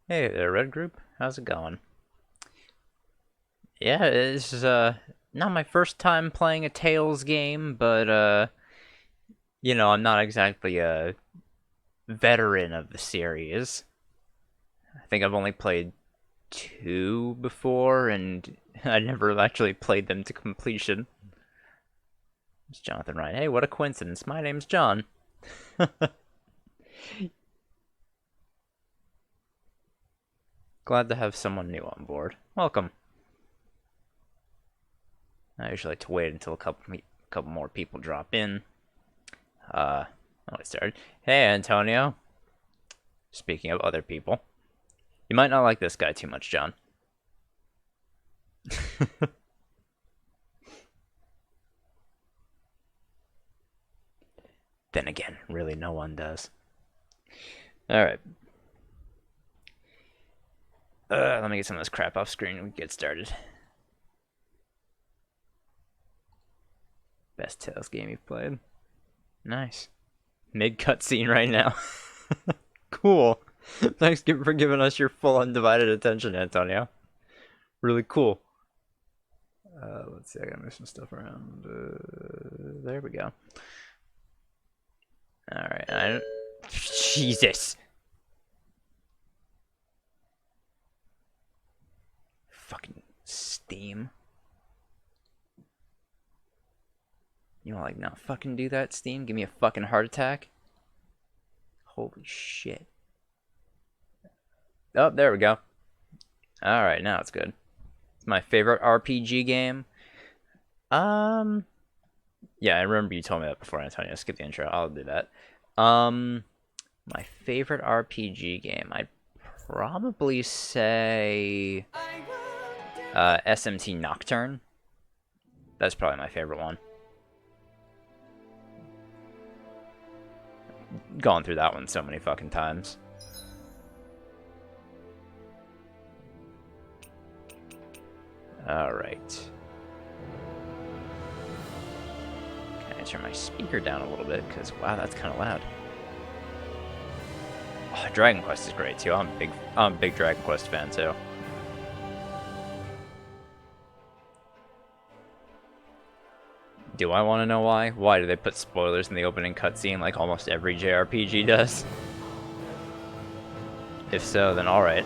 Hey there, Red Group. How's it going? Yeah, it's not my first time playing a Tales game, but I'm not exactly a veteran of the series. I think I've only played two before, and I never actually played them to completion. It's Jonathan Ryan. Hey, what a coincidence. My name's John. Glad to have someone new on board. Welcome. I usually like to wait until a couple more people drop in. Uh, oh, I started. Hey, Antonio. Speaking of other people, you might not like this guy too much, John. Then again, really no one does. Alright. Let me get some of this crap off screen and we get started. Best Tales game you've played. Nice. Mid cutscene right now. Cool. Thanks for giving us your full undivided attention, Antonio. Really cool. Let's see, I gotta move some stuff around. There we go. Alright, Jesus! Fucking Steam. You wanna, not fucking do that, Steam? Give me a fucking heart attack? Holy shit. Oh, there we go. Alright, now it's good. It's my favorite RPG game. Yeah, I remember you told me that before, Antonio. Skip the intro. I'll do that. My favorite RPG game. I'd probably say SMT Nocturne. That's probably my favorite one. Gone through that one so many fucking times. Alright. Can I turn my speaker down a little bit? Because, wow, that's kind of loud. Oh, Dragon Quest is great, too. I'm a big Dragon Quest fan, too. Do I want to know why? Why do they put spoilers in the opening cutscene like almost every JRPG does? If so, then alright.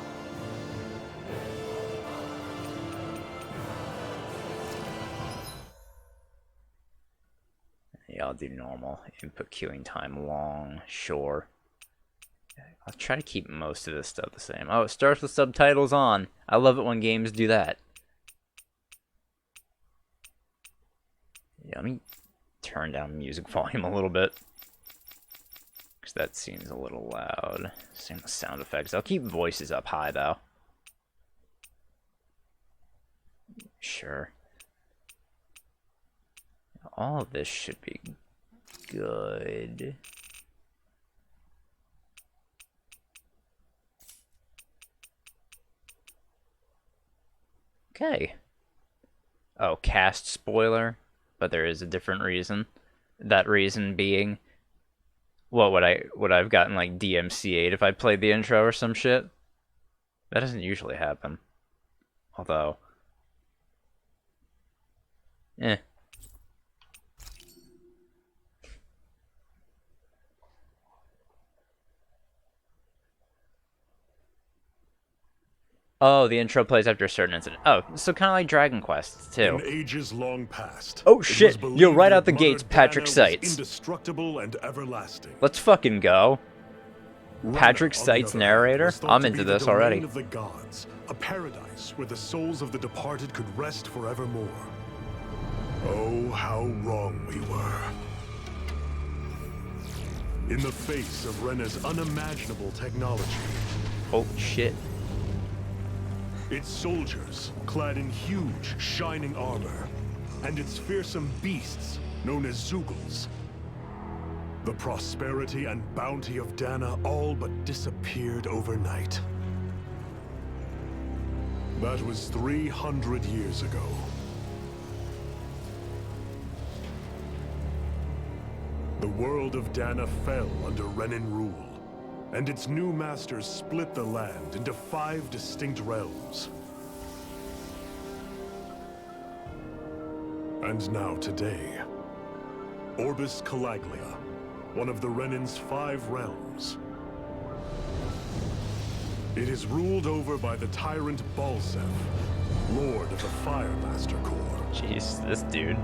Yeah, I'll do normal. Input queuing time long, sure. I'll try to keep most of this stuff the same. Oh, it starts with subtitles on. I love it when games do that. Yeah, let me turn down music volume a little bit. Because that seems a little loud. Same with sound effects. I'll keep voices up high, though. Sure. All of this should be good. Okay. Oh, cast spoiler, but there is a different reason. That reason being, what would I've gotten like DMCA'd if I played the intro or some shit? That doesn't usually happen. Although, eh. Oh, the intro plays after a certain incident. Oh, so kind of like Dragon Quest too. In ages long past, Oh shit! Yo, right out the gates, Patrick Seitz. Indestructible and everlasting. Let's fucking go. Rana, Patrick Seitz narrator? I'm into this already. Of the gods, a paradise where the souls of the departed could rest forevermore. Oh, how wrong we were. In the face of Rena's unimaginable technology. Holy shit. Its soldiers, clad in huge, shining armor, and its fearsome beasts, known as Zeugles. The prosperity and bounty of Dana all but disappeared overnight. That was 300 years ago. The world of Dana fell under Renan rule, and its new masters split the land into 5 distinct realms. And now today, Orbis Calaglia, one of the Renin's 5 realms. It is ruled over by the tyrant Balsef, Lord of the Firemaster Corps. Jeez, this dude.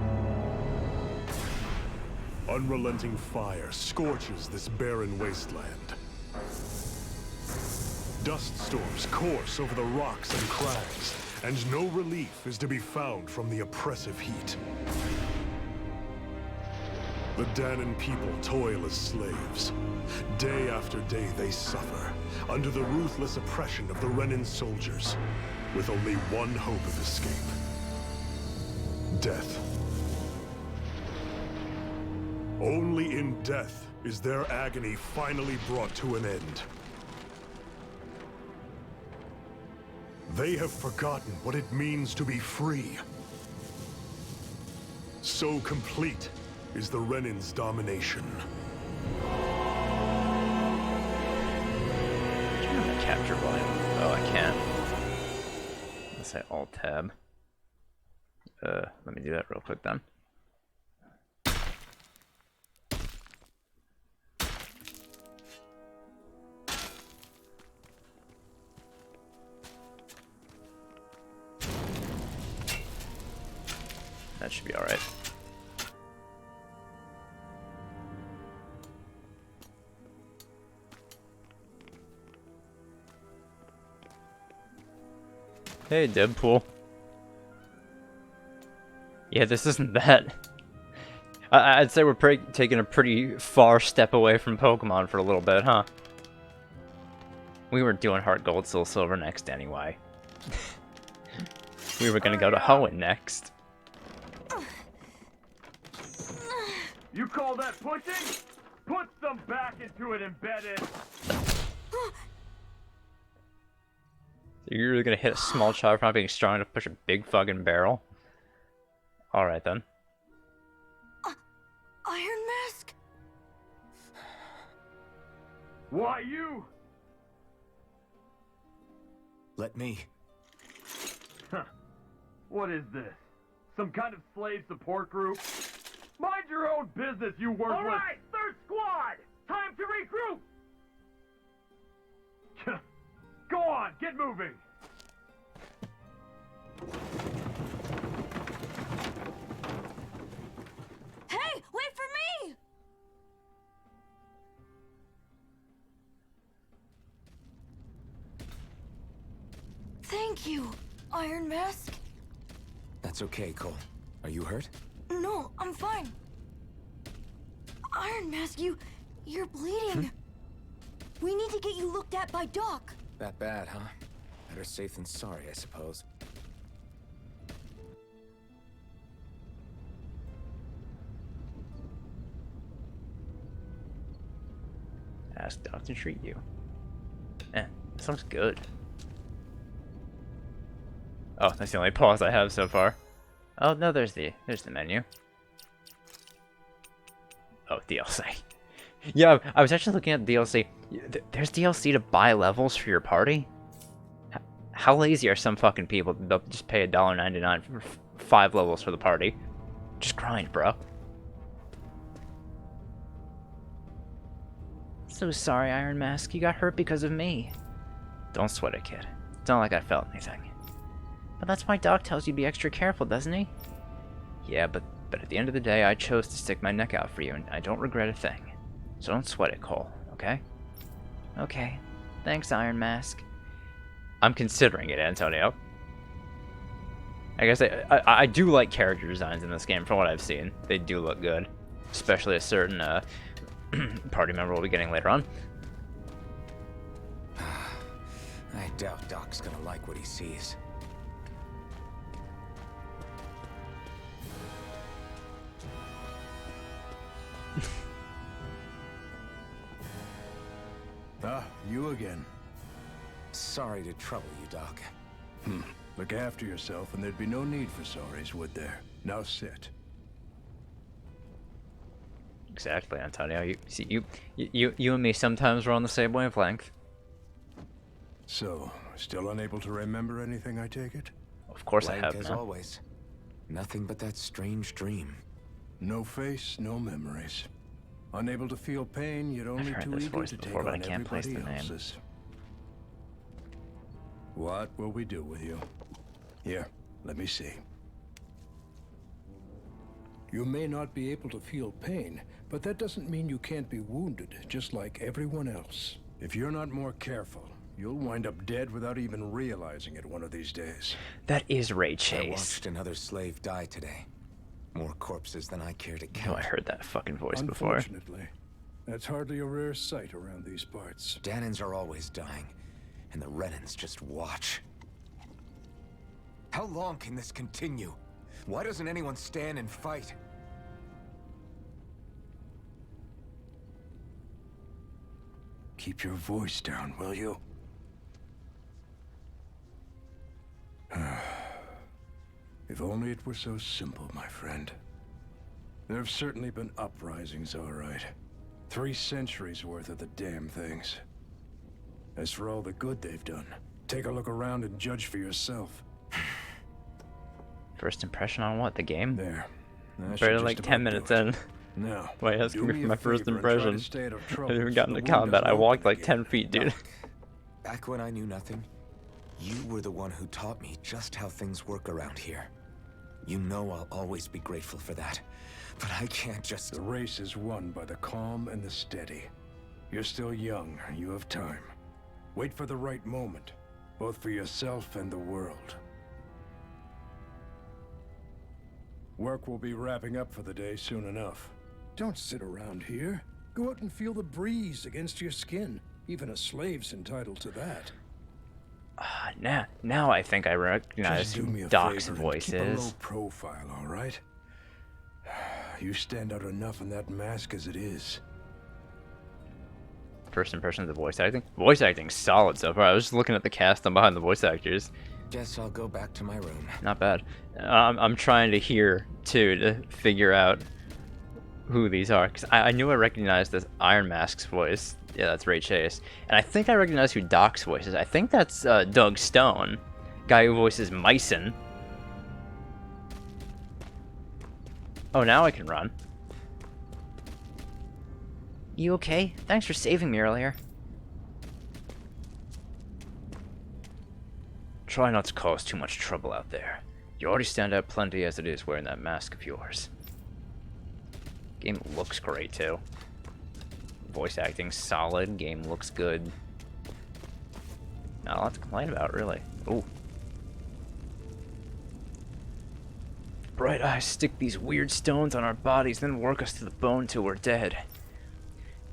Unrelenting fire scorches this barren wasteland. Dust storms course over the rocks and crags, and no relief is to be found from the oppressive heat. The Danan people toil as slaves. Day after day they suffer, under the ruthless oppression of the Renin soldiers, with only one hope of escape. Death. Only in death is their agony finally brought to an end. They have forgotten what it means to be free. So complete is the Renin's domination. Turn on the capture volume. Oh, I can't. Let's say Alt-Tab. Let me do that real quick then. That should be alright. Hey, Deadpool. Yeah, this isn't bad. I'd say we're taking a pretty far step away from Pokemon for a little bit, huh? We were doing Heart Gold, Soul Silver next anyway. We were gonna go to Hoenn next. You call that pushing? Put some back into it, embedded. You're really gonna hit a small child for not being strong enough to push a big fucking barrel? Alright then. Iron Mask? Why you? Let me. Huh. What is this? Some kind of slave support group? Mind your own business, you worthless! Alright, third squad! Time to regroup! Go on, get moving! Hey, wait for me! Thank you, Iron Mask. That's okay, Cole. Are you hurt? No, I'm fine. Iron Mask, you're bleeding. We need to get you looked at by Doc. That bad, huh? Better safe than sorry, I suppose. Ask Doc to treat you. Eh, this looks good. Oh, that's the only pause I have so far. Oh no, there's the menu. Oh, DLC. Yeah, I was actually looking at DLC. There's DLC to buy levels for your party? How lazy are some fucking people? They'll just pay $1.99 for 5 levels for the party. Just grind, bro. So sorry, Iron Mask. You got hurt because of me. Don't sweat it, kid. It's not like I felt anything. But that's why Doc tells you to be extra careful, doesn't he? Yeah, but at the end of the day, I chose to stick my neck out for you, and I don't regret a thing. So don't sweat it, Cole, okay? Okay. Thanks, Iron Mask. I'm considering it, Antonio. I guess I do like character designs in this game, from what I've seen. They do look good. Especially a certain party member we'll be getting later on. I doubt Doc's gonna like what he sees. Ah, you again. Sorry to trouble you, Doc. Look after yourself and there'd be no need for sorries, would there? Now sit. Exactly, Antonio. You see, you and me sometimes are on the same wavelength. So, still unable to remember anything, I take it? Of course I Blank have, as man. always. Nothing but that strange dream. No face, no memories. Unable to feel pain, yet only heard too this eager voice to before, take but I on can't place everybody the name. else's. What will we do with you? Here, let me see. You may not be able to feel pain, but that doesn't mean you can't be wounded, just like everyone else. If you're not more careful, you'll wind up dead without even realizing it one of these days. That is Ray I Chase. watched another slave die today. More corpses than I care to Oh, count. I heard that fucking voice before. Unfortunately, that's hardly a rare sight around these parts. Danans are always dying, and the Renans just watch. How long can this continue? Why doesn't anyone stand and fight? Keep your voice down, will you? If only it were so simple, my friend. There have certainly been uprisings, all right. 3 centuries worth of the damn things. As for all the good they've done, take a look around and judge for yourself. First impression on what? The game? There. That should Barely just like about 10 do minutes it. in. Now, Wait, asking do me me for a my first favor and try to impression. stay out of I trouble haven't even so gotten the to wound combat. I doesn't walked open like 10 again. feet, dude. Doc, back when I knew nothing, you were the one who taught me just how things work around here. You know I'll always be grateful for that. But I can't just... The race is won by the calm and the steady. You're still young, you have time. Wait for the right moment, both for yourself and the world. Work will be wrapping up for the day soon enough. Don't sit around here. Go out and feel the breeze against your skin. Even a slave's entitled to that. Now I think I recognize Just do me who a Doc's favor and voice keep a low is. profile, all right? You stand out enough in that mask as it is. First impression of the voice acting. Voice acting's solid so far. I was just looking at the cast and behind the voice actors. Guess I'll go back to my room. Not bad. I'm trying to hear too to figure out who these are, because I knew I recognized this Iron Mask's voice. Yeah, that's Ray Chase. And I think I recognize who Doc's voice is. I think that's Doug Stone, guy who voices Myson. Oh, now I can run. You okay? Thanks for saving me earlier. Try not to cause too much trouble out there. You already stand out plenty as it is wearing that mask of yours. Game looks great too. Voice acting solid, game looks good. Not a lot to complain about, really. Ooh. Bright eyes stick these weird stones on our bodies, then work us to the bone till we're dead.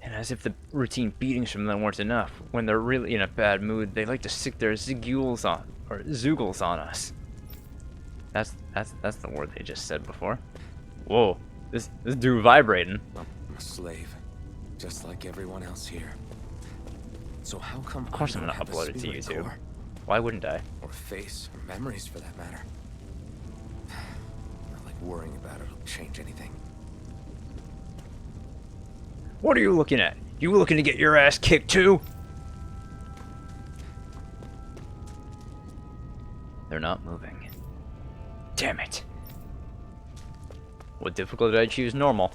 And as if the routine beatings from them weren't enough, when they're really in a bad mood, they like to stick their zugles on us. That's the word they just said before. Whoa, this dude vibrating. I'm a slave, just like everyone else here. So how come Of course I I'm don't gonna have a upload it to spirit YouTube. core? Why wouldn't I? Or face, or memories for that matter. Not like worrying about it'll change anything. What are you looking at? You looking to get your ass kicked too? They're not moving. Damn it. What difficulty did I choose? Normal.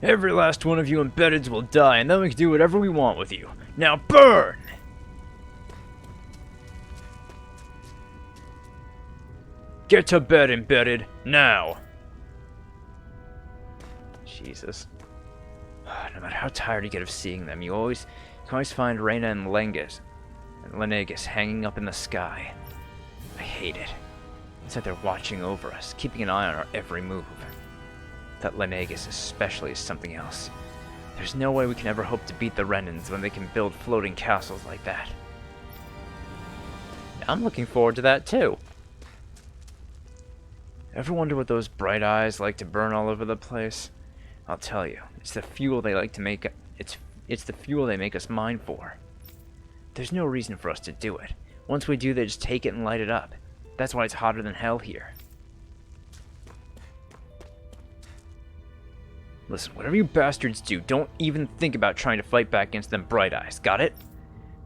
Every last one of you embeddeds will die, and then we can do whatever we want with you. Now burn! Get to bed, embedded, now! Jesus. No matter how tired you get of seeing them, you can always find Reyna and Lenegus hanging up in the sky. I hate it. It's like they're watching over us, keeping an eye on our every move. That Lenegus especially is something else. There's no way we can ever hope to beat the Renans when they can build floating castles like that. I'm looking forward to that too. Ever wonder what those bright eyes like to burn all over the place? I'll tell you, it's the fuel they like to make. It's the fuel they make us mine for. There's no reason for us to do it. Once we do, they just take it and light it up. That's why it's hotter than hell here. Listen, whatever you bastards do, don't even think about trying to fight back against them Bright Eyes, got it?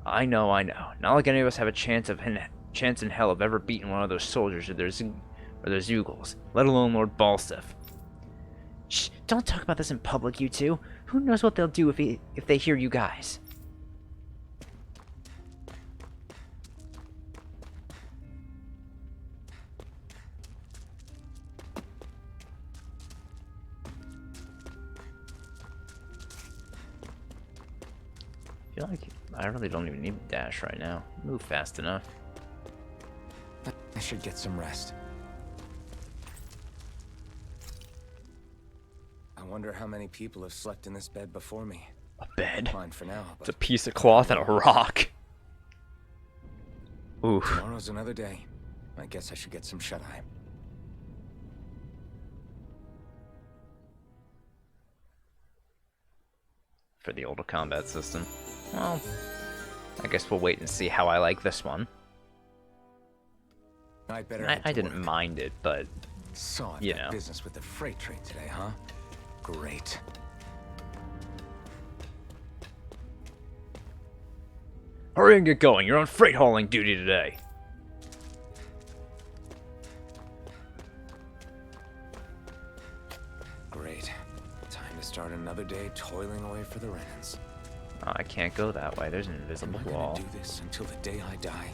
I know. Not like any of us have a chance in hell of ever beating one of those soldiers or their Zeugles, let alone Lord Balseth. Shh, don't talk about this in public, you two. Who knows what they'll do if they hear you guys. I feel like I really don't even need to dash right now. Move fast enough. I should get some rest. I wonder how many people have slept in this bed before me. A bed? Mine for now, It's a but piece of cloth and a rock. Ooh. tomorrow's another day. I guess I should get some shut-eye. For the older combat system. Well, I guess we'll wait and see how I like this one. I'd better I didn't mind it, but Saw you that know. business with the freight train today, huh? Great. Hurry and get going. You're on freight hauling duty today. Great. Time to start another day toiling away for the Renans. Oh, I can't go that way. There's an Am invisible I wall. gonna do this until the day I die?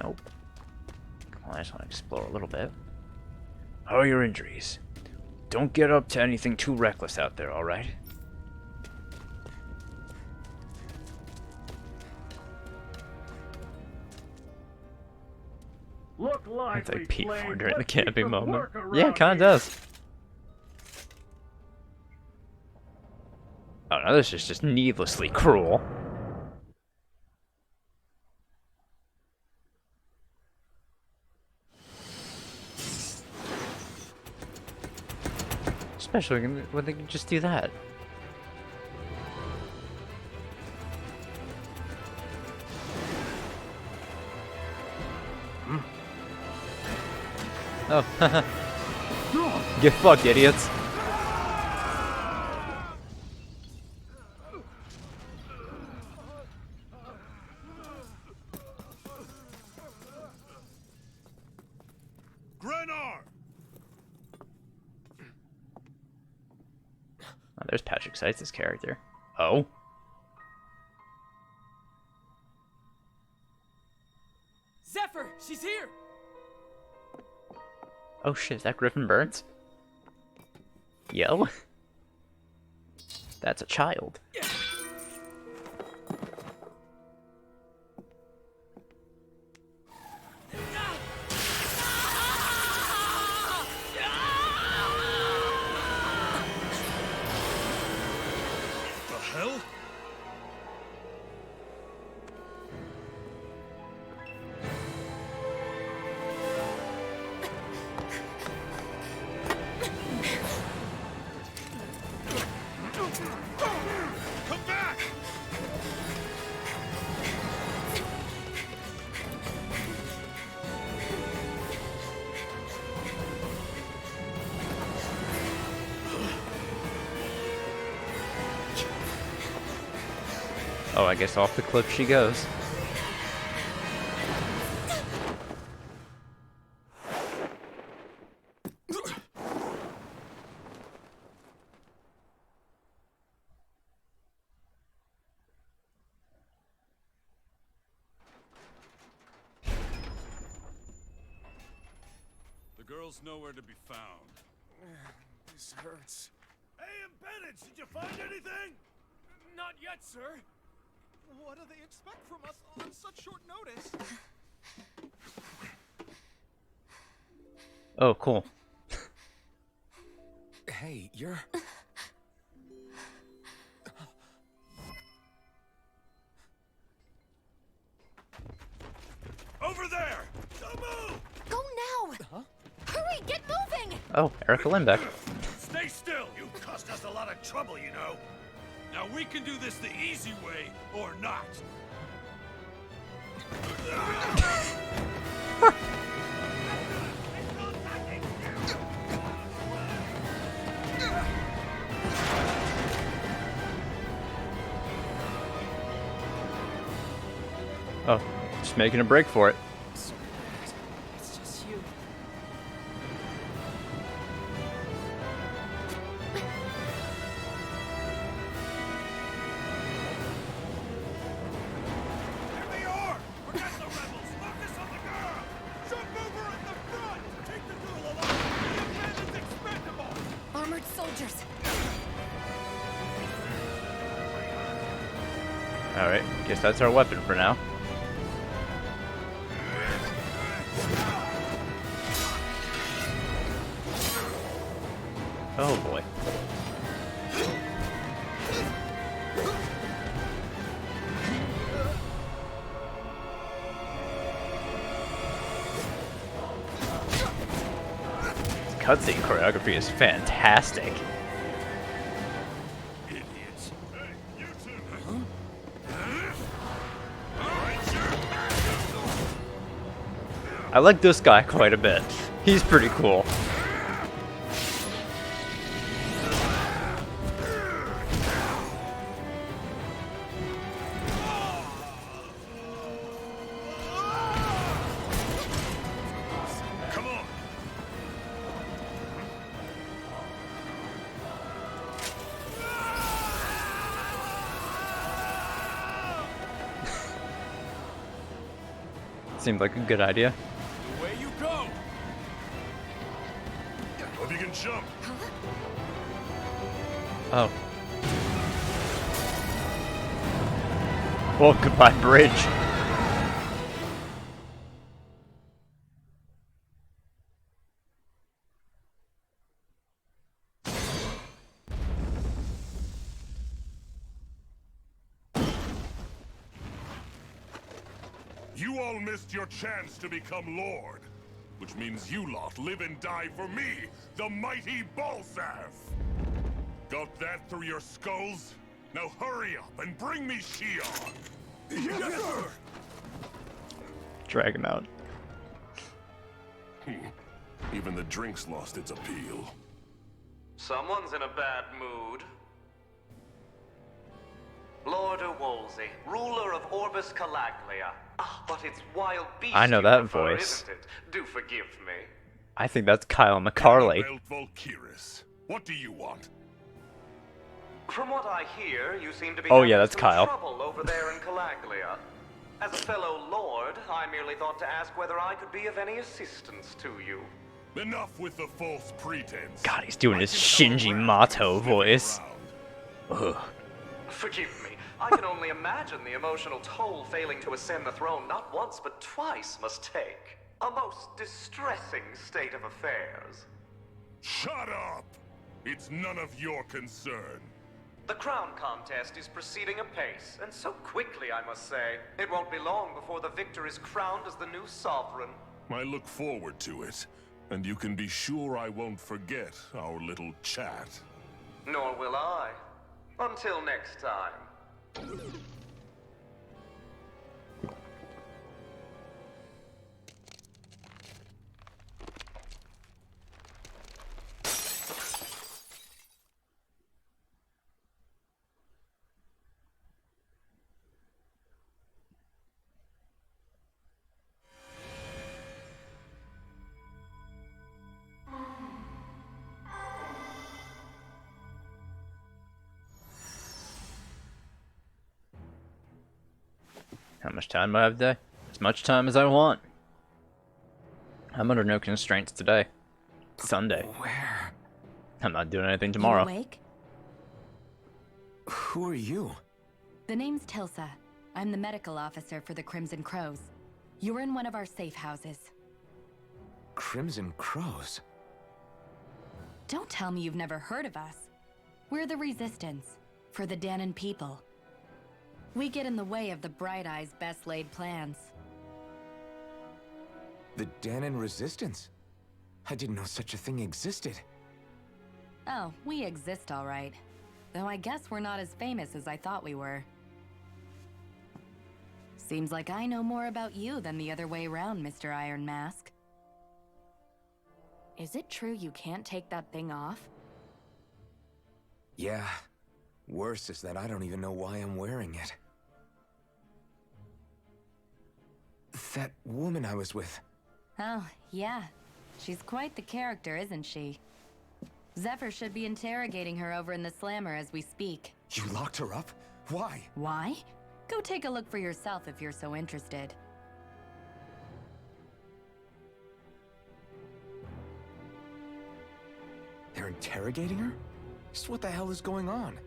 Nope. Come on, I just want to explore a little bit. How are your injuries? Don't get up to anything too reckless out there, alright? Look It's lively, like P4 Flame. during the Let's keep camping some moment. work around Yeah, it kinda here. does. Oh no, this is just needlessly cruel. Especially when they can just do that. Oh, get fucked, idiots. Grenar! Oh, there's Patrick Seitz' character. Oh? Zephyr, she's here! Oh shit, is that Griffin Burns? Yo? That's a child. The hell? Come back! Oh, I guess off the cliff she goes. The girl's nowhere to be found. This hurts. Hey, Embedded, did you find anything? Not yet, sir. What do they expect from us on such short notice? Oh, cool. Hey, you're... Over there! Don't move! Go now! Hurry, get moving! Oh, Erica Lindbeck. Stay still! You caused us a lot of trouble, you know. Now we can do this the easy way, or not. Oh, just making a break for it. So bad. It's just you. There they are! Forget the rebels! Focus on the girl! Jump over at the front! Take the girl alive! The man is expendable! Armored soldiers. Alright, guess that's our weapon for now. Oh boy. Cutscene choreography is fantastic. Idiots. Hey, you two. I like this guy quite a bit. He's pretty cool. Come on. Seemed like a good idea. Away you go! Hope you can jump. Oh. Well, goodbye, bridge. You all missed your chance to become Lord. Which means you lot live and die for me, the mighty Balsath! Got that through your skulls? Now hurry up and bring me Shion! Yes, sir! Drag him out. Even the drink's lost its appeal. Someone's in a bad mood. Lord Wolsey, ruler of Orbis Calaglia. Ah, but it's wild beast I know you that prefer, voice. isn't it? Do forgive me. I think that's Kyle McCarley. Annabelle Valkyris, what do you want? From what I hear, you seem to be Oh, yeah, having that's some Kyle. trouble over there in Calaglia. As a fellow lord, I merely thought to ask whether I could be of any assistance to you. Enough with the false pretense. God, he's doing I his can tell Shinji Raph Mato is sniffing voice. around. Ugh. Forgive me. I can only imagine the emotional toll failing to ascend the throne not once but twice must take. A most distressing state of affairs. Shut up! It's none of your concern. The crown contest is proceeding apace, and so quickly, I must say. It won't be long before the victor is crowned as the new sovereign. I look forward to it, and you can be sure I won't forget our little chat. Nor will I. Until next time. How much time do I have today? As much time as I want. I'm under no constraints today. It's Sunday. Where? I'm not doing anything You tomorrow. awake? Who are you? The name's Tilsa. I'm the medical officer for the Crimson Crows. You're in one of our safe houses. Crimson Crows? Don't tell me you've never heard of us. We're the Resistance, for the Danon people. We get in the way of the Bright Eye's best laid plans. The Danon Resistance? I didn't know such a thing existed. Oh, we exist all right. though I guess we're not as famous as I thought we were. Seems like I know more about you than the other way around, Mr. Iron Mask. Is it true you can't take that thing off? Yeah. Worse is that I don't even know why I'm wearing it. That woman I was with. Oh, yeah. She's quite the character, isn't she? Zephyr should be interrogating her over in the Slammer as we speak. You locked her up? Why? Why? Go take a look for yourself if you're so interested. They're interrogating her? Just what the hell is going on?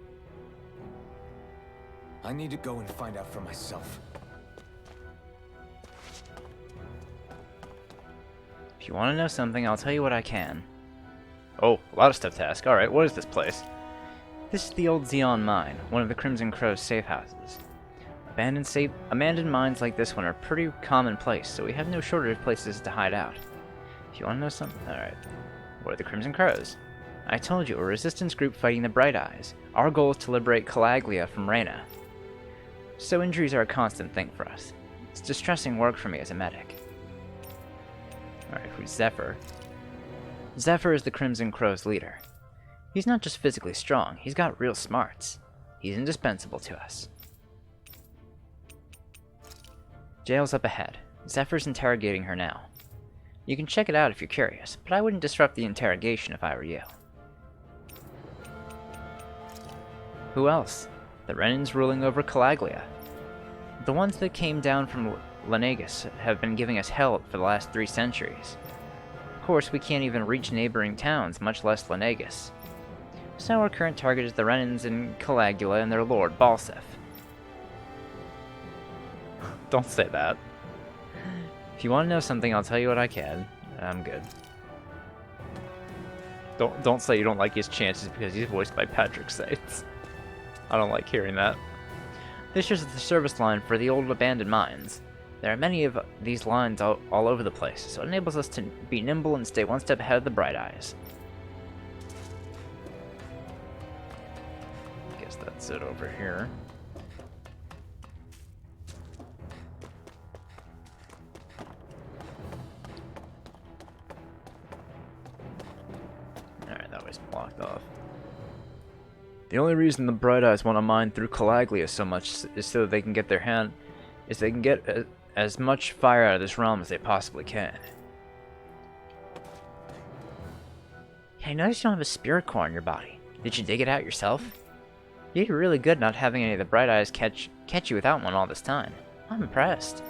I need to go and find out for myself. If you want to know something, I'll tell you what I can. Oh, a lot of stuff to ask. Alright, what is this place? This is the old Xeon mine, one of the Crimson Crow's safe houses. Abandoned mines like this one are pretty commonplace, so we have no shortage of places to hide out. If you want to know something, alright. What are the Crimson Crows? I told you, we're a resistance group fighting the Bright Eyes. Our goal is to liberate Calaglia from Reyna. So injuries are a constant thing for us. It's distressing work for me as a medic. Alright, who's Zephyr? Zephyr is the Crimson Crow's leader. He's not just physically strong, he's got real smarts. He's indispensable to us. Jail's up ahead. Zephyr's interrogating her now. You can check it out if you're curious, but I wouldn't disrupt the interrogation if I were you. Who else? The Renans ruling over Calaglia. The ones that came down from Lanegas have been giving us hell for the last 3 centuries. Of course, we can't even reach neighboring towns, much less Lanegas. So our current target is the Renans in Calagula and their lord, Balsef. Don't say that. If you want to know something, I'll tell you what I can. I'm good. Don't say you don't like his chances because he's voiced by Patrick Seitz. I don't like hearing that. This is the service line for the old abandoned mines. There are many of these lines all over the place, so it enables us to be nimble and stay one step ahead of the Bright Eyes. Guess that's it over here. Alright, that way's blocked off. The only reason the Bright Eyes want to mine through Calaglia so much is so that they can get as much fire out of this realm as they possibly can. Hey, I noticed you don't have a spirit core in your body. Did you dig it out yourself? You did really good not having any of the Bright Eyes catch you without one all this time. I'm impressed.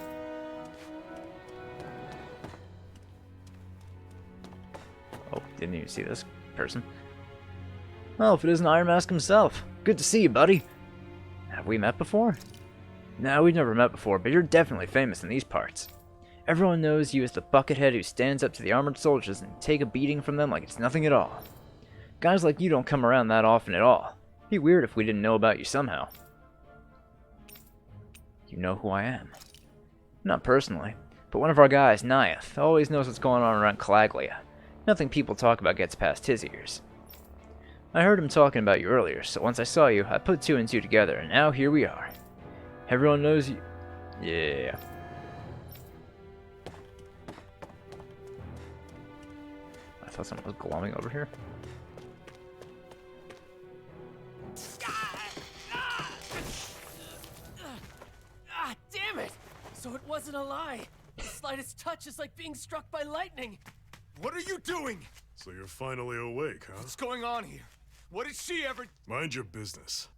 Oh, didn't even see this person. Well, if it isn't Iron Mask himself. Good to see you, buddy. Have we met before? No, we've never met before, but you're definitely famous in these parts. Everyone knows you as the buckethead who stands up to the armored soldiers and take a beating from them like it's nothing at all. Guys like you don't come around that often at all. It'd be weird if we didn't know about you somehow. You know who I am. Not personally, but one of our guys, Nyath, always knows what's going on around Calaglia. Nothing people talk about gets past his ears. I heard him talking about you earlier, so once I saw you, I put 2 and 2 together, and now here we are. Everyone knows you. Yeah. I thought someone was glowing over here. Ah, damn it! So it wasn't a lie. The slightest touch is like being struck by lightning. What are you doing? So you're finally awake, huh? What's going on here? What did she ever... Mind your business.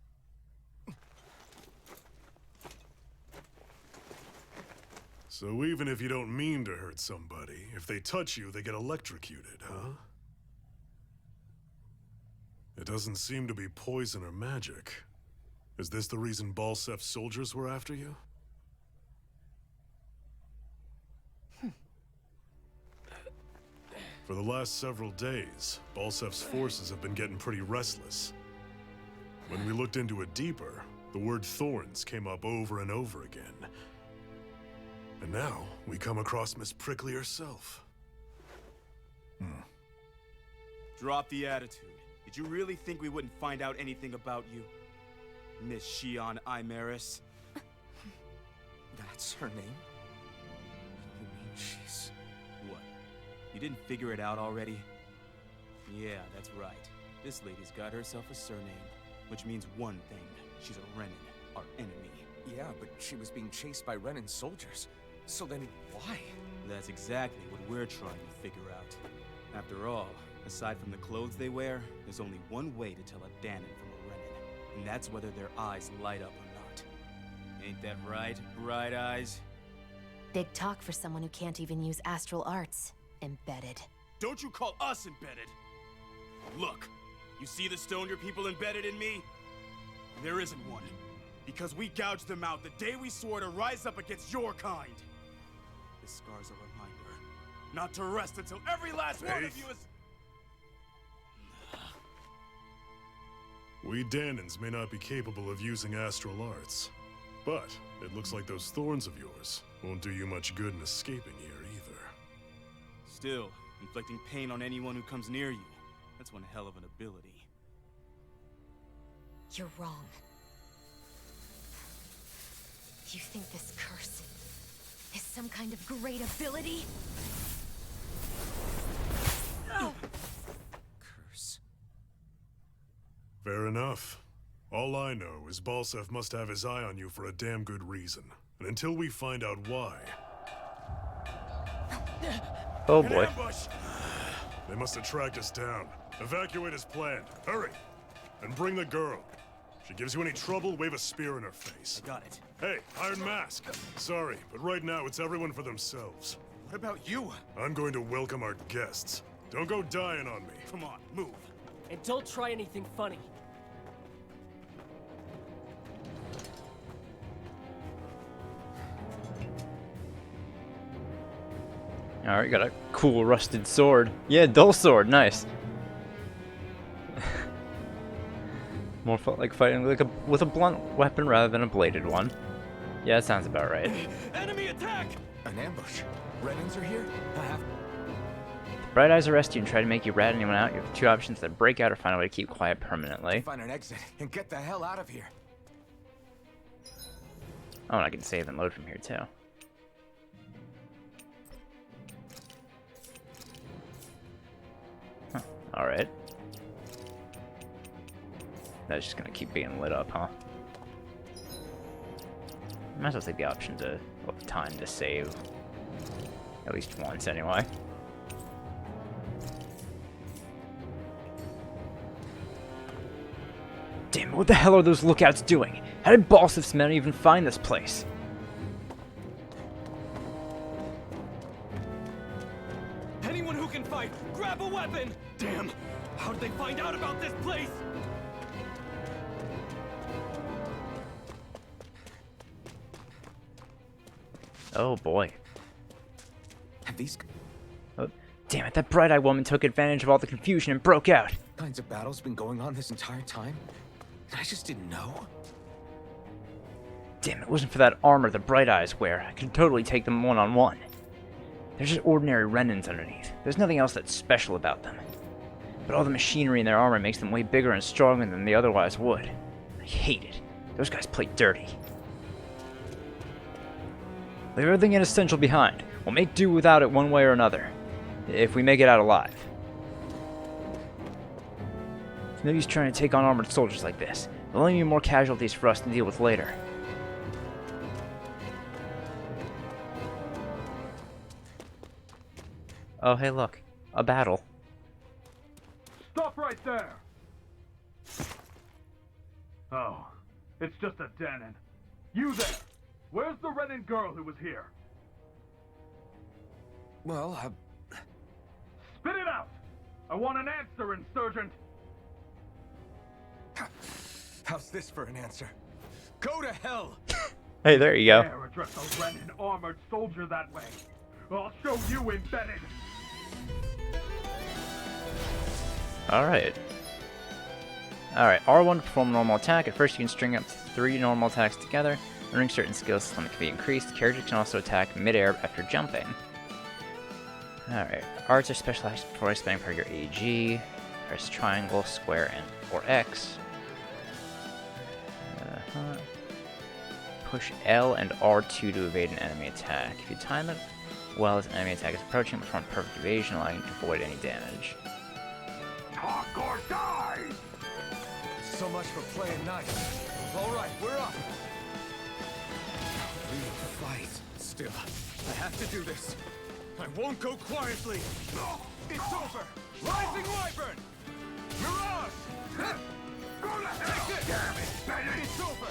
So even if you don't mean to hurt somebody, if they touch you, they get electrocuted, huh? It doesn't seem to be poison or magic. Is this the reason Balsef's soldiers were after you? For the last several days, Balsef's forces have been getting pretty restless. When we looked into it deeper, the word thorns came up over and over again. And now, we come across Miss Prickly herself. Drop the attitude. Did you really think we wouldn't find out anything about you? Miss Shion Imaris? That's her name? You mean she's... What? You didn't figure it out already? Yeah, that's right. This lady's got herself a surname, which means one thing. She's a Renin, our enemy. Yeah, but she was being chased by Renin soldiers. So then, why? That's exactly what we're trying to figure out. After all, aside from the clothes they wear, there's only one way to tell a Danon from a Renin, and that's whether their eyes light up or not. Ain't that right, Bright Eyes? Big talk for someone who can't even use astral arts. Embedded. Don't you call us embedded! Look, you see the stone your people embedded in me? There isn't one. Because we gouged them out the day we swore to rise up against your kind. This scar's a reminder, not to rest until every last one of you is... We Danons may not be capable of using astral arts, but it looks like those thorns of yours won't do you much good in escaping here either. Still, inflicting pain on anyone who comes near you, that's one hell of an ability. You're wrong. You think this curse is some kind of great ability? Oh. Curse. Fair enough. All I know is Balsef must have his eye on you for a damn good reason. And until we find out why... Oh boy. They must have tracked us down. Evacuate as planned. Hurry! And bring the girl. If she gives you any trouble, wave a spear in her face. I got it. Hey, Iron Mask. Sorry, but right now it's everyone for themselves. What about you? I'm going to welcome our guests. Don't go dying on me. Come on, move. And don't try anything funny. Alright, got a cool rusted sword. Yeah, dull sword, nice. More like fighting with a blunt weapon rather than a bladed one. Yeah, that sounds about right. Enemy attack! An ambush. Renins are here? I have... Bright Eyes arrest you and try to make you rat anyone out. You have two options: to break out or find a way to keep quiet permanently. Find an exit and get the hell out of here. Oh, and I can save and load from here too. Huh. Alright. That's just gonna keep being lit up, huh? Might as well take the option to of time to save. At least once, anyway. Damn it, what the hell are those lookouts doing? How did Balsif's men even find this place? Anyone who can fight, grab a weapon! Damn! How did they find out about this place? Oh boy. Have these Oh, damn it, that bright-eyed woman took advantage of all the confusion and broke out. kinds of battles been going on this entire time? I just didn't know. Damn, it wasn't for that armor the Bright Eyes wear. I could totally take them one-on-one. They're just ordinary Renins underneath. There's nothing else that's special about them. But all the machinery in their armor makes them way bigger and stronger than they otherwise would. I hate it. Those guys play dirty. Leave everything inessential behind. We'll make do without it one way or another. If we make it out alive. It's no use trying to take on armored soldiers like this. There'll only be more casualties for us to deal with later. Oh, hey, look. A battle. Stop right there! Oh, it's just a Danon. You there! Where's the Renin girl who was here? Well, Spit it out! I want an answer, Insurgent! how's this for an answer? Go to hell! Hey, there you go. Dare address a Renin armored soldier that way. I'll show you embedded! Alright. Alright, R1 to perform a normal attack. At first you can string up 3 normal attacks together. Learning certain skills can be increased. The character can also attack mid-air after jumping. Alright, arts are specialized before expanding part of your AG. Press triangle, square, and or X. Push L and R2 to evade an enemy attack. If you time it well as an enemy attack is approaching, perform perfect evasion, allowing you to avoid any damage. Talk or die! So much for playing nice. Alright, we're up. Real fight. Still, I have to do this. I won't go quietly. It's over. Rising Wyvern! Mirage! Go to hell! Take it! Damn it, Bennett! It's over!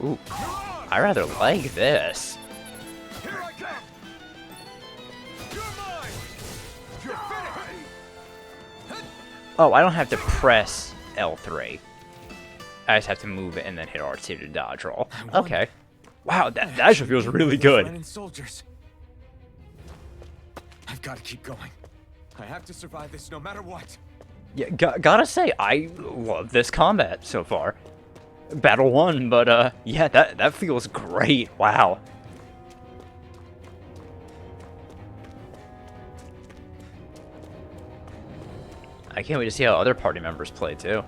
Ooh, I rather like this. Here I come! You're mine! You're finished! Oh, I don't have to press L3. I just have to move it and then hit R2 to dodge roll. Okay. Wow, that actually feels really good. Soldiers. I've got to keep going. I have to survive this no matter what. Yeah, gotta say, I love this combat so far. Battle 1, but yeah, that feels great. Wow. I can't wait to see how other party members play too.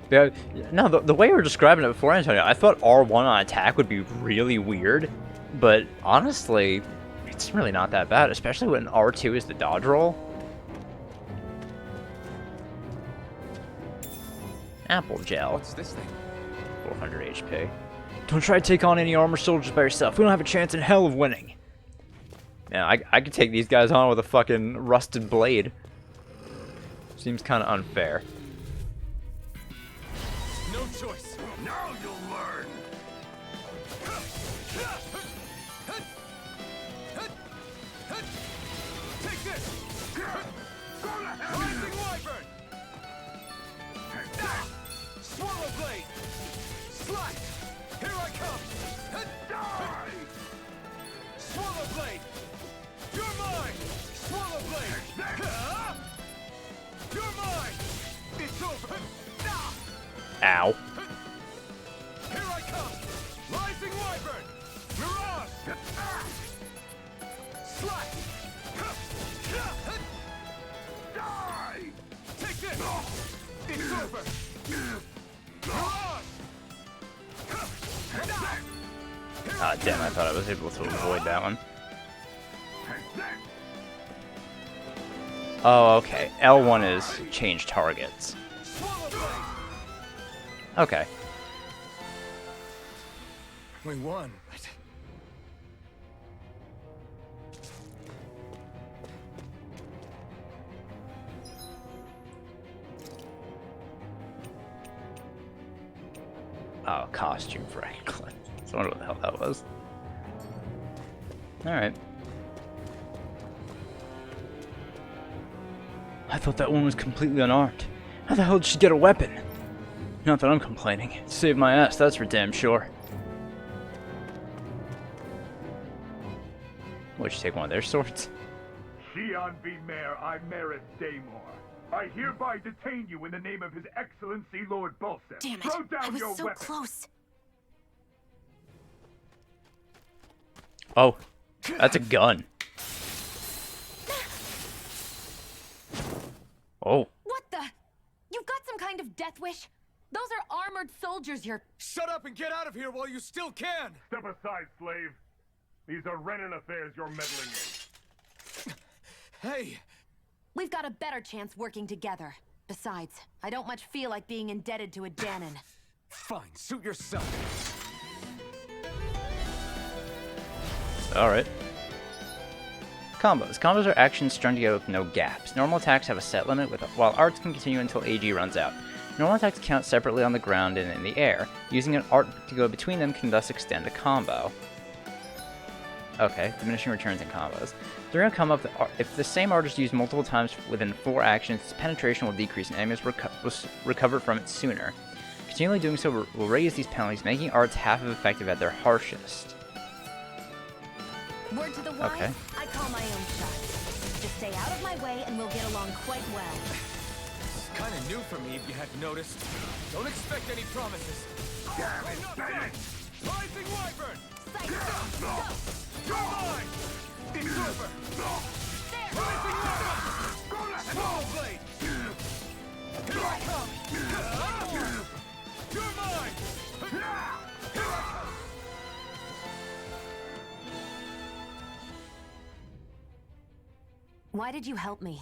Yeah, no, the way you were describing it before, Antonio, I thought R1 on attack would be really weird, but honestly, it's really not that bad, especially when R2 is the dodge roll. Apple gel. What's this thing? 400 HP. Don't try to take on any armor soldiers by yourself. We don't have a chance in hell of winning. Yeah, I could take these guys on with a fucking rusted blade. Seems kind of unfair. No choice. Now you'll learn! Take this! Go to hell! Rising Wyvern! Swallow blade! Slash! Here I come! Die! Swallow blade! You're mine! Swallow blade! You're mine! It's over! Ow. Here I come! Rising Wyvern! Mirage! Slash! Die! Take this! It's over! Mirage! Ah, damn, I thought I was able to avoid that one. Oh, okay. L1 is change targets. Okay. We won, but... Oh, costume Franklin. I wonder what the hell that was. Alright. I thought that one was completely unarmed. How the hell did she get a weapon? Not that I'm complaining. It saved my ass, that's for damn sure. Would you take one of their swords? Shion V. Mayor, I merit Daymore. I hereby detain you in the name of His Excellency Lord Bulseth. Damn it! Throw down I was your so weapon. close. Oh, that's a gun. Oh. What the? You've got some kind of death wish? Those are armored soldiers you're... Shut up and get out of here while you still can! Step aside, slave. These are Renan affairs you're meddling in. Hey! We've got a better chance working together. Besides, I don't much feel like being indebted to a Danon. Fine, suit yourself. Alright. Combos. Combos are actions strung together with no gaps. Normal attacks have a set limit, while arts can continue until AG runs out. Normal attacks count separately on the ground and in the air. Using an art to go between them can thus extend a combo. Okay, diminishing returns in combos. During a combo, if the same art is used multiple times within 4 actions, its penetration will decrease and enemies will recover from it sooner. Continually doing so will raise these penalties, making arts half as effective at their harshest. Word to the wise, Okay. I call my own shot. Just stay out of my way and we'll get along quite well. It's kind of new for me if you hadn't noticed. Don't expect any promises. Damn it, Bennett! Rising Wyvern! Sight, go! You're mine! It's over! There! Rising Wyvern! Ball blade! Here I come! You're mine! Here I come! Why did you help me?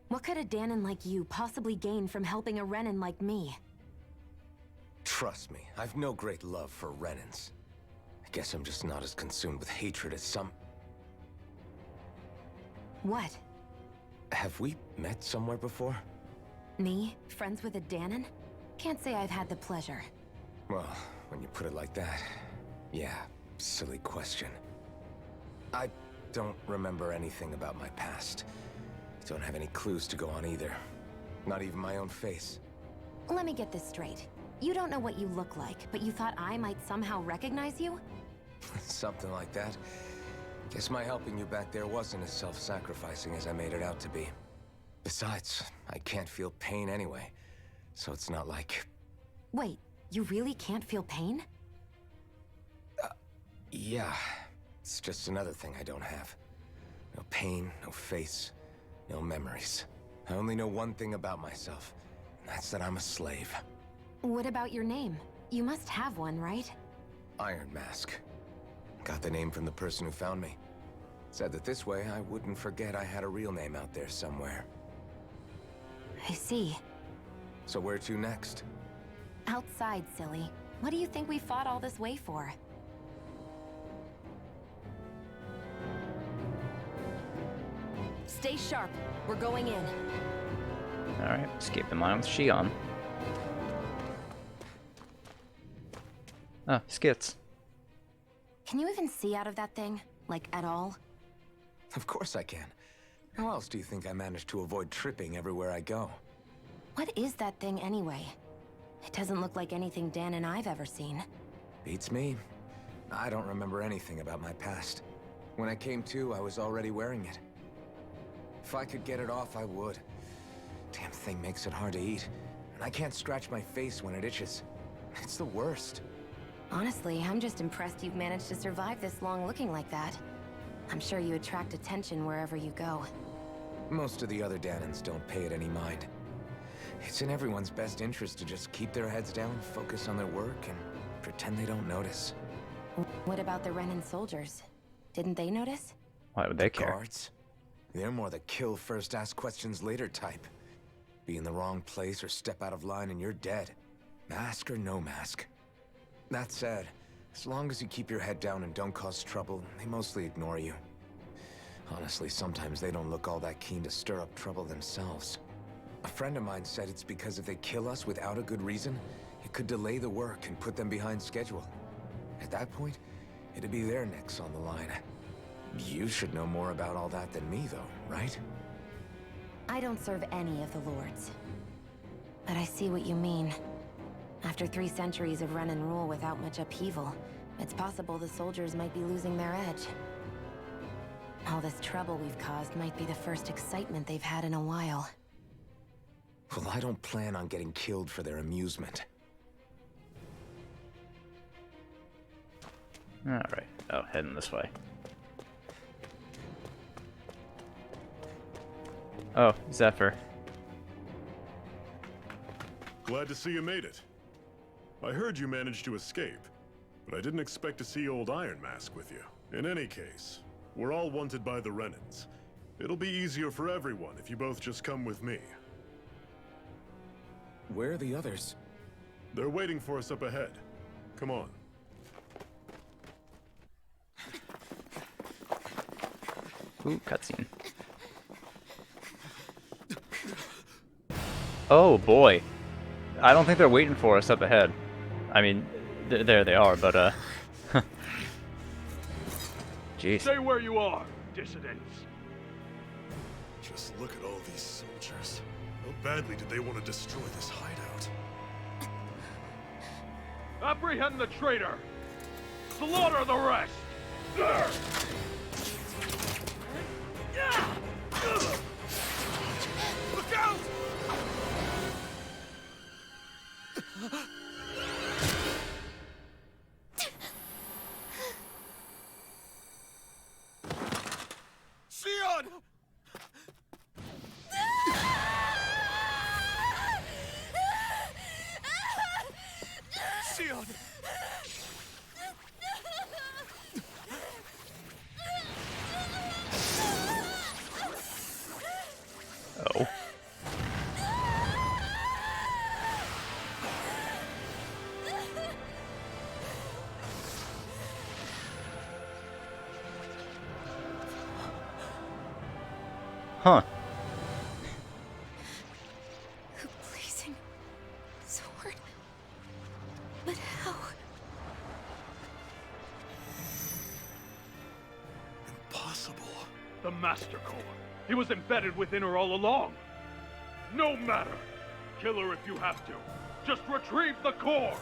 What could a Danon like you possibly gain from helping a Renin like me? Trust me, I've no great love for Renins. I guess I'm just not as consumed with hatred as some... What? Have we met somewhere before? Me? Friends with a Danon? Can't say I've had the pleasure. Well, when you put it like that, yeah, silly question. I don't remember anything about my past. Don't have any clues to go on either. Not even my own face. Let me get this straight. You don't know what you look like, but you thought I might somehow recognize you? Something like that. Guess my helping you back there wasn't as self-sacrificing as I made it out to be. Besides, I can't feel pain anyway, so it's not like... Wait, you really can't feel pain? Yeah. It's just another thing I don't have. No pain, no face, no memories. I only know one thing about myself, and that's that I'm a slave. What about your name? You must have one, right? Iron Mask. Got the name from the person who found me. Said that this way I wouldn't forget I had a real name out there somewhere. I see. So where to next? Outside, silly. What do you think we fought all this way for? Stay sharp. We're going in. Alright, escape the mine with Shion. Ah, skits. Can you even see out of that thing? Like, at all? Of course I can. How else do you think I managed to avoid tripping everywhere I go? What is that thing anyway? It doesn't look like anything Dan and I've ever seen. Beats me. I don't remember anything about my past. When I came to, I was already wearing it. If I could get it off, I would. Damn thing makes it hard to eat. And I can't scratch my face when it itches. It's the worst. Honestly, I'm just impressed you've managed to survive this long looking like that. I'm sure you attract attention wherever you go. Most of the other Danons don't pay it any mind. It's in everyone's best interest to just keep their heads down, focus on their work, and pretend they don't notice. What about the Renin soldiers? Didn't they notice? Why would they care? Guards? They're more the kill first, ask questions later type. Be in the wrong place or step out of line and you're dead. Mask or no mask. That said, as long as you keep your head down and don't cause trouble, they mostly ignore you. Honestly, sometimes they don't look all that keen to stir up trouble themselves. A friend of mine said it's because if they kill us without a good reason, it could delay the work and put them behind schedule. At that point, it'd be their necks on the line. You should know more about all that than me, though, right? I don't serve any of the lords. But I see what you mean. After 3 centuries of Renin rule without much upheaval, it's possible the soldiers might be losing their edge. All this trouble we've caused might be the first excitement they've had in a while. Well, I don't plan on getting killed for their amusement. Alright. Oh, heading this way. Oh, Zephyr. Glad to see you made it. I heard you managed to escape, but I didn't expect to see old Iron Mask with you. In any case, we're all wanted by the Renins. It'll be easier for everyone if you both just come with me. Where are the others? They're waiting for us up ahead. Come on. Ooh, cutscene. Oh boy. I don't think they're waiting for us up ahead. I mean, there they are, but jeez. Stay where you are, dissidents. Just look at all these soldiers. How badly did they want to destroy this hideout? Apprehend the traitor. Slaughter the rest. Look out! Shion! Huh. The blazing sword. But how? Impossible. The Master Core. He was embedded within her all along. No matter. Kill her if you have to. Just retrieve the core.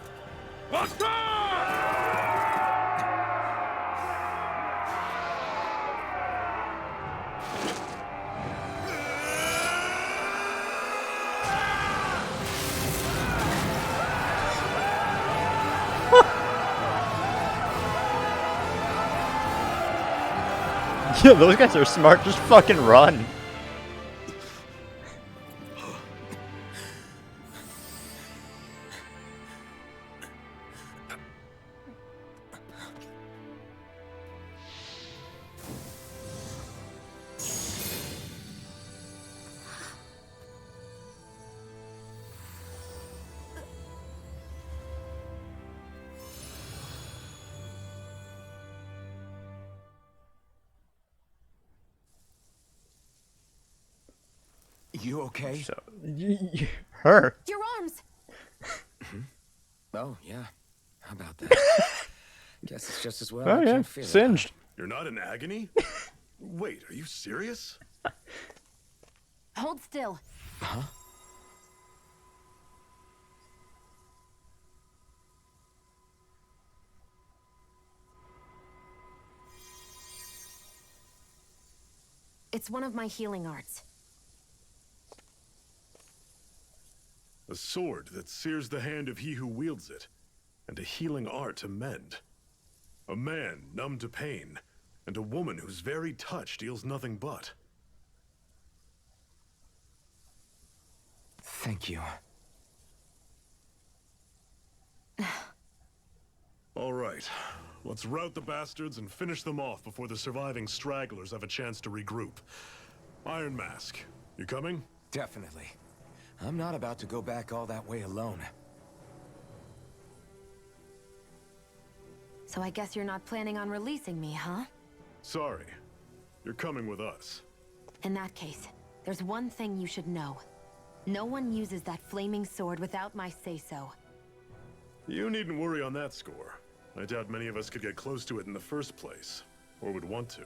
Yeah, those guys are smart. Just fucking run. You okay? So, her. Your arms! Oh, yeah. How about that? Guess it's just as well Oh I yeah, can't feel it. singed. You're not in agony? Wait, are you serious? Hold still. Huh? It's one of my healing arts. A sword that sears the hand of he who wields it, and a healing art to mend. A man numb to pain, and a woman whose very touch deals nothing but. Thank you. All right, let's rout the bastards and finish them off before the surviving stragglers have a chance to regroup. Iron Mask, you coming? Definitely. I'm not about to go back all that way alone. So I guess you're not planning on releasing me, huh? Sorry, you're coming with us. In that case, there's one thing you should know. No one uses that flaming sword without my say-so. You needn't worry on that score. I doubt many of us could get close to it in the first place, or would want to.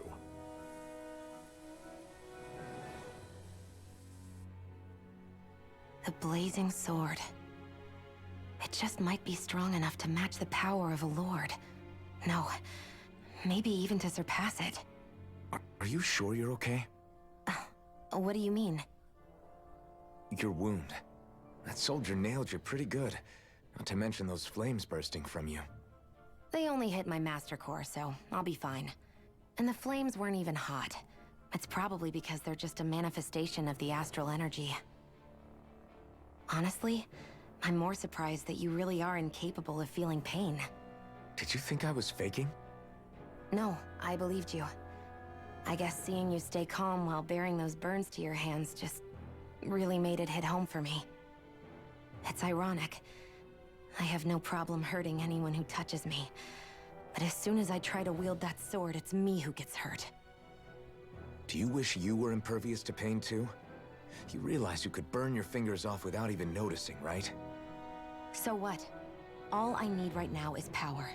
The blazing sword. It just might be strong enough to match the power of a lord. No, maybe even to surpass it. Are you sure you're okay? What do you mean? Your wound. That soldier nailed you pretty good. Not to mention those flames bursting from you. They only hit my master core, so I'll be fine. And the flames weren't even hot. It's probably because they're just a manifestation of the astral energy. Honestly, I'm more surprised that you really are incapable of feeling pain. Did you think I was faking? No, I believed you. I guess seeing you stay calm while bearing those burns to your hands just really made it hit home for me. It's ironic. I have no problem hurting anyone who touches me. But as soon as I try to wield that sword, it's me who gets hurt. Do you wish you were impervious to pain too? You realize you could burn your fingers off without even noticing, right? So what? All I need right now is power.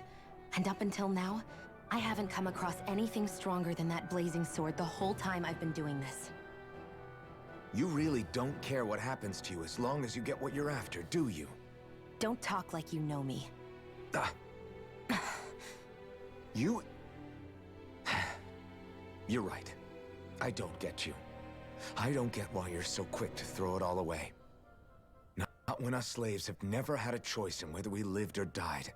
And up until now, I haven't come across anything stronger than that blazing sword the whole time I've been doing this. You really don't care what happens to you as long as you get what you're after, do you? Don't talk like you know me. You... You're right. I don't get you. I don't get why you're so quick to throw it all away. Not when us slaves have never had a choice in whether we lived or died.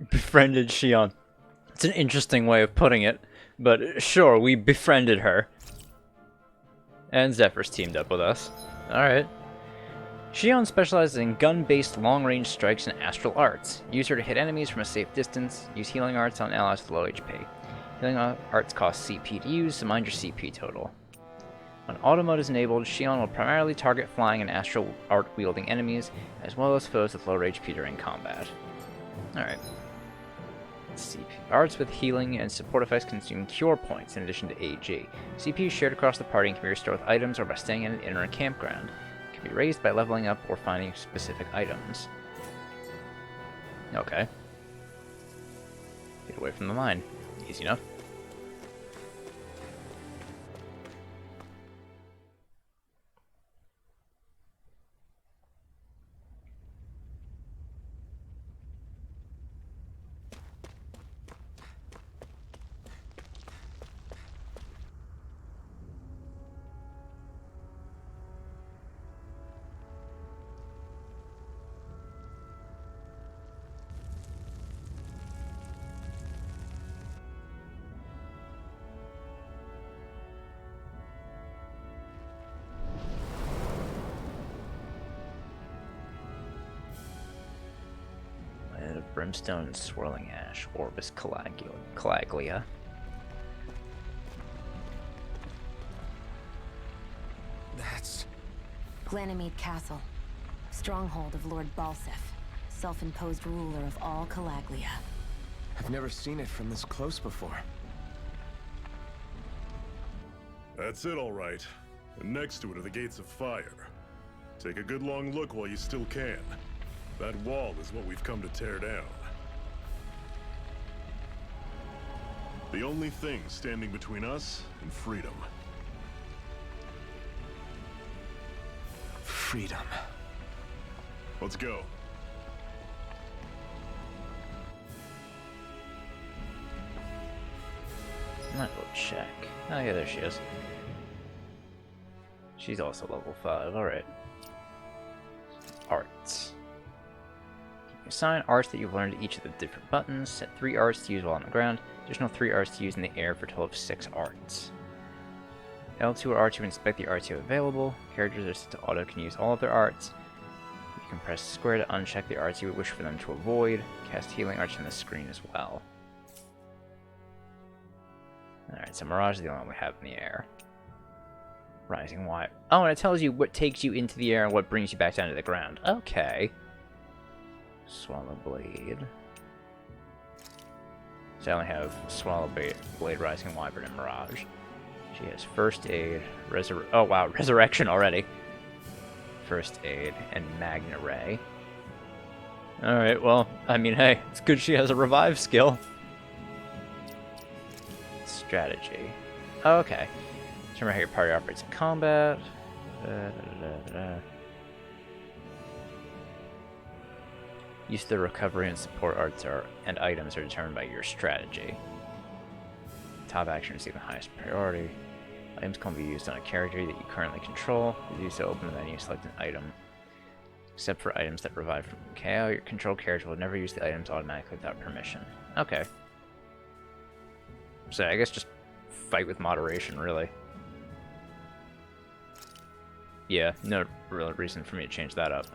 Befriended Shion. It's an interesting way of putting it, but sure, we befriended her. And Zephyr's teamed up with us. Alright. Shion specializes in gun-based long-range strikes and astral arts. Use her to hit enemies from a safe distance. Use healing arts on allies with low HP. Healing arts cost CP to use, so mind your CP total. When auto mode is enabled, Shion will primarily target flying and astral art-wielding enemies, as well as foes with lower HP during combat. Alright. Arts with healing and support effects consume cure points in addition to AG. CP is shared across the party and can be restored with items or by staying in an inn or a campground. It can be raised by leveling up or finding specific items. Okay. Get away from the mine. Easy enough. Brimstone and swirling ash, Orbis Calaglia. That's... Glanamede Castle. Stronghold of Lord Balsif, self-imposed ruler of all Calaglia. I've never seen it from this close before. That's it, all right. And next to it are the Gates of Fire. Take a good long look while you still can. That wall is what we've come to tear down. The only thing standing between us and freedom. Freedom. Let's go. Might go check. Oh yeah, there she is. She's also level 5, alright. Arts. Assign arts that you've learned to each of the different buttons. Set 3 arts to use while on the ground. Additional 3 arts to use in the air for a total of 6 arts. L2 are arts to inspect the arts you have available. Characters that are set to auto can use all of their arts. You can press square to uncheck the arts you would wish for them to avoid. Cast healing arts from the screen as well. Alright, so Mirage is the only one we have in the air. Rising Wire. Oh, and it tells you what takes you into the air and what brings you back down to the ground. Okay. Swallow Blade. So I only have Swallow Blade, Rising Wyvern, and Mirage. She has First Aid, oh wow, Resurrection already. First Aid, and Magna Ray. Alright, well, I mean, hey, it's good she has a Revive skill. Strategy. Oh, okay. Determine how your party operates in combat. Use of the recovery and support arts and items are determined by your strategy. Top action receive the highest priority. Items can be used on a character that you currently control. To do so, open the menu, select an item. Except for items that revive from KO, your control character will never use the items automatically without permission. Okay. So I guess just fight with moderation, really. Yeah, no real reason for me to change that up.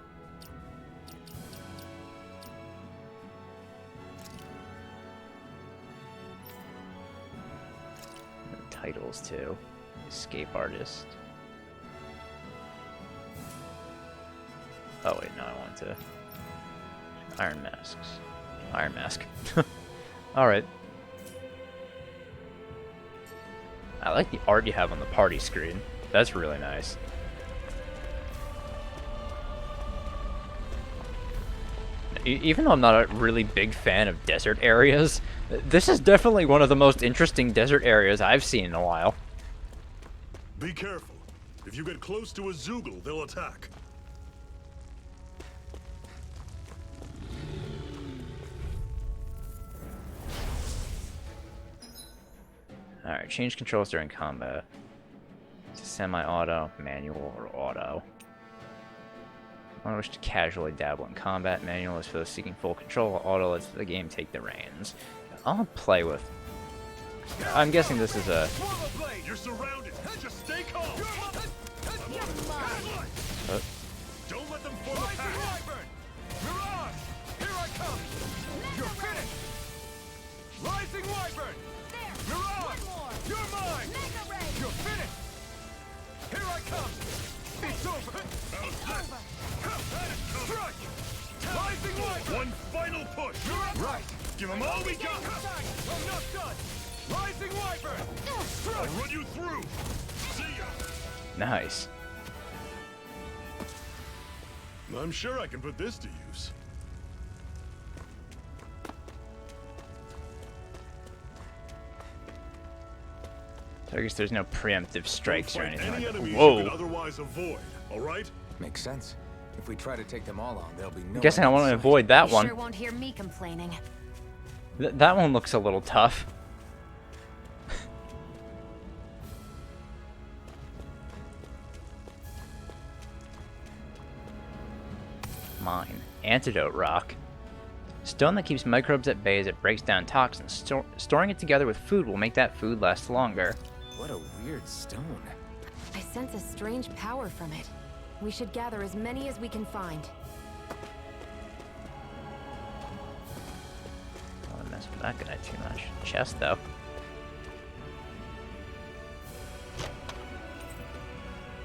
Titles too. Escape Artist. Oh wait, no, I want to. Iron Masks. Iron Mask. Alright. I like the art you have on the party screen. That's really nice. Even though I'm not a really big fan of desert areas, this is definitely one of the most interesting desert areas I've seen in a while. Be careful. If you get close to a Zoogle, they'll attack. Alright, change controls during combat. To semi-auto, manual, or auto. I wish to casually dabble in combat. Manual is for those seeking full control, while auto lets the game take the reins. I'll play with. I'm guessing this is a. You're surrounded. Just stay calm. Don't let them form a pack. Mirage! Here I come! You're finished! Rising Wyvern! Mirage! You're mine! You're finished! Here I come! It's over! Strike! Rising Wyvern! One final push! Right! Give him all we got! I'm not done! Rising Wyvern! I'll run you through! See ya! Nice. I'm sure I can put this to use. So I guess there's no preemptive strikes or Don't fight anything any like that. enemies Whoa. you could otherwise avoid, alright? Makes sense. If we try to take them all on, there'll be no I'm guessing I end in want to sight. avoid that You one. sure won't hear me complaining. That one looks a little tough. Mine. Antidote rock. Stone that keeps microbes at bay as it breaks down toxins. Storing it together with food will make that food last longer. What a weird stone. I sense a strange power from it. We should gather as many as we can find. I don't want to mess with that guy too much. Chest, though.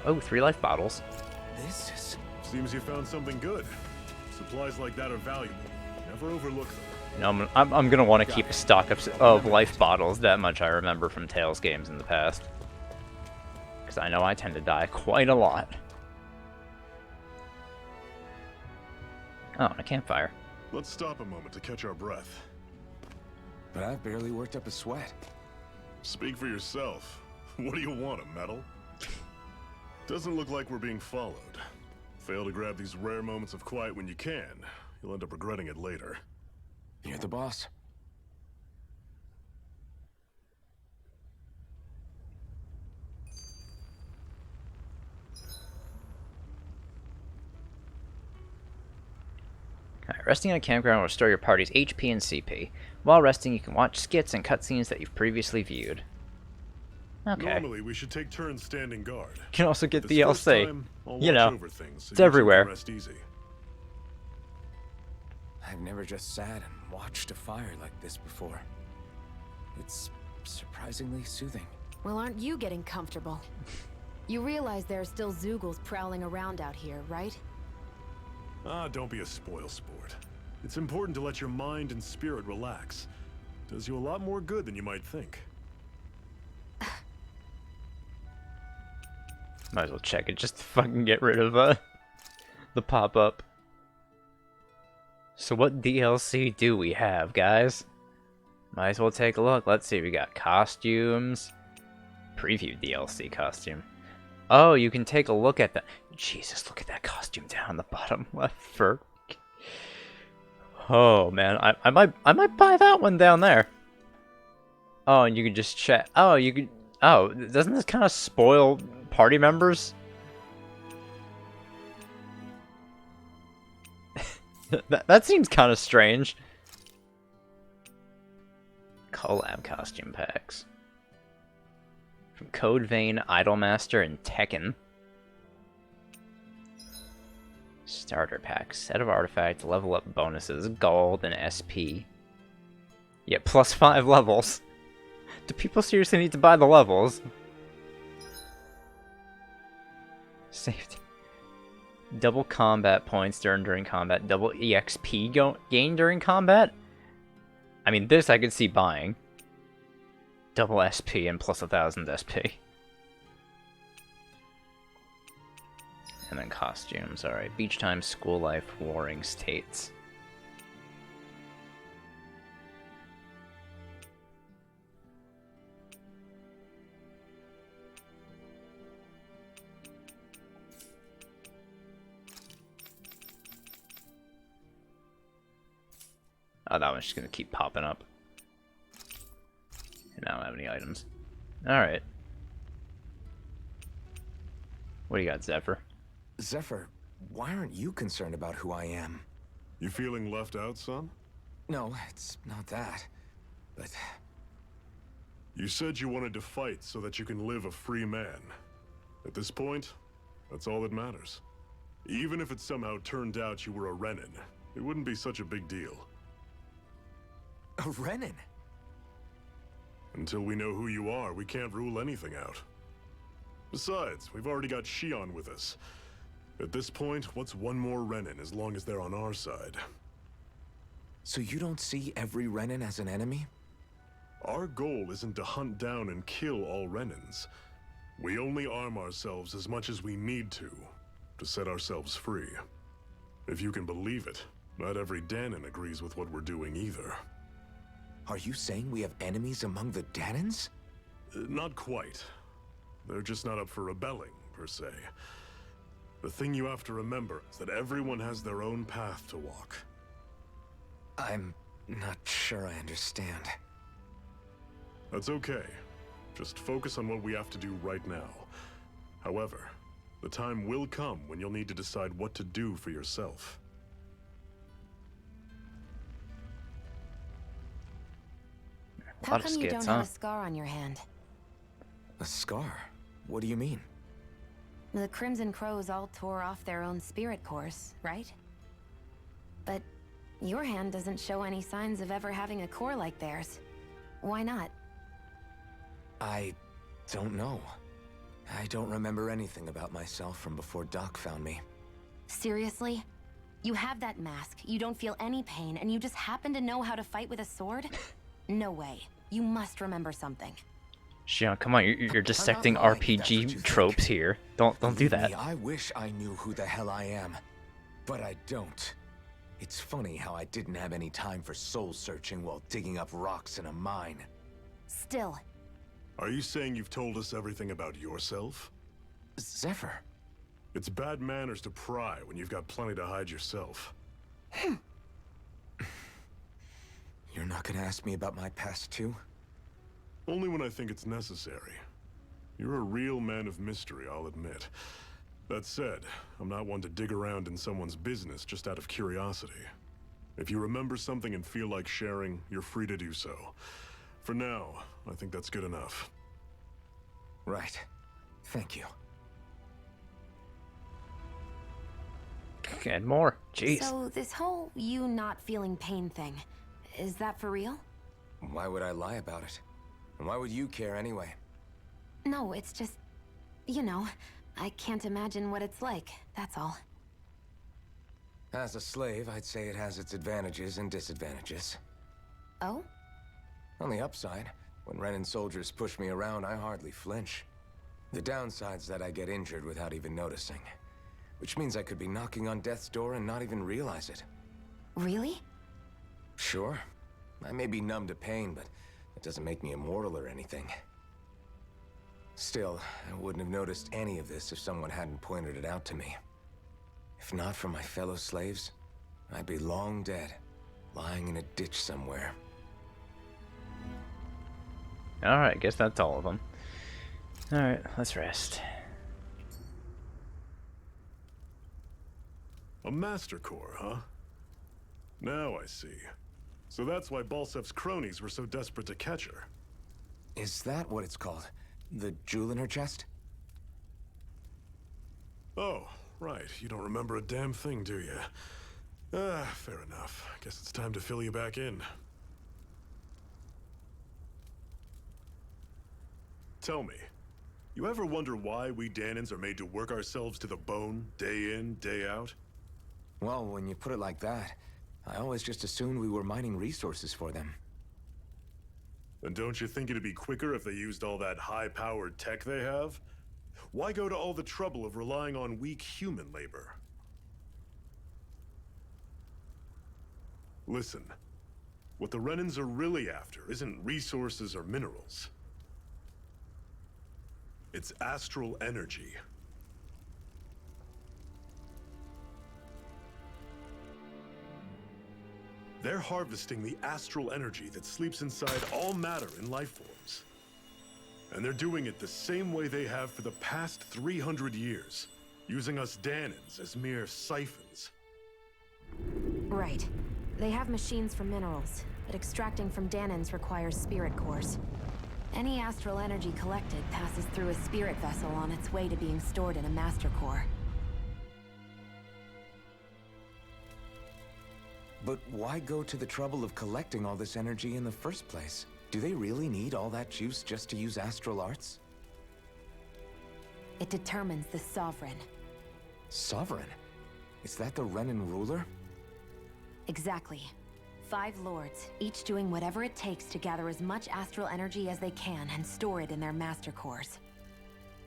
Oh, 3 life bottles. This is... Seems you found something good. Supplies like that are valuable. Never overlook them. You know, I'm gonna want to keep a stock of life bottles. That much I remember from Tales games in the past. Because I know I tend to die quite a lot. Oh, and a campfire. Let's stop a moment to catch our breath. But I've barely worked up a sweat. Speak for yourself. What do you want, a medal? Doesn't look like we're being followed. Fail to grab these rare moments of quiet when you can. You'll end up regretting it later. You're the boss. Alright, resting in a campground will restore your party's HP and CP. While resting, you can watch skits and cutscenes that you've previously viewed. Okay. Normally, we should take turns standing guard. You can also get This first DLC. time, I'll You watch know, over things, so it's you can everywhere. Rest easy. I've never just sat and watched a fire like this before. It's surprisingly soothing. Well, aren't you getting comfortable? You realize there are still Zoogles prowling around out here, right? Ah, don't be a spoil sport. It's important to let your mind and spirit relax. Does you a lot more good than you might think. Might as well check it just to fucking get rid of the pop-up. So what DLC do we have, guys? Might as well take a look. Let's see, we got costumes. Preview DLC costume. Oh, you can take a look at that. Jesus, look at that costume down the bottom left for. Oh man, I might buy that one down there. Oh, and you can just check. Oh, you can. Oh, doesn't this kind of spoil party members? that seems kind of strange. Collab costume packs. From Code Vein, Idolmaster, and Tekken. Starter pack. Set of artifacts, level up bonuses, gold, and SP. Yeah, plus 5 levels. Do people seriously need to buy the levels? Safety. Double combat points during combat. Double EXP gain during combat? I mean, this I could see buying. Double SP and plus 1,000 SP. And then costumes. Alright, beach time, school life, warring states. Oh, that one's just gonna keep popping up. And I don't have any items. Alright. What do you got, Zephyr? Zephyr, why aren't you concerned about who I am? You feeling left out, son? No, it's not that. But... You said you wanted to fight so that you can live a free man. At this point, that's all that matters. Even if it somehow turned out you were a Renin, it wouldn't be such a big deal. A Renin? Until we know who you are, we can't rule anything out. Besides, we've already got Shion with us. At this point, what's one more Renin as long as they're on our side? So you don't see every Renin as an enemy? Our goal isn't to hunt down and kill all Renins. We only arm ourselves as much as we need to set ourselves free. If you can believe it, not every Danon agrees with what we're doing either. Are you saying we have enemies among the Danons? Not quite. They're just not up for rebelling, per se. The thing you have to remember is that everyone has their own path to walk. I'm not sure I understand. That's okay. Just focus on what we have to do right now. However, the time will come when you'll need to decide what to do for yourself. How come you don't have a scar on your hand? A scar? What do you mean? The Crimson Crows all tore off their own spirit cores, right? But your hand doesn't show any signs of ever having a core like theirs. Why not? I don't know. I don't remember anything about myself from before Doc found me. Seriously? You have that mask, you don't feel any pain, and you just happen to know how to fight with a sword? No way. You must remember something. Xion, come on, you're dissecting RPG tropes here. Don't do that. I wish I knew who the hell I am, but I don't. It's funny how I didn't have any time for soul searching while digging up rocks in a mine. Still. Are you saying you've told us everything about yourself? Zephyr. It's bad manners to pry when you've got plenty to hide yourself. You're not gonna ask me about my past too? Only when I think it's necessary. You're a real man of mystery, I'll admit. That said, I'm not one to dig around in someone's business just out of curiosity. If you remember something and feel like sharing, you're free to do so. For now, I think that's good enough. Right. Thank you. And more. Jeez. So this whole you not feeling pain thing, is that for real? Why would I lie about it? And why would you care anyway? No, it's just, you know, I can't imagine what it's like, that's all. As a slave, I'd say it has its advantages and disadvantages. Oh? On the upside, when Renin soldiers push me around, I hardly flinch. The downside's that I get injured without even noticing. Which means I could be knocking on death's door and not even realize it. Really? Sure. I may be numb to pain, but it doesn't make me immortal or anything. Still, I wouldn't have noticed any of this if someone hadn't pointed it out to me. If not for my fellow slaves, I'd be long dead, lying in a ditch somewhere. Alright, guess that's all of them. Alright, let's rest. A Master Core, huh? Now I see. So that's why Balsef's cronies were so desperate to catch her. Is that what it's called? The jewel in her chest? Oh, right. You don't remember a damn thing, do you? Fair enough. Guess it's time to fill you back in. Tell me, you ever wonder why we Danons are made to work ourselves to the bone, day in, day out? Well, when you put it like that, I always just assumed we were mining resources for them. And don't you think it'd be quicker if they used all that high-powered tech they have? Why go to all the trouble of relying on weak human labor? Listen, what the Renins are really after isn't resources or minerals. It's astral energy. They're harvesting the astral energy that sleeps inside all matter in life forms. And they're doing it the same way they have for the past 300 years, using us Danons as mere siphons. Right. They have machines for minerals, but extracting from Danons requires spirit cores. Any astral energy collected passes through a spirit vessel on its way to being stored in a master core. But why go to the trouble of collecting all this energy in the first place? Do they really need all that juice just to use astral arts? It determines the Sovereign. Sovereign? Is that the Renin ruler? Exactly. 5 lords, each doing whatever it takes to gather as much astral energy as they can and store it in their master cores.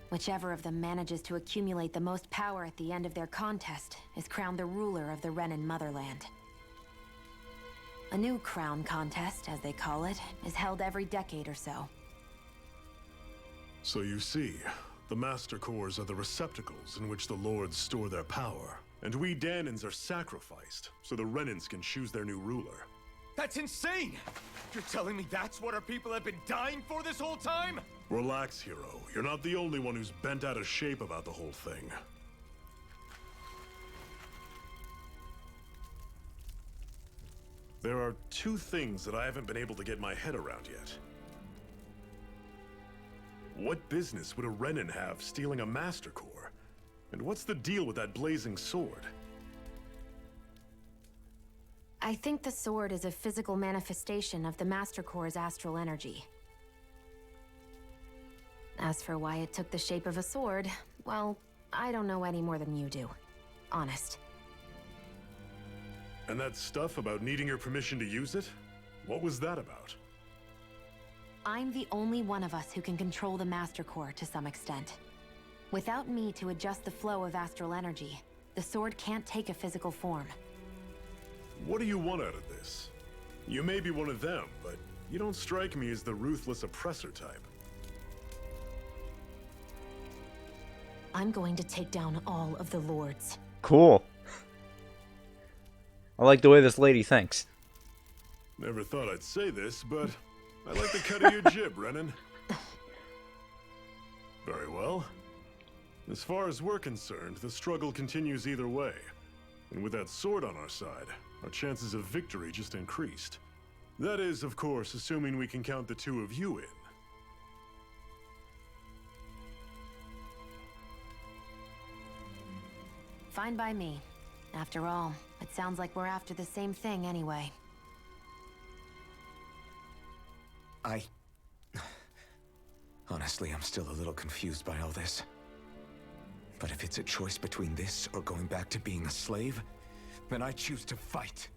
Whichever of them manages to accumulate the most power at the end of their contest is crowned the ruler of the Renan motherland. A new crown contest, as they call it, is held every decade or so. So you see, the Master Cores are the receptacles in which the Lords store their power. And we Danans are sacrificed, so the Renans can choose their new ruler. That's insane! You're telling me that's what our people have been dying for this whole time? Relax, hero. You're not the only one who's bent out of shape about the whole thing. There are 2 things that I haven't been able to get my head around yet. What business would a Renan have stealing a Master Core? And what's the deal with that blazing sword? I think the sword is a physical manifestation of the Master Core's astral energy. As for why it took the shape of a sword, well, I don't know any more than you do. Honest. And that stuff about needing your permission to use it? What was that about? I'm the only one of us who can control the Master Core to some extent. Without me to adjust the flow of astral energy, the sword can't take a physical form. What do you want out of this? You may be one of them, but you don't strike me as the ruthless oppressor type. I'm going to take down all of the lords. Cool. I like the way this lady thinks. Never thought I'd say this, but I like the cut of your jib, Renan. Very well. As far as we're concerned, the struggle continues either way. And with that sword on our side, our chances of victory just increased. That is, of course, assuming we can count the 2 of you in. Fine by me. After all, it sounds like we're after the same thing anyway. Honestly, I'm still a little confused by all this. But if it's a choice between this or going back to being a slave, then I choose to fight.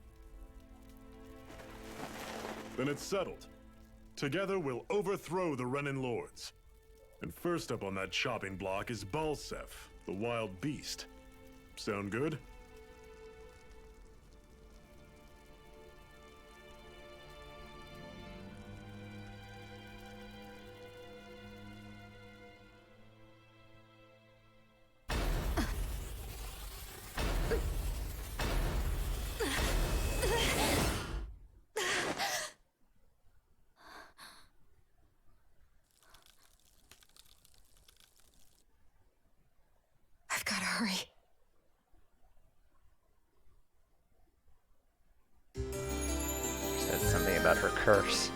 Then it's settled. Together we'll overthrow the Renan Lords. And first up on that chopping block is Balsef, the wild beast. Sound good? I've gotta hurry. Said something about her curse.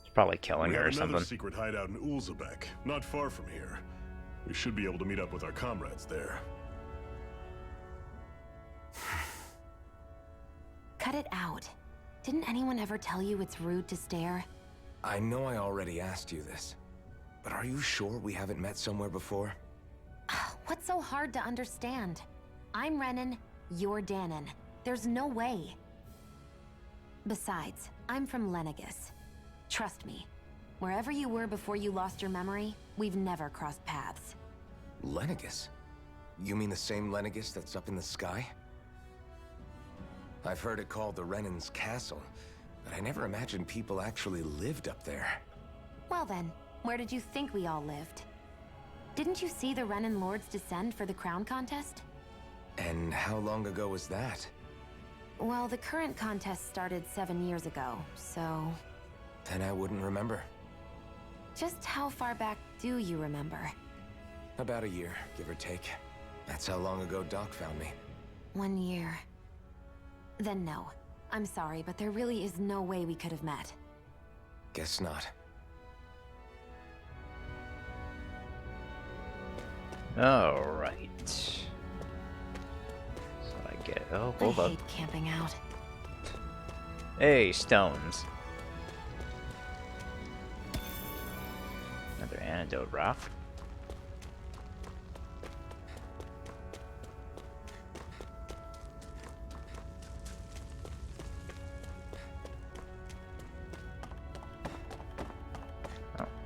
It's probably killing her or something. Another secret hideout in Ulzebek, not far from here. We should be able to meet up with our comrades there. Cut it out. Didn't anyone ever tell you it's rude to stare? I know I already asked you this, but are you sure we haven't met somewhere before? What's so hard to understand? I'm Renan, you're Danon. There's no way. Besides, I'm from Lenegis. Trust me, wherever you were before you lost your memory, we've never crossed paths. Lenegis? You mean the same Lenegis that's up in the sky? I've heard it called the Renan's Castle, but I never imagined people actually lived up there. Well then, where did you think we all lived? Didn't you see the Renan Lords descend for the crown contest? And how long ago was that? Well, the current contest started 7 years ago, so... Then I wouldn't remember. Just how far back do you remember? About a year, give or take. That's how long ago Doc found me. 1 year. Then no. I'm sorry, but there really is no way we could have met. Guess not. Alright. So I get... Oh, hold I up. hate camping out. Hey, stones. Another antidote rock.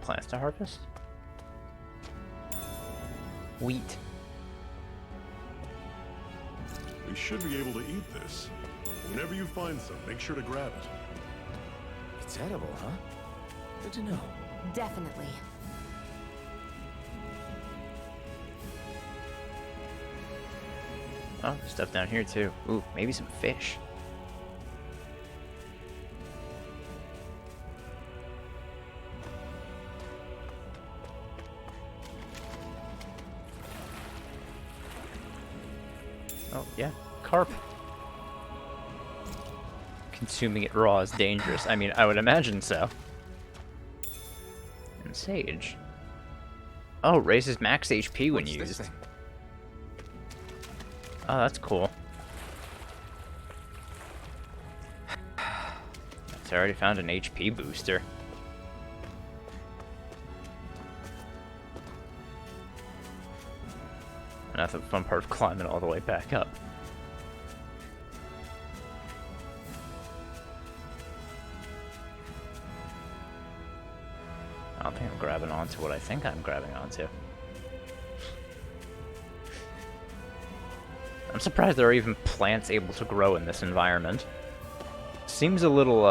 plants to harvest? Wheat. We should be able to eat this. Whenever you find some, make sure to grab it. It's edible, huh? Good to know. Definitely. Oh, there's stuff down here too. Ooh, maybe some fish. Oh, yeah, carp. Consuming it raw is dangerous. I mean, I would imagine so. And sage. Oh, raises max HP when What's this used. thing? Oh, that's cool. I already found an HP booster. And that's the fun part of climbing all the way back up. I don't think I'm grabbing onto what I think I'm grabbing onto. I'm surprised there are even plants able to grow in this environment. Seems a little,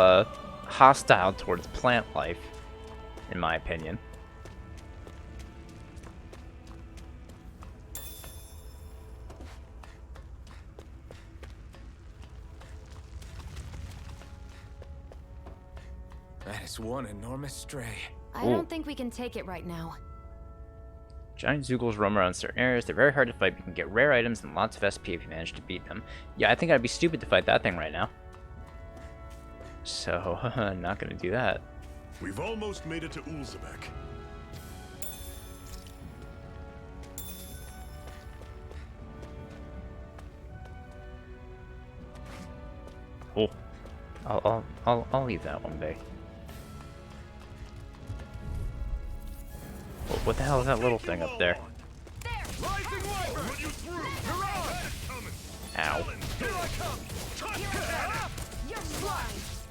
hostile towards plant life, in my opinion. That is one enormous stray. I don't think we can take it right now. Giant Zoogles roam around certain areas. They're very hard to fight, but you can get rare items and lots of SP if you manage to beat them. Yeah, I think I'd be stupid to fight that thing right now. So, not gonna do that. We've almost made it to Ulzebek. Oh, I'll leave that one be. What the hell is that little thing up there? Ow.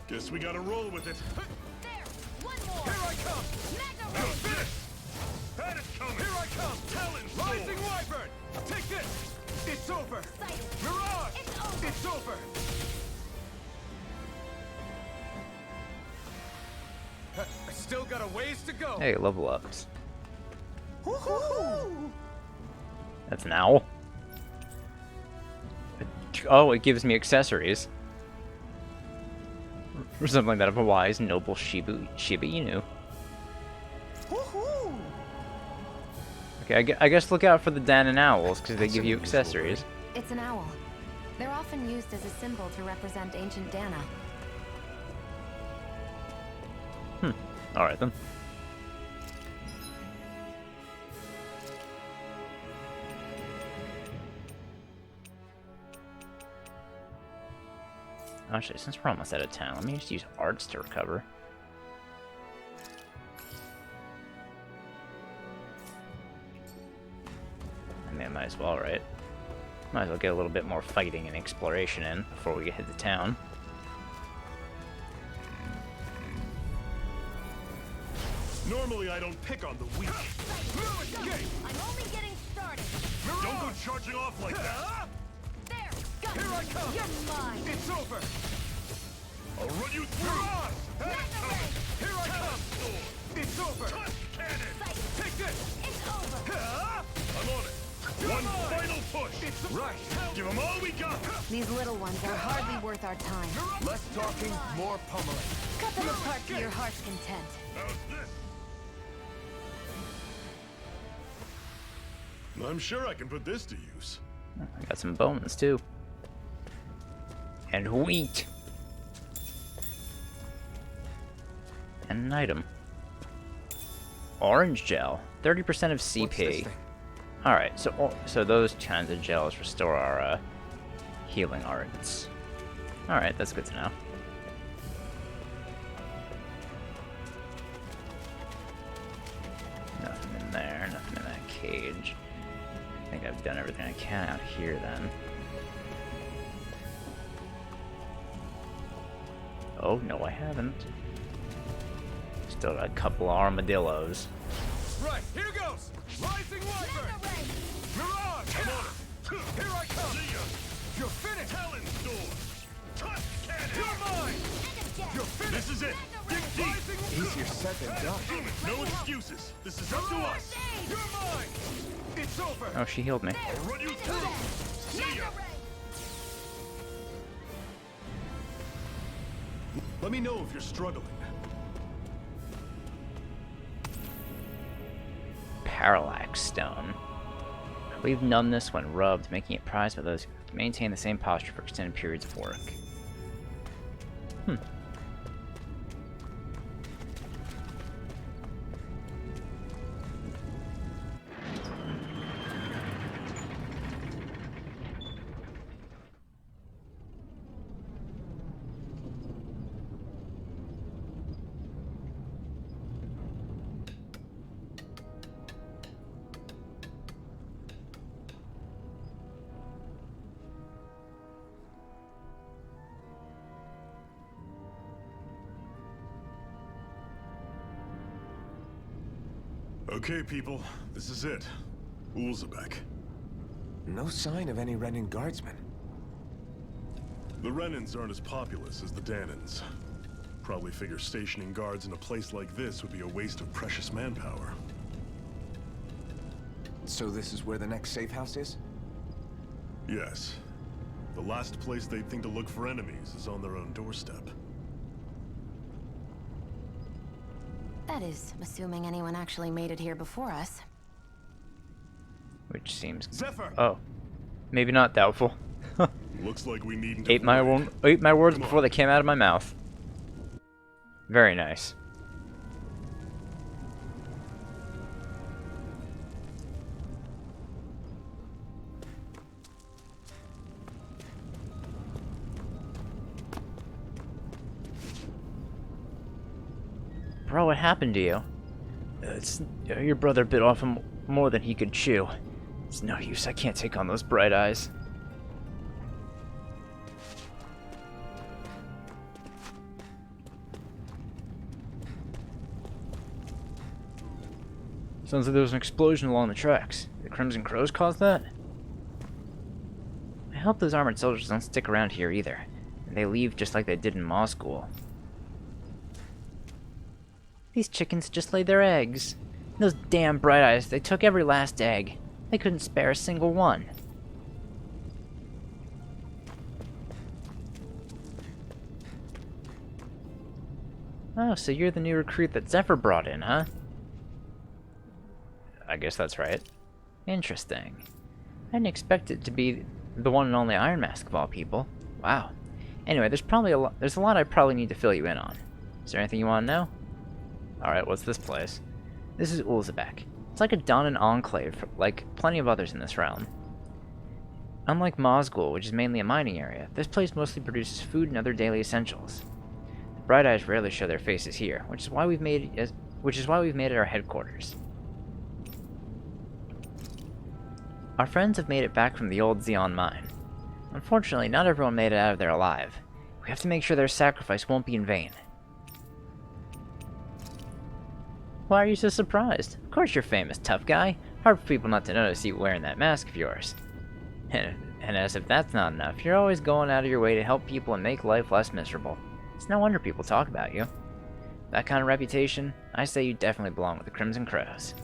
Guess we gotta roll with it. Here I come! You're finished! That is coming! Here I come! Talon! Rising Wyvern! Take this! It's over! Mirage! It's over! I still got a ways to go! Hey, level ups. That's an owl. Oh, it gives me accessories. Resembling that of a wise, noble Shiba Inu. Okay, I guess look out for the Danon owls, because they give you accessories. It's an owl. They're often used as a symbol to represent ancient Dana. Alright then. Actually, since we're almost out of town, let me just use arts to recover. I mean, I might as well, right? Might as well get a little bit more fighting and exploration in before we hit the town. Normally I don't pick on the weak. I'm only getting started! Don't go charging off like that! There! Got Here I come! You're mine! It's over! I'll run you through! Here I come! It's over! Cannon! Take this! It's over! I'm on it! One final push! It's right! Give them all we got! These little ones are hardly worth our time. Less talking, more pummeling. Cut them apart to your heart's content. How's this? I'm sure I can put this to use. I got some bones too. And wheat. And an item. Orange gel. 30% of CP. Alright, so those kinds of gels restore our healing arts. Alright, that's good to know. Nothing in there, nothing in that cage. I think I've done everything I can out here then. Oh, no I haven't. Just Still got a couple of armadillos. Right, here goes! Rising Wyvern! Mirage! Come on! Here I come! See ya! You're finished! Talon Storm! Tusk Cannon! You're mine! You're finished! This is it! Dig deep! Rising... Easier said than done. No excuses! This is up to us! You're mine! It's over! Oh, she healed me. I'll run you through! See ya! Let me know if you're struggling. Parallax Stone. Relieve numbness when rubbed, making it prized by those who maintain the same posture for extended periods of work. Okay, people, this is it. Ulzebek. No sign of any Renin guardsmen. The Renins aren't as populous as the Danins. Probably figure stationing guards in a place like this would be a waste of precious manpower. So this is where the next safe house is? Yes. The last place they'd think to look for enemies is on their own doorstep. That is, assuming anyone actually made it here before us. Which seems... Zephyr! Oh. Maybe not doubtful. Looks like we needn't Ate my words Come before on. they came out of my mouth. Very nice. Bro, what happened to you? Your brother bit off him more than he could chew. It's no use, I can't take on those bright eyes. Sounds like there was an explosion along the tracks. The Crimson Crows caused that? I hope those armored soldiers don't stick around here either. And they leave just like they did in Maw School. These chickens just laid their eggs. Those damn bright eyes, they took every last egg. They couldn't spare a single one. Oh, so you're the new recruit that Zephyr brought in, huh? I guess that's right. Interesting. I didn't expect it to be the one and only Iron Mask of all people. Wow. Anyway, there's a lot I probably need to fill you in on. Is there anything you want to know? Alright, what's this place? This is Ulzebek. It's like a Donan enclave, like plenty of others in this realm. Unlike Mosgul, which is mainly a mining area, this place mostly produces food and other daily essentials. The Bright Eyes rarely show their faces here, which is why we've made it our headquarters. Our friends have made it back from the old Xeon mine. Unfortunately, not everyone made it out of there alive. We have to make sure their sacrifice won't be in vain. Why are you so surprised? Of course you're famous, tough guy. Hard for people not to notice you wearing that mask of yours. And as if that's not enough, you're always going out of your way to help people and make life less miserable. It's no wonder people talk about you. That kind of reputation, I say you definitely belong with the Crimson Crows.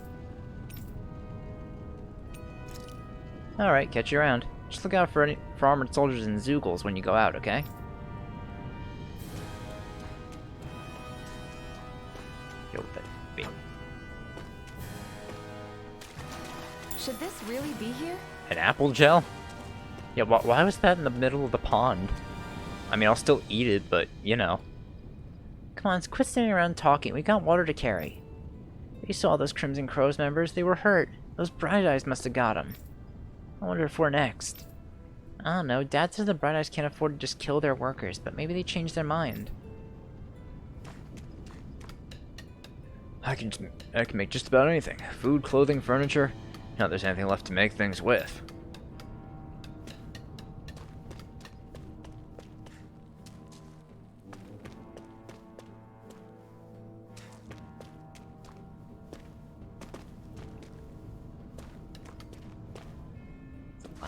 Alright, catch you around. Just look out for armored soldiers and Zeugles when you go out, okay? Yo, that big. Should this really be here? An apple gel? Yeah, why was that in the middle of the pond? I mean, I'll still eat it, but, you know. Come on, quit standing around talking. We got water to carry. You saw those Crimson Crows members. They were hurt. Those Bright Eyes must have got them. I wonder if we're next. I don't know. Dad says the Bright Eyes can't afford to just kill their workers, but maybe they changed their mind. I can make just about anything. Food, clothing, furniture. Not that there's anything left to make things with.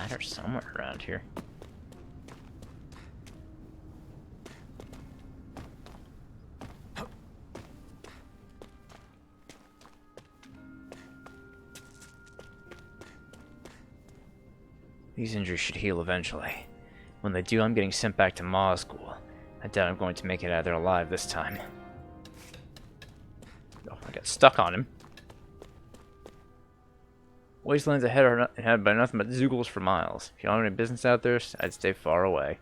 ladder somewhere around here. These injuries should heal eventually. When they do, I'm getting sent back to Ma School. I doubt I'm going to make it out of there alive this time. Oh, I got stuck on him. Wastelands ahead are inhabited by nothing but Zoogles for miles. If you don't have any business out there, I'd stay far away.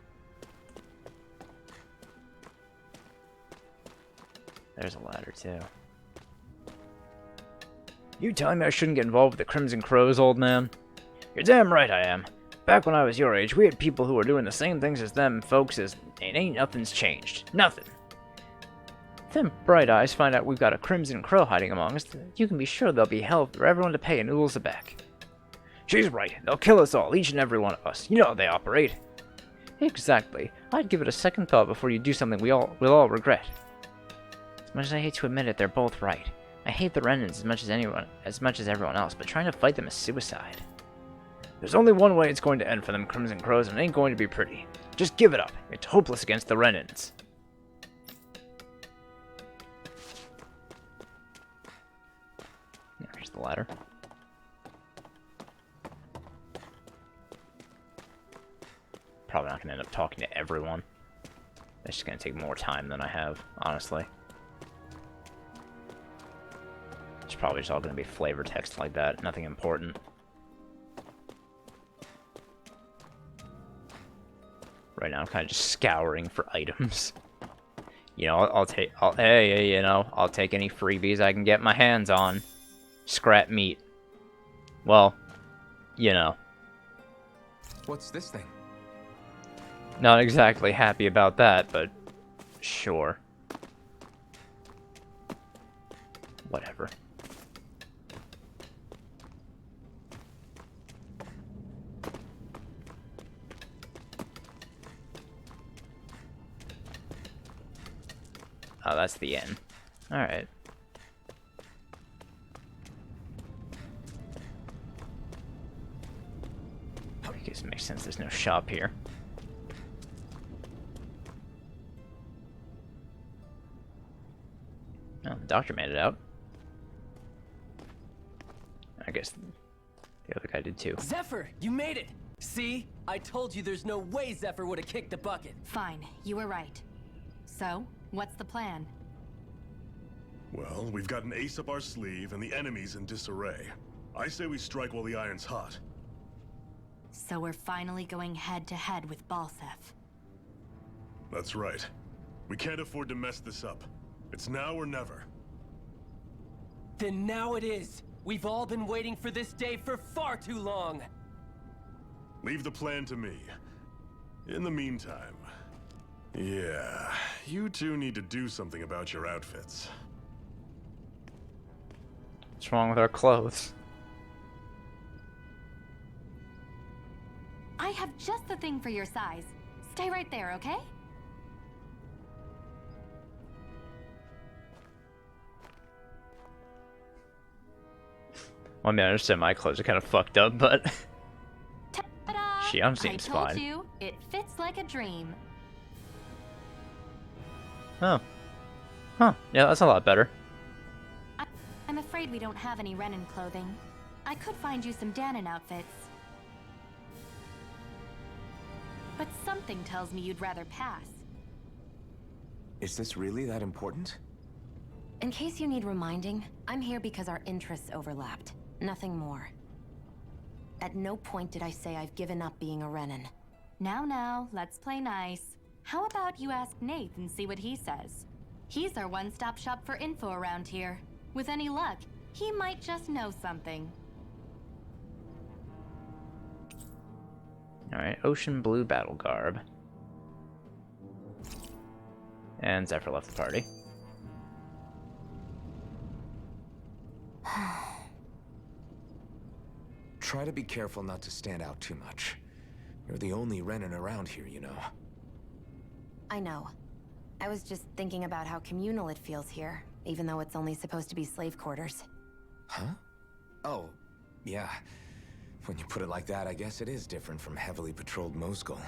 There's a ladder, too. You telling me I shouldn't get involved with the Crimson Crows, old man? You're damn right I am. Back when I was your age, we had people who were doing the same things as them folks, and ain't nothing's changed. Nothing. If them Bright Eyes find out we've got a Crimson Crow hiding among us, you can be sure there'll be hell for everyone to pay in oodles a back. She's right. They'll kill us all, each and every one of us. You know how they operate. Exactly. I'd give it a second thought before you do something we'll all regret. As much as I hate to admit it, they're both right. I hate the Renans as much as everyone else, but trying to fight them is suicide. There's only one way it's going to end for them Crimson Crows, and it ain't going to be pretty. Just give it up. It's hopeless against the Renans. There's the ladder. Probably not going to end up talking to everyone. It's just going to take more time than I have, honestly. It's probably just all going to be flavor text like that. Nothing important. Right now, I'm kind of just scouring for items. You know, I'll take any freebies I can get my hands on. Scrap meat. Well, you know. What's this thing? Not exactly happy about that, but sure. Whatever. Oh, that's the end. Alright. I guess it makes sense there's no shop here. Oh, the doctor made it out. I guess the other guy did too. Zephyr, you made it! See? I told you there's no way Zephyr would have kicked the bucket. Fine, you were right. So, what's the plan? Well, we've got an ace up our sleeve and the enemy's in disarray. I say we strike while the iron's hot. So we're finally going head-to-head with Balsef. That's right. We can't afford to mess this up. It's now or never. Then now it is! We've all been waiting for this day for far too long! Leave the plan to me. In the meantime... yeah, you two need to do something about your outfits. What's wrong with our clothes? I have just the thing for your size. Stay right there, okay? Well, I mean, I understand my clothes are kind of fucked up, but... Ta-da! Shion seems I told fine. you, it fits like a dream. Oh. Huh. Yeah, that's a lot better. I'm afraid we don't have any Renin clothing. I could find you some Danon outfits. But something tells me you'd rather pass. Is this really that important? In case you need reminding, I'm here because our interests overlapped. Nothing more. At no point did I say I've given up being a Renin. Now, let's play nice. How about you ask Nate and see what he says? He's our one-stop shop for info around here. With any luck, he might just know something. Alright, ocean blue battle garb. And Zephyr left the party. Try to be careful not to stand out too much. You're the only Renin around here, you know. I know. I was just thinking about how communal it feels here, even though it's only supposed to be slave quarters. Huh? Oh, yeah. When you put it like that, I guess it is different from heavily patrolled Moscow.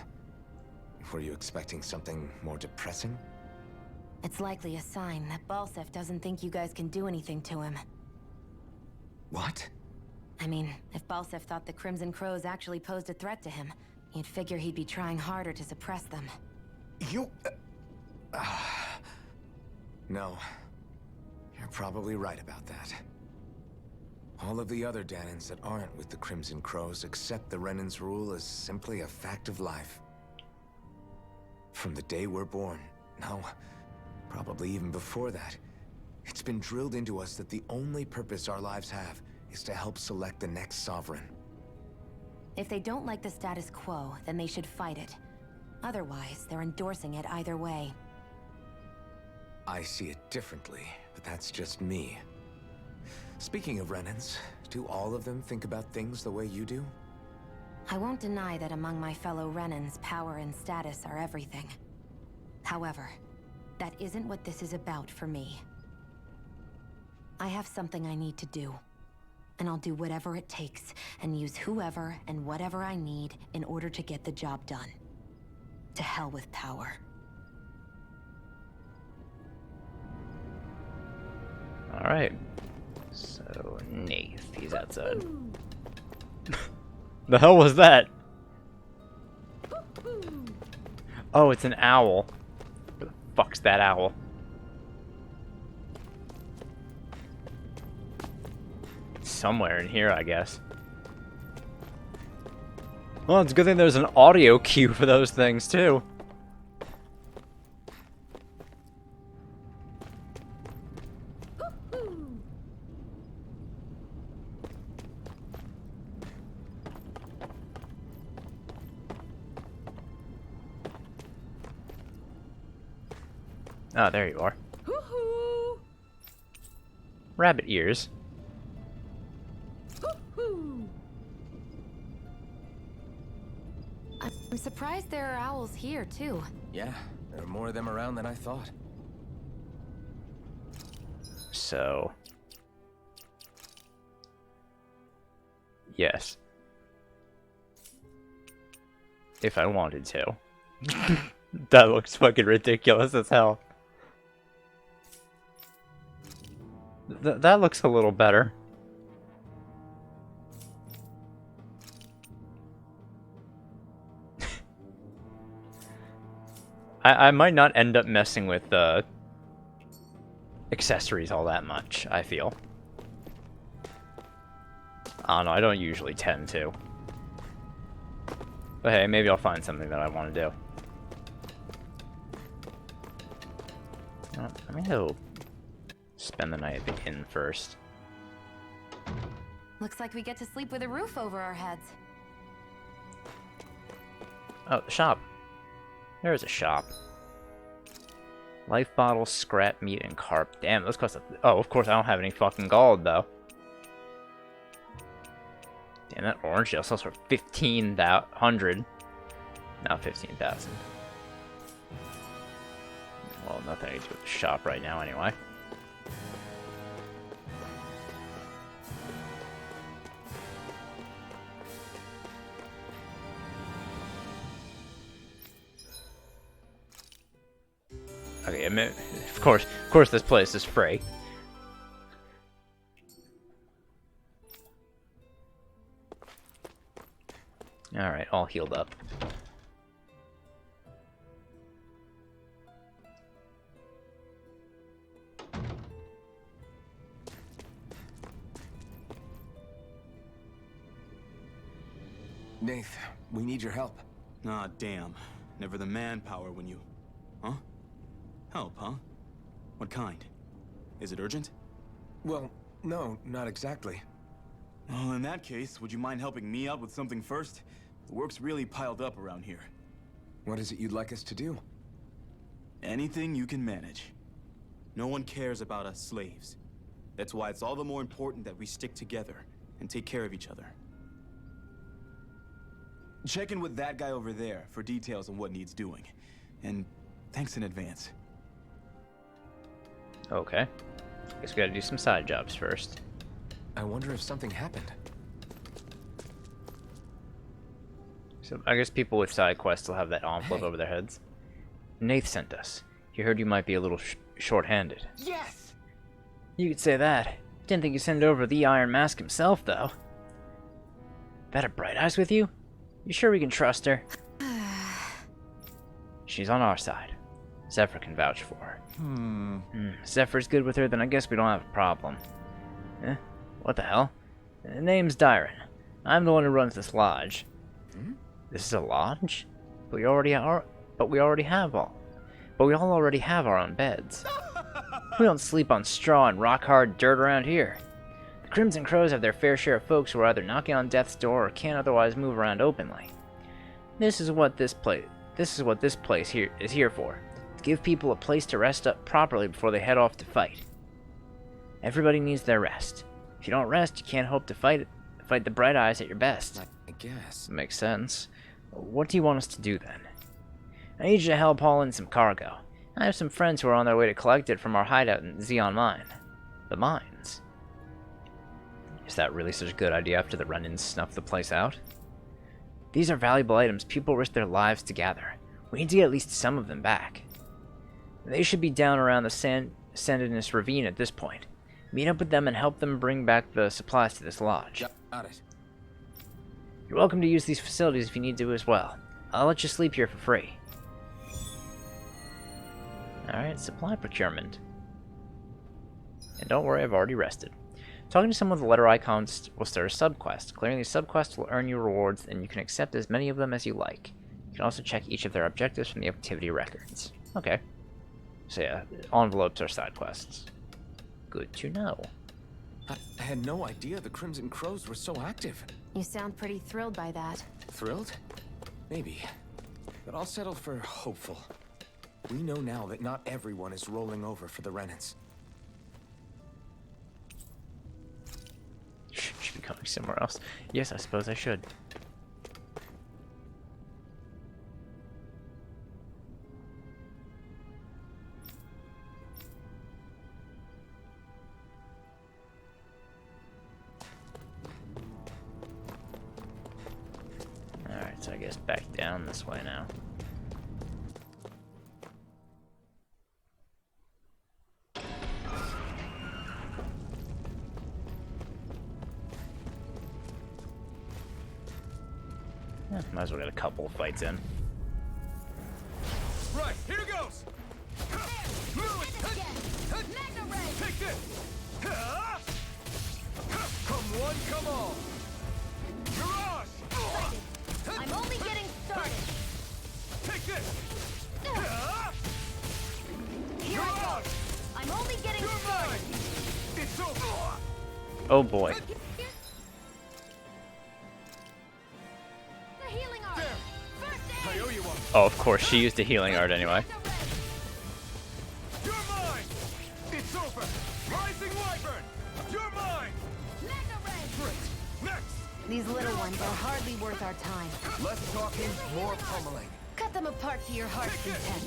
Were you expecting something more depressing? It's likely a sign that Balsef doesn't think you guys can do anything to him. What? I mean, if Balsef thought the Crimson Crows actually posed a threat to him, you'd figure he'd be trying harder to suppress them. You... No. You're probably right about that. All of the other Danans that aren't with the Crimson Crows accept the Renan's rule as simply a fact of life. From the day we're born, no, probably even before that, it's been drilled into us that the only purpose our lives have is to help select the next sovereign. If they don't like the status quo, then they should fight it. Otherwise, they're endorsing it either way. I see it differently, but that's just me. Speaking of Renans, do all of them think about things the way you do? I won't deny that among my fellow Renans, power and status are everything. However, that isn't what this is about for me. I have something I need to do. And I'll do whatever it takes, and use whoever and whatever I need in order to get the job done. To hell with power. Alright. So, Nath, he's outside. The hell was that? Oh, it's an owl. Where the fuck's that owl? Somewhere in here, I guess. Well, it's a good thing there's an audio cue for those things, too. Oh, there you are. Rabbit ears. I'm surprised there are owls here, too. Yeah, there are more of them around than I thought. So... yes. If I wanted to. That looks fucking ridiculous as hell. That looks a little better. I might not end up messing with accessories all that much, I feel. I don't know, I don't usually tend to. But hey, maybe I'll find something that I want to do. I mean, he'll spend the night at the inn first. Looks like we get to sleep with a roof over our heads. Oh, the shop. There's a shop. Life bottles, scrap meat, and carp. Damn, those cost oh, of course, I don't have any fucking gold, though. Damn, that orange gel sells for 1,500. Now 15,000. Well, nothing I need to do with the shop right now, anyway. Okay, I mean, of course, this place is free. All right, all healed up. Nath, we need your help. Ah, damn. Never the manpower when you... Huh? Help, huh? What kind? Is it urgent? Well, no, not exactly. Well, in that case, would you mind helping me out with something first? The work's really piled up around here. What is it you'd like us to do? Anything you can manage. No one cares about us slaves. That's why it's all the more important that we stick together and take care of each other. Check in with that guy over there for details on what needs doing. And thanks in advance. Okay. Guess we gotta do some side jobs first. I wonder if something happened. So I guess people with side quests will have that envelope over their heads. Nath sent us. He heard you might be a little short-handed. Yes! You could say that. Didn't think you'd send over the Iron Mask himself, though. That a Bright Eyes with you? You sure we can trust her? She's on our side. Zephyr can vouch for her. Zephyr's good with her, then I guess we don't have a problem. Eh? What the hell? Name's Dyron. I'm the one who runs this lodge. This is a lodge? But we already are. But we all already have our own beds. We don't sleep on straw and rock-hard dirt around here. The Crimson Crows have their fair share of folks who are either knocking on death's door or can't otherwise move around openly. This is what this place is here for. To give people a place to rest up properly before they head off to fight. Everybody needs their rest. If you don't rest, you can't hope to fight the Bright Eyes at your best. I guess. Makes sense. What do you want us to do then? I need you to help haul in some cargo. I have some friends who are on their way to collect it from our hideout in Xeon Mine. The mines. Is that really such a good idea after the run-ins snuff the place out? These are valuable items people risk their lives to gather. We need to get at least some of them back. They should be down around the Sandinus Ravine at this point. Meet up with them and help them bring back the supplies to this lodge. Got it. You're welcome to use these facilities if you need to as well. I'll let you sleep here for free. Alright, supply procurement. And don't worry, I've already rested. Talking to someone with the letter icons will start a subquest. Clearing these subquests will earn you rewards, and you can accept as many of them as you like. You can also check each of their objectives from the activity records. Okay. So yeah, envelopes are side quests. Good to know. I had no idea the Crimson Crows were so active. You sound pretty thrilled by that. Thrilled? Maybe. But I'll settle for hopeful. We know now that not everyone is rolling over for the Renans. Should be going somewhere else. Yes, I suppose I should. Alright, so I guess back down this way now. Might as well get a couple of fights in. Right, here goes! Take this! Come one, come all! Mirage! I'm only getting started. Take this! Here I go. I'm only getting started. It's over! Oh boy. The healing art. First I aid. owe you one. Oh, of course, she used a healing art anyway. You're mine! It's over! Rising Wyvern! You're mine! Mega ray. Great! Next! These little ones are hardly worth our time. Less talking, more pummeling. Cut them apart to your heart's content.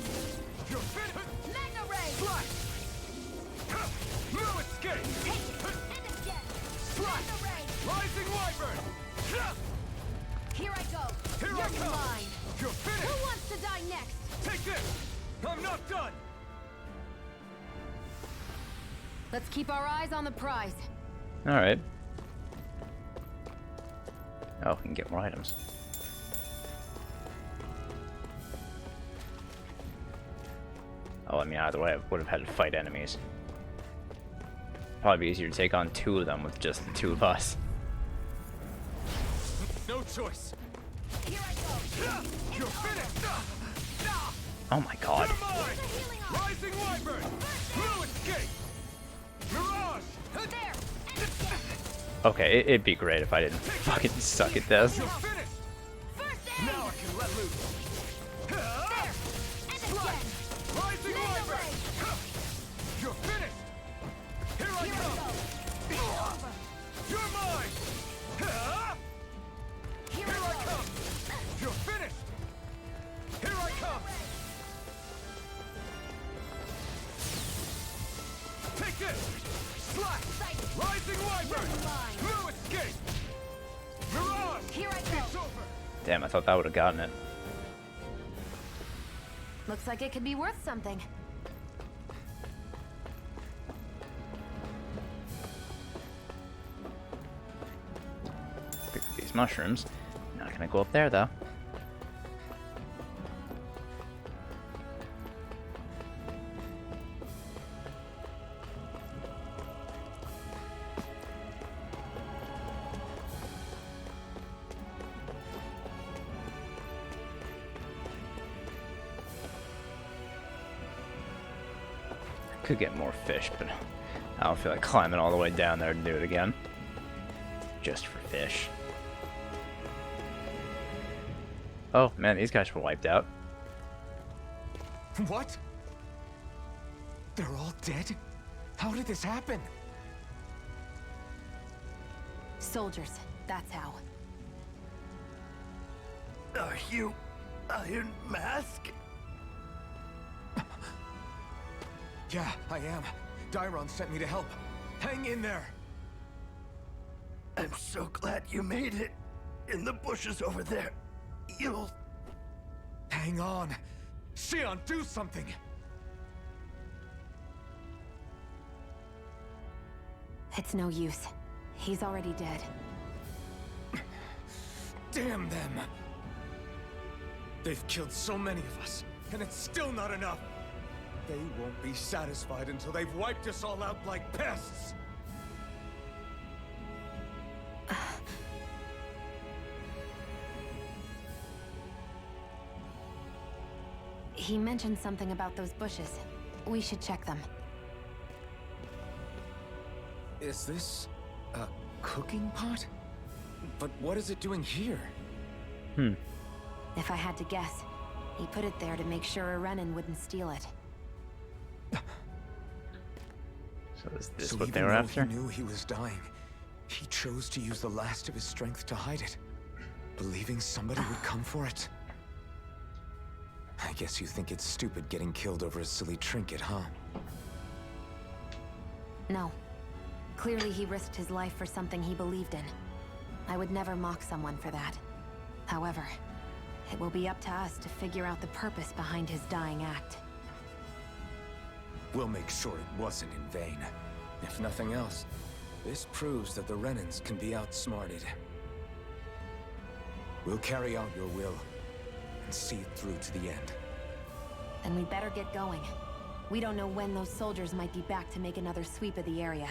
You're finished! Mega ray. Slash! No escape! And again. Slash! Mega ray. Rising Wyvern! Here I go. Here I You're come! mine. You're finished! Who wants to die next? Take this! I'm not done! Let's keep our eyes on the prize. Alright. Oh, we can get more items. Oh, I mean, either way, I would have had to fight enemies. Probably be easier to take on two of them with just the two of us. No choice! Here I go. You're finished! Oh my god. You're mine! Rising Wyvern! No escape! Mirage! There. And again. Okay, it'd be great if I didn't fucking suck at this. You're finished! First aid. Now I can let loose! There. And again. Rising Mega Wyvern! ray. You're finished! Here I Here I come! go. It's over. You're mine! Here Here I I go. come! You're finished! Here I come! Take this! Slash! Rising Wyvern! You're mine. No escape! Mirage! Here I go. It's over! Damn, I thought that would have gotten it. Looks like it could be worth something. Pick up these mushrooms. Not gonna go up there though. Could get more fish, but I don't feel like climbing all the way down there to do it again. Just for fish. Oh man, these guys were wiped out. What? They're all dead? How did this happen? Soldiers, that's how. Are you Iron Mask? Yeah, I am. Dairon sent me to help. Hang in there! I'm so glad you made it. In the bushes over there. You'll... Hang on! Xion, do something! It's no use. He's already dead. Damn them! They've killed so many of us, and it's still not enough! They won't be satisfied until they've wiped us all out like pests! He mentioned something about those bushes. We should check them. Is this a cooking pot? But what is it doing here? If I had to guess, he put it there to make sure a Renan wouldn't steal it. So is this So what they even were though after? he knew he was dying, he chose to use the last of his strength to hide it, believing somebody would come for it. I guess you think it's stupid getting killed over a silly trinket, huh? No. Clearly he risked his life for something he believed in. I would never mock someone for that. However, it will be up to us to figure out the purpose behind his dying act. We'll make sure it wasn't in vain. If nothing else, this proves that the Renans can be outsmarted. We'll carry out your will, and see it through to the end. Then we'd better get going. We don't know when those soldiers might be back to make another sweep of the area.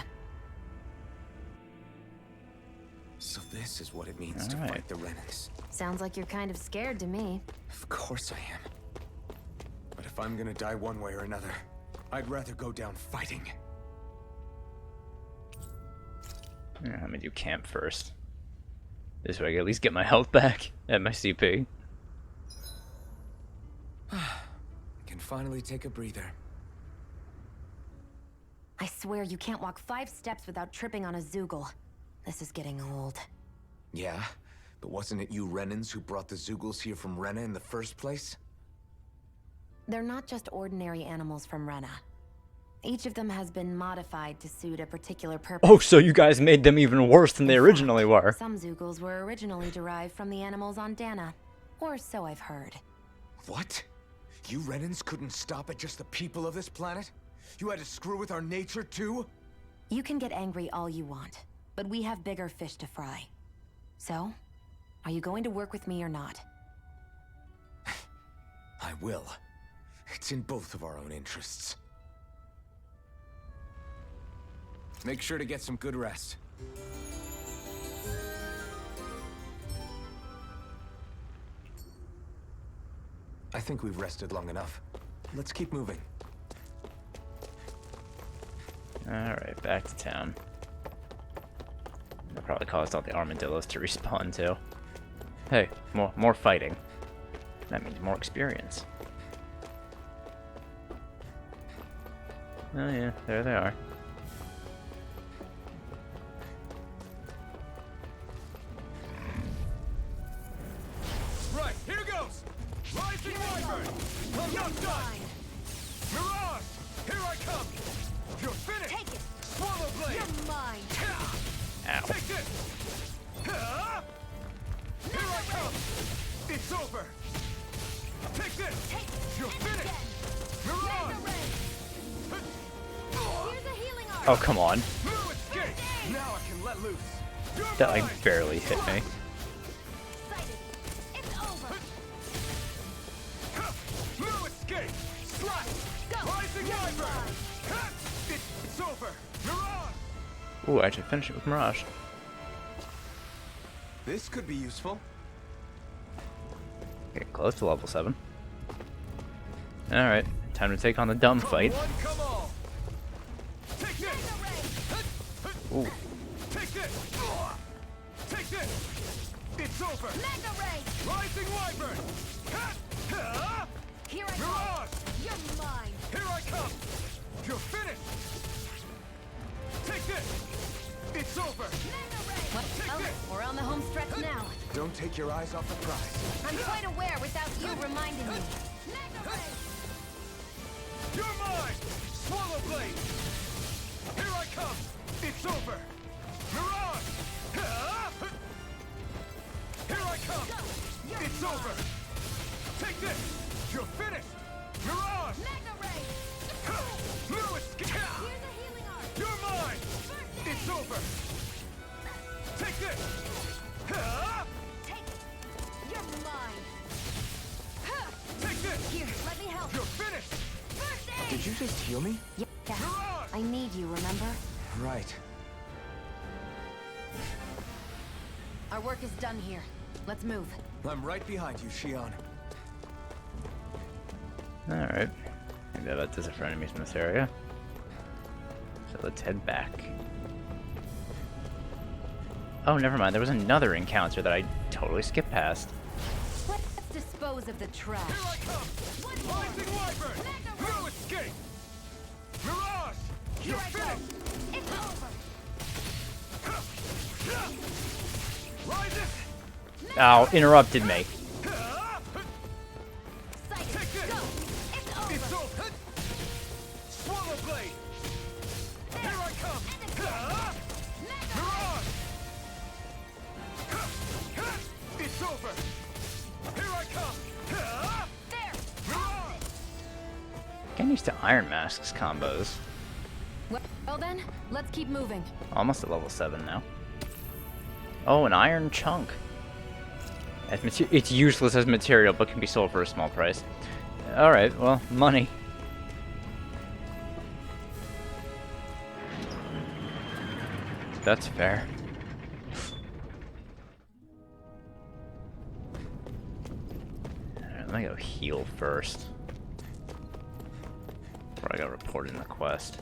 So this is what it means to All right. fight the Renans. Sounds like you're kind of scared to me. Of course I am. But if I'm gonna die one way or another, I'd rather go down fighting. Yeah, I'm gonna do camp first. This way I can at least get my health back and my CP. Can finally take a breather. I swear you can't walk 5 steps without tripping on a Zoogle. This is getting old. Yeah? But wasn't it you Renans who brought the Zoogles here from Rena in the first place? They're not just ordinary animals from Rena. Each of them has been modified to suit a particular purpose. Oh, so you guys made them even worse than they originally were. Some Zoogles were originally derived from the animals on Dana. Or so I've heard. What? You Renans couldn't stop at just the people of this planet? You had to screw with our nature too? You can get angry all you want, but we have bigger fish to fry. So, are you going to work with me or not? I will. It's in both of our own interests. Make sure to get some good rest. I think we've rested long enough. Let's keep moving. Alright, back to town. That probably caused all the armadillos to respawn too. Hey, more fighting. That means more experience. Oh yeah, there they are. Right, here goes! Rising Wyvern! I'm not done! Mirage! Here I come! You're finished! Take it! Swallow Blade! You're mine! Ow. Take this! Here I come! It's over! Take this! You're finished! Mirage! Oh, come on. No escape! Now I can let loose. That like barely hit me. No escape! Slash! Rising Wyvern! It's over! Mirage! Ooh, I should finish it with Mirage. This could be useful. Getting close to level 7. Alright, time to take on the dumb fight. Come on! Take this! Ooh. Take this! Take this! It's over! Rising Wyvern! Here I Mirage! go. You're mine. Here I come! You're finished! Take this! It's over! Well, we're on the home stretch now. Don't take your eyes off the prize. I'm quite aware without you reminding me. You're mine! Swallow Blade! Here I come! It's over! Mirage! Here I come! It's over! Take this! You're finished! Mirage! No escape! You're mine! It's over! Take this! You're mine. Take this! Here, let me help. You're finished! First aid. Did you just heal me? Yeah. Mirage! I need you, remember? Right. Our work is done here. Let's move. I'm right behind you, Shion. Alright. Maybe that does it for enemies in this area. So let's head back. Oh, never mind. There was another encounter that I totally skipped past. Let's dispose of the trash. Here I come! Rising Wyvern! No escape! Mirage! You're finished! It's over. Rises! Ow, interrupted me. Take this! It's over! Swallow Blade! Here I come! Mirage! It's over! Here I come! Mirage! Getting used to Iron Mask's combos. Well then, let's keep moving. Almost at level 7 now. Oh, an iron chunk. It's useless as material, but can be sold for a small price. Alright, well, money. That's fair. Alright, let me go heal first. Before I go report in the quest.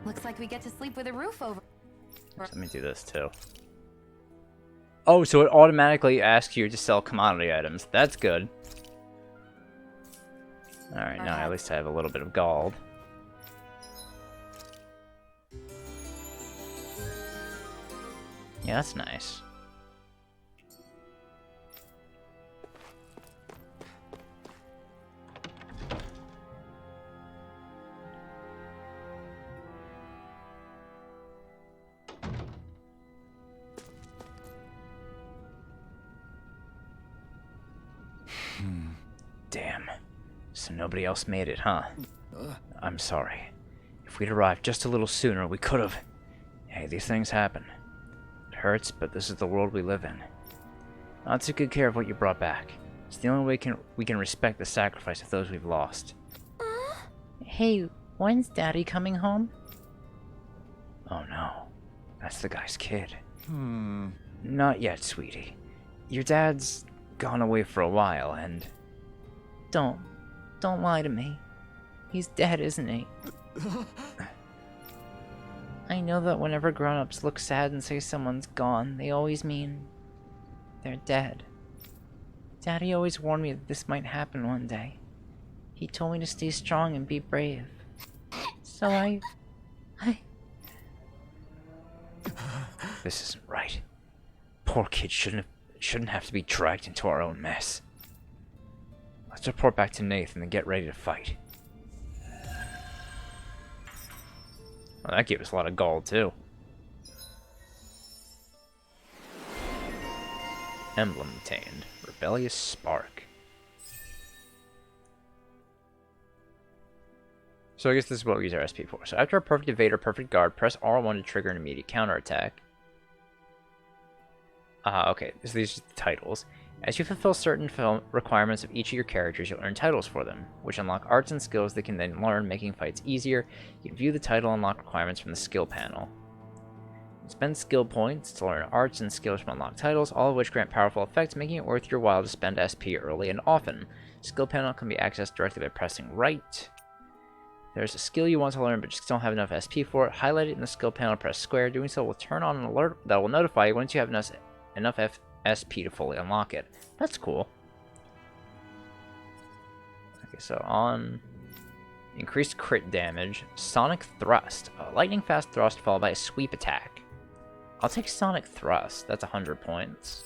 Looks like we get to sleep with a roof over. Let me do this too. Oh, so it automatically asks you to sell commodity items. That's good. Alright, now at least I have a little bit of gold. Yeah, that's nice. Damn. So nobody else made it, huh? I'm sorry. If we'd arrived just a little sooner, we could've... Hey, these things happen. It hurts, but this is the world we live in. I'll take good care of what you brought back. It's the only way we can respect the sacrifice of those we've lost. Hey, when's Daddy coming home? Oh no. That's the guy's kid. Not yet, sweetie. Your dad's gone away for a while, and... Don't lie to me. He's dead, isn't he? I know that whenever grown-ups look sad and say someone's gone, they always mean they're dead. Daddy always warned me that this might happen one day. He told me to stay strong and be brave. So I... This isn't right. Poor kid shouldn't have to be dragged into our own mess. Let's report back to Nathan and get ready to fight. Well, that gave us a lot of gold, too. Emblem obtained. Rebellious Spark. So I guess this is what we use our SP for. So after a perfect evade or perfect guard, press R1 to trigger an immediate counterattack. Okay, so these are the titles. As you fulfill certain requirements of each of your characters, you'll earn titles for them, which unlock arts and skills they can then learn, making fights easier. You can view the title and unlock requirements from the skill panel. Spend skill points to learn arts and skills from unlocked titles, all of which grant powerful effects, making it worth your while to spend SP early and often. Skill panel can be accessed directly by pressing right. If there's a skill you want to learn but just don't have enough SP for it, highlight it in the skill panel, press square. Doing so will turn on an alert that will notify you once you have enough SP to fully unlock it. That's cool. Okay, so on increased crit damage, Sonic Thrust. A lightning fast thrust followed by a sweep attack. I'll take Sonic Thrust. That's 100 points.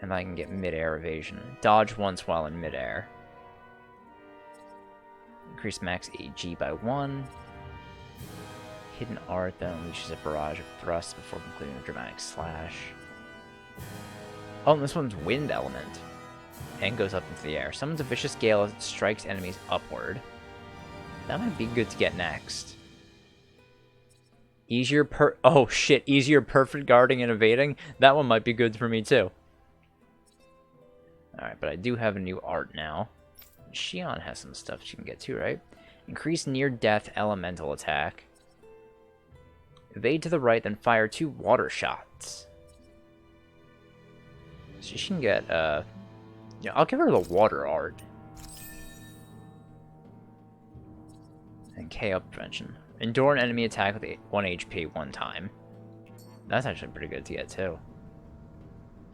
And I can get mid-air evasion. Dodge once while in mid-air. Increase max AG by 1. Hidden Art that unleashes a barrage of thrusts before completing the dramatic slash. Oh, and this one's Wind Element. And goes up into the air. Summons a vicious gale as it strikes enemies upward. That might be good to get next. Easier easier perfect guarding and evading. That one might be good for me too. Alright, but I do have a new art now. Shion has some stuff she can get to, right? Increase near-death elemental attack. Evade to the right, then fire 2 water shots. So she can get, yeah, I'll give her the water art. And KO prevention. Endure an enemy attack with 1 HP 1 time. That's actually pretty good to get, too.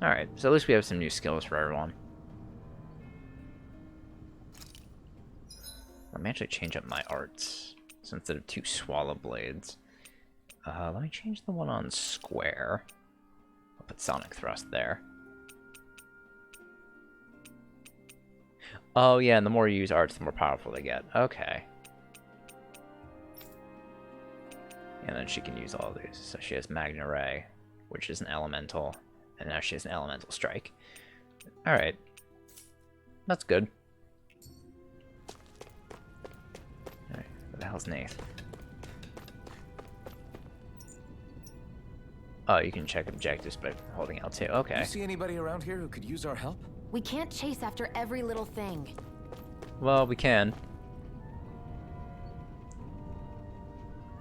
Alright, so at least we have some new skills for everyone. Let me actually change up my arts. So instead of 2 swallow blades. Let me change the one on square. I'll put Sonic Thrust there. Oh yeah, and the more you use arts, the more powerful they get. Okay. And then she can use all these. So she has Magna Ray, which is an elemental. And now she has an elemental strike. Alright. That's good. Alright, what the hell's Nath? Oh, you can check objectives by holding L2. Okay. You see anybody around here who could use our help? We can't chase after every little thing. Well, we can.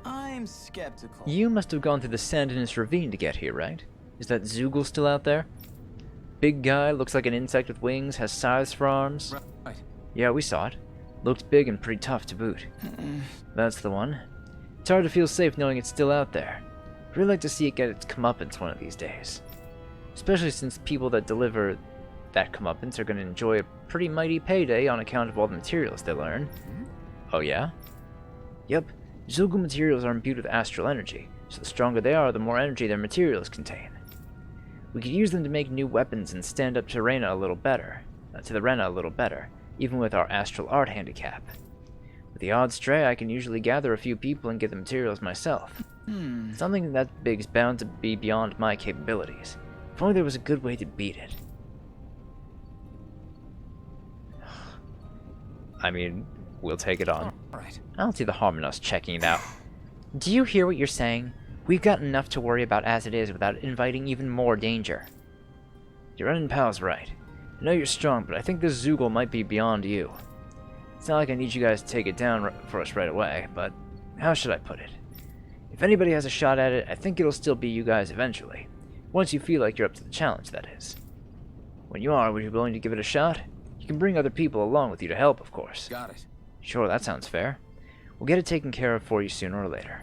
I'm skeptical. You must have gone through the Sandinus Ravine to get here, right? Is that Zoogle still out there? Big guy, looks like an insect with wings, has scythes for arms. Right. Yeah, we saw it. Looked big and pretty tough to boot. That's the one. It's hard to feel safe knowing it's still out there. I'd really like to see it get its comeuppance one of these days. Especially since people that deliver that comeuppance are going to enjoy a pretty mighty payday on account of all the materials they learn. Oh yeah? Yep. Zoogle materials are imbued with astral energy, so the stronger they are, the more energy their materials contain. We could use them to make new weapons and stand up to Rena a little better. Even with our astral art handicap. With the odd stray, I can usually gather a few people and get the materials myself. Something that big's bound to be beyond my capabilities. If only there was a good way to beat it. I mean, we'll take it on. Alright. I don't see the harm in us checking it out. Do you hear what you're saying? We've got enough to worry about as it is without inviting even more danger. Your running pal's right. I know you're strong, but I think this Zoogle might be beyond you. It's not like I need you guys to take it down for us right away, but how should I put it? If anybody has a shot at it, I think it'll still be you guys eventually. Once you feel like you're up to the challenge, that is. When you are, would you be willing to give it a shot? You can bring other people along with you to help, of course. Got it. Sure, that sounds fair. We'll get it taken care of for you sooner or later.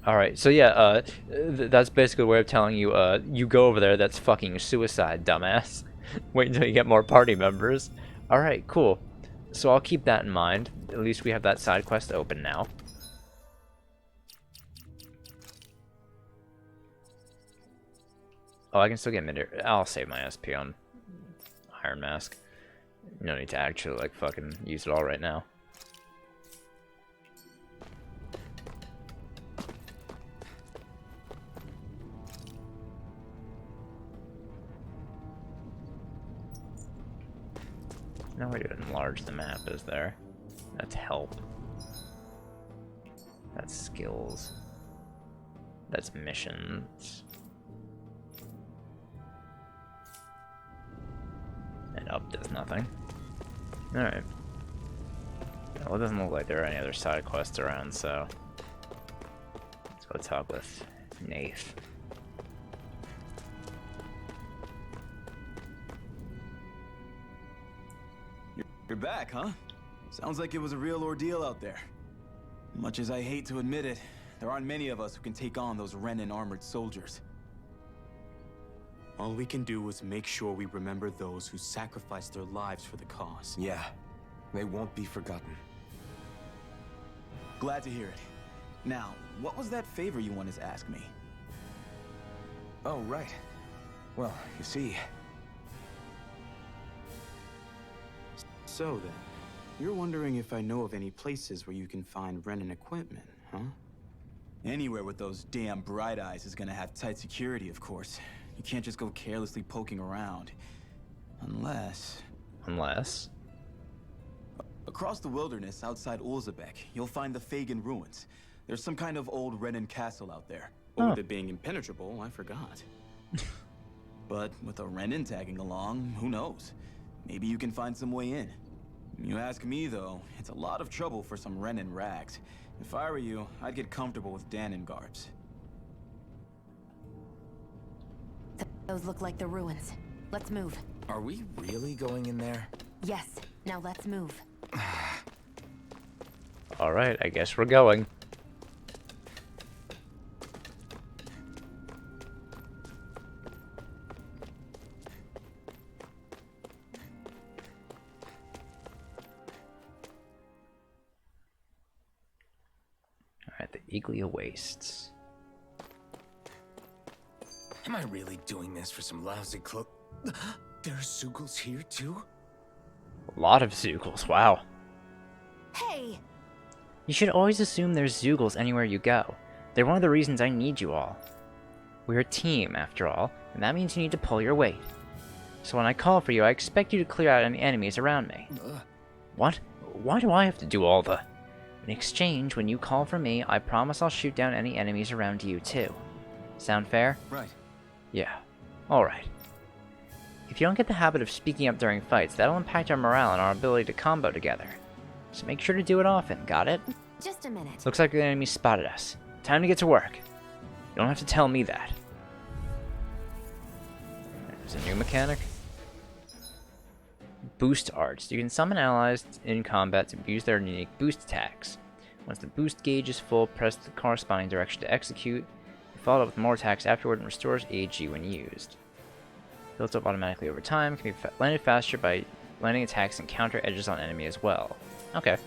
Alright, so yeah, that's basically a way of telling you, you go over there, that's fucking suicide, dumbass. Wait until you get more party members. Alright, cool. So I'll keep that in mind. At least we have that side quest open now. Oh, I can still get mid-air. I'll save my SP on Iron Mask. No need to actually, like, fucking use it all right now. way to enlarge the map is there? That's help. That's skills. That's missions. And up does nothing. Alright. Well, it doesn't look like there are any other side quests around, so let's go talk with Nath. You're back, huh? Sounds like it was a real ordeal out there. Much as I hate to admit it, there aren't many of us who can take on those Renan armored soldiers. All we can do is make sure we remember those who sacrificed their lives for the cause. Yeah, they won't be forgotten. Glad to hear it. Now, what was that favor you wanted to ask me? Oh, right. Well, you see... So then, you're wondering if I know of any places where you can find Renan equipment, huh? Anywhere with those damn bright eyes is gonna have tight security, of course. You can't just go carelessly poking around. Unless... Unless? Across the wilderness outside Ulzebek, you'll find the Fagin ruins. There's some kind of old Renan castle out there. But with it being impenetrable, I forgot. But with a Renan tagging along, who knows? Maybe you can find some way in. You ask me, though, it's a lot of trouble for some Renan rags. If I were you, I'd get comfortable with Danon garbs. Those look like the ruins. Let's move. Are we really going in there? Yes. Now let's move. Alright, I guess we're going. Alright, the Iglia Wastes. Am I really doing this for some lousy cloak? There's Zeugles here too? A lot of Zeugles, wow. Hey! You should always assume there's Zeugles anywhere you go. They're one of the reasons I need you all. We're a team, after all, and that means you need to pull your weight. So when I call for you, I expect you to clear out any enemies around me. What? Why do I have to do all the... In exchange, when you call for me, I promise I'll shoot down any enemies around you, too. Sound fair? Right. Yeah. Alright. If you don't get the habit of speaking up during fights, that'll impact our morale and our ability to combo together. So make sure to do it often, got it? Just a minute. Looks like the enemy spotted us. Time to get to work. You don't have to tell me that. There's a new mechanic. Boost arts. You can summon allies in combat to use their unique boost attacks. Once the boost gauge is full, press the corresponding direction to execute. Followed up with more attacks afterward and restores AG when used. Builds up automatically over time, can be landed faster by landing attacks and counter edges on enemy as well. Okay.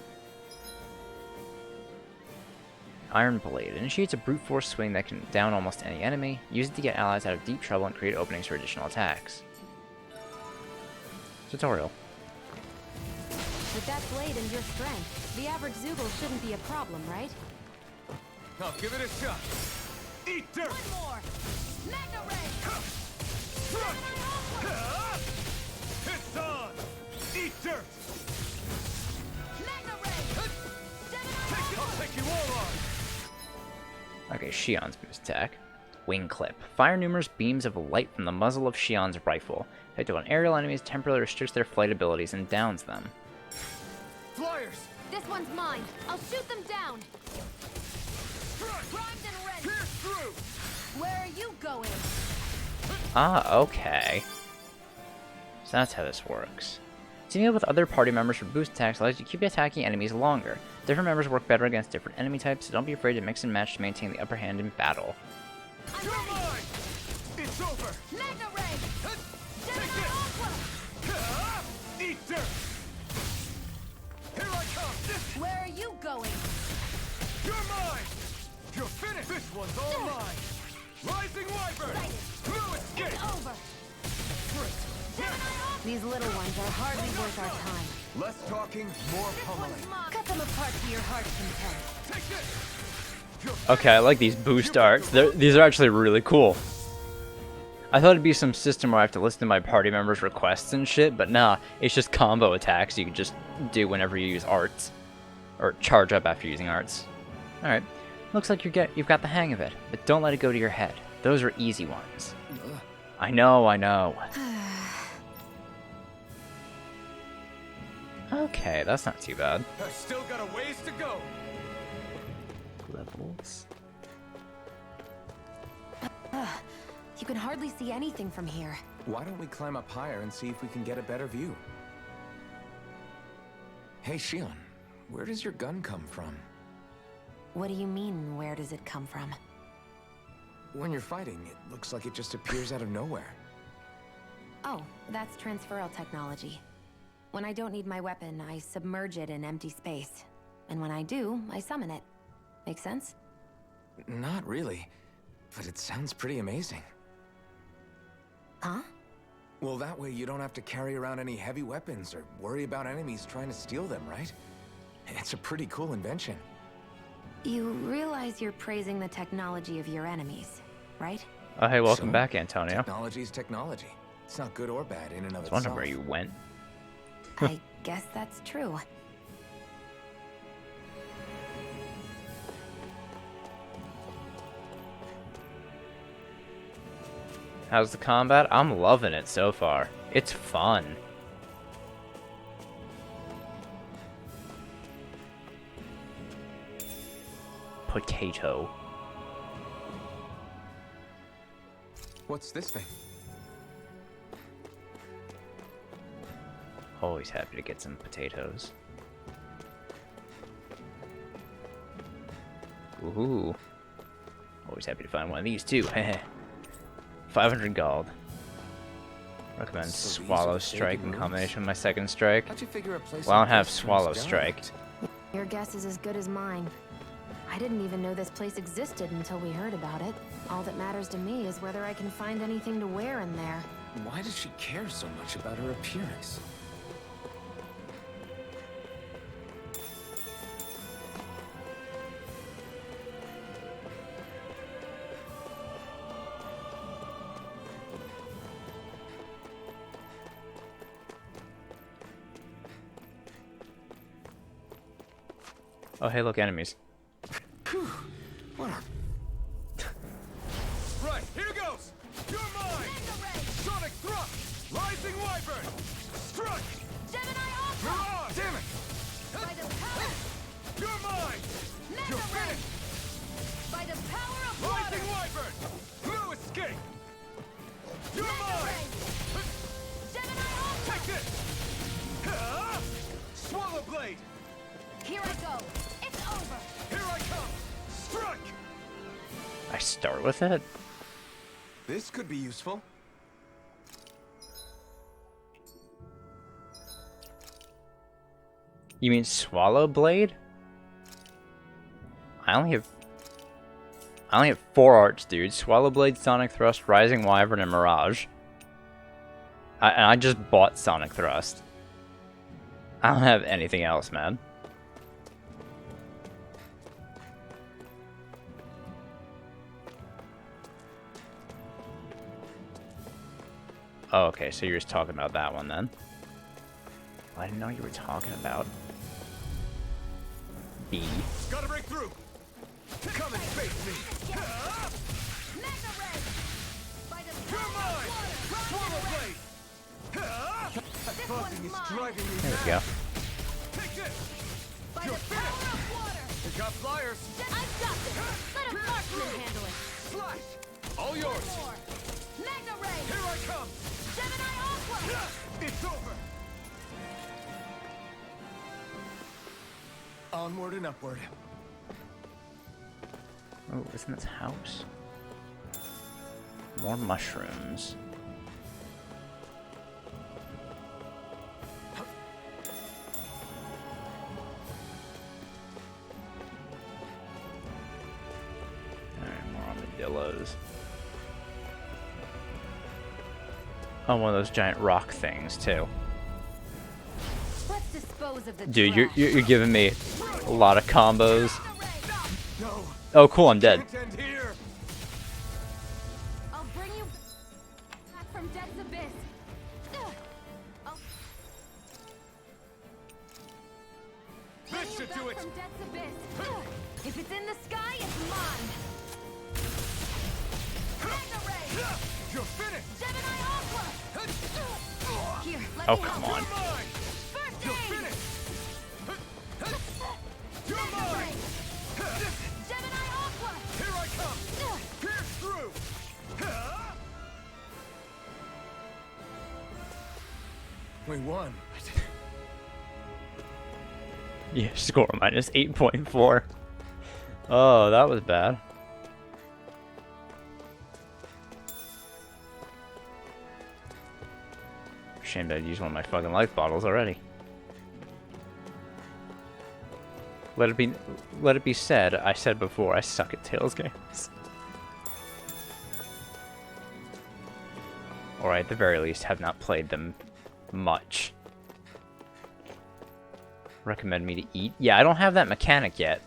Iron Blade. Initiates a brute force swing that can down almost any enemy. Use it to get allies out of deep trouble and create openings for additional attacks. Tutorial. With that blade and your strength, the average Zeugle shouldn't be a problem, right? I'll give it a shot. Eat dirt! One more! Magna Ray! It's on! Eat dirt! Magna Ray! I'll take you all on! Okay, Shion's boost attack. Wing Clip. Fire numerous beams of light from the muzzle of Shion's rifle. Effective on aerial enemies, temporarily restricts their flight abilities and downs them. Flyers! This one's mine. I'll shoot them down. Primed and ready! Pierce through! Where are you going? Ah, okay. So that's how this works. Teaming up with other party members for boost attacks allows you to keep attacking enemies longer. Different members work better against different enemy types, so don't be afraid to mix and match to maintain the upper hand in battle. You're mine! It's over! Magna Ray! Take it! Eat dirt! Here I come! Where are you going? You're mine! You're finished! This one's all mine! Rising Wyvern! No escape! It's over! These little ones are hardly worth our time. Less talking, more pummeling. Cut them apart to your heart's content. Take this! Okay, I like these boost arts. These are actually really cool. I thought it'd be some system where I have to listen to my party members' requests and shit, but nah, it's just combo attacks you can just do whenever you use arts. Or charge up after using arts. Alright. Looks like you've got the hang of it, but don't let it go to your head. Those are easy ones. I know, I know. Okay, that's not too bad. I've still got a ways to go. Levels. You can hardly see anything from here. Why don't we climb up higher and see if we can get a better view? Hey, Shion, where does your gun come from? What do you mean, where does it come from? When you're fighting, it looks like it just appears out of nowhere. Oh, that's transferal technology. When I don't need my weapon, I submerge it in empty space. And when I do, I summon it. Make sense? Not really, but it sounds pretty amazing. Huh? Well, that way you don't have to carry around any heavy weapons or worry about enemies trying to steal them, right? It's a pretty cool invention. You realize you're praising the technology of your enemies, right? Oh, hey, welcome back, Antonio. Technology's technology. It's not good or bad in and of I was itself. wondering where you went. I guess that's true. How's the combat? I'm loving it so far. It's fun. Potato. What's this thing? Always happy to get some potatoes. Ooh. Always happy to find one of these too. 500 gold. Recommend Swallow Strike in combination with my second strike. How'd you figure a place Well, I don't like have this Swallow turns Strike. down? Your guess is as good as mine. I didn't even know this place existed until we heard about it. All that matters to me is whether I can find anything to wear in there. Why does she care so much about her appearance? Oh, hey, look, enemies. What a... Right, here goes! You're mine! Sonic Thrust! Rising Wyvern! Strike! Mirage! Damn it! You're mine! You're finished! By the power of Rising Wyvern! No escape! You're mine! Take this! Swallow Blade! Here I go. It's over. Here I come! Strike! I start with it? This could be useful. You mean Swallow Blade? I only have 4 arts, dude. Swallow Blade, Sonic Thrust, Rising Wyvern, and Mirage. And I just bought Sonic Thrust. I don't have anything else, man. Oh, okay, so you're just talking about that one then. I didn't know you were talking about B. Gotta break through! Come and face me! You're mine! Swallow Blade! That buzzing is driving me There we mad! go. Take this! You're finished! We got flyers! I've got this. Let a marksman handle it. Slash! All yours! Magna Ray. Here I come! Gemini Aqua. It's over! Onward and upward. Oh, isn't this house? More mushrooms. Alright, more armadillos. Oh, one of those giant rock things, too. Let's dispose of the Dude, trash. you're giving me a lot of combos. No! Oh, cool, I'm dead. Can't end here! I'll bring you. should do it. From Death's Abyss. If it's in the sky, it's mine. Mega Ray. You're finished. Gemini Aqua. Here, let Oh, me come help. on. First You're aid. finished. You're Mega mine. Ray. Gemini Aqua. Here I come. Pierce through. We won. Yeah, score minus 8.4. Oh, that was bad. Shame that I used one of my fucking life bottles already. Let it be said, I said before, I suck at Tales games. Or at the very least, have not played them much. Recommend me to eat? Yeah, I don't have that mechanic yet.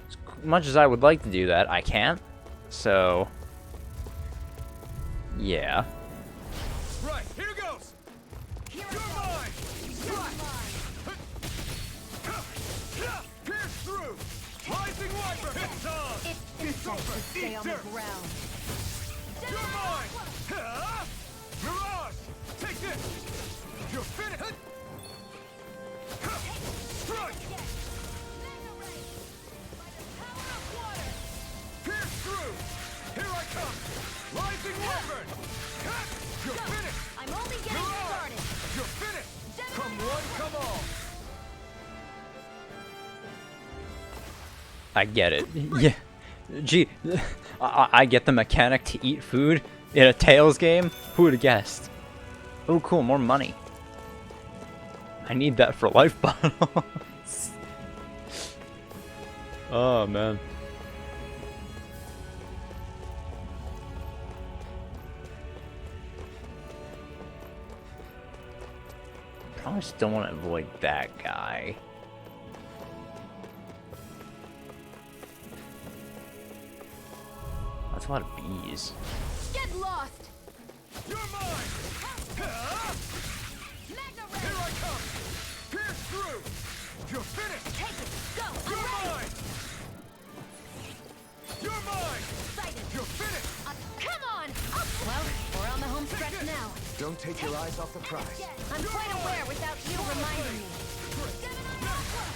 As much as I would like to do that, I can't. So... yeah. Right, here goes. You're mine. Pierce through. Rising Wiper. It's on. It's over. to stay on the Eat ground. You're mine. Mirage, take this. You're finished. Strike. Pierce through. Here I come. Rising Wyvern. You're finished. I'm only getting Mirage, started. you're finished. Come one, come all. I get it. Yeah. Gee, I get the mechanic to eat food in a Tales game? Who would have guessed? Oh, cool, more money. I need that for life bottles. Oh, man. Probably still want to avoid that guy. That's a lot of bees. Get lost. You're mine. Mega Here Ray. I come. Pierce through. You're finished. Take it. Go. I'm You're ready. mine. You're mine. Excited. You're finished. Come on. Well, we're on the home stretch now. Don't take your eyes off the prize. I'm quite aware without you reminding me.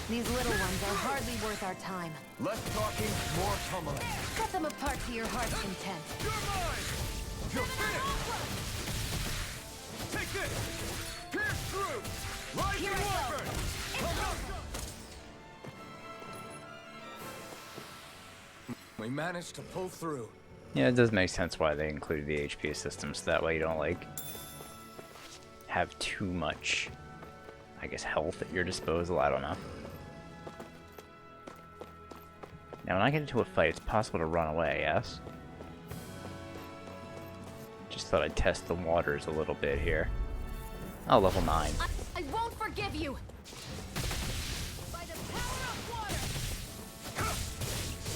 These little ones are hardly worth our time. Less talking, more pummeling. Cut them apart to your heart's content. You're mine. You're finished. Take this. Pierce through. Rising Here I go. Wyvern. We managed to pull through. Yeah, it does make sense why they included the HP system, so that way you don't, like, have too much, I guess, health at your disposal. I don't know. Now, when I get into a fight, it's possible to run away, yes? Just thought I'd test the waters a little bit here. Oh, level 9. I won't forgive you. By the power of water.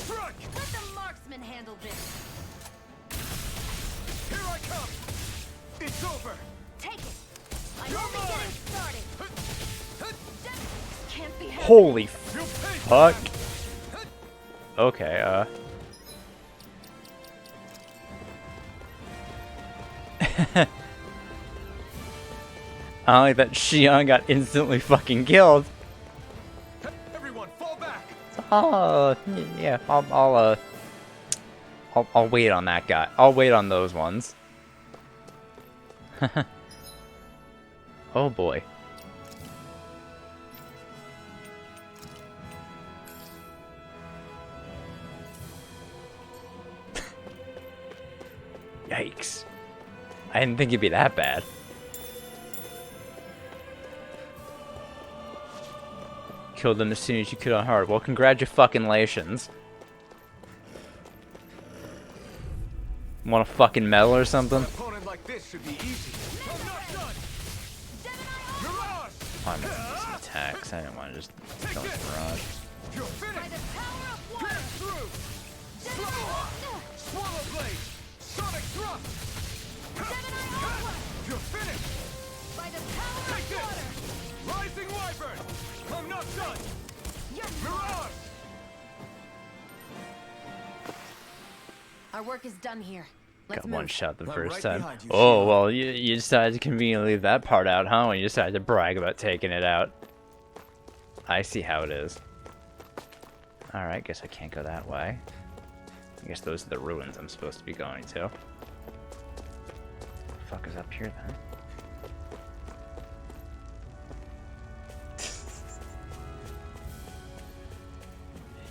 Strike. Let the marksman handle this. Here I come. It's over. Take it. I'm only getting started. Can't be held. Holy You paid fuck. Okay, I don't like that Xion got instantly fucking killed. Everyone, fall back. Oh, yeah, I'll wait on that guy. I'll wait on those ones. Oh boy. Yikes. I didn't think it'd be that bad. Killed them as soon as you could on hard. Well, congratulations. Want a fucking medal or something? An opponent like this should be easy. I'm not done. Mirage. I'm gonna do some attacks. I didn't want to just kill his barrage. You're finished. Pierce through. Swallow blade. Sonic thrust. You're finished. By the power Take of this. water. not done! Mirage! Our work is done here. Let's Got move. one shot the I'm first right time. behind you, Oh, Shion. well, you decided to conveniently leave that part out, huh? When you decided to brag about taking it out. I see how it is. Alright, guess I can't go that way. I guess those are the ruins I'm supposed to be going to. What the fuck is up here, then?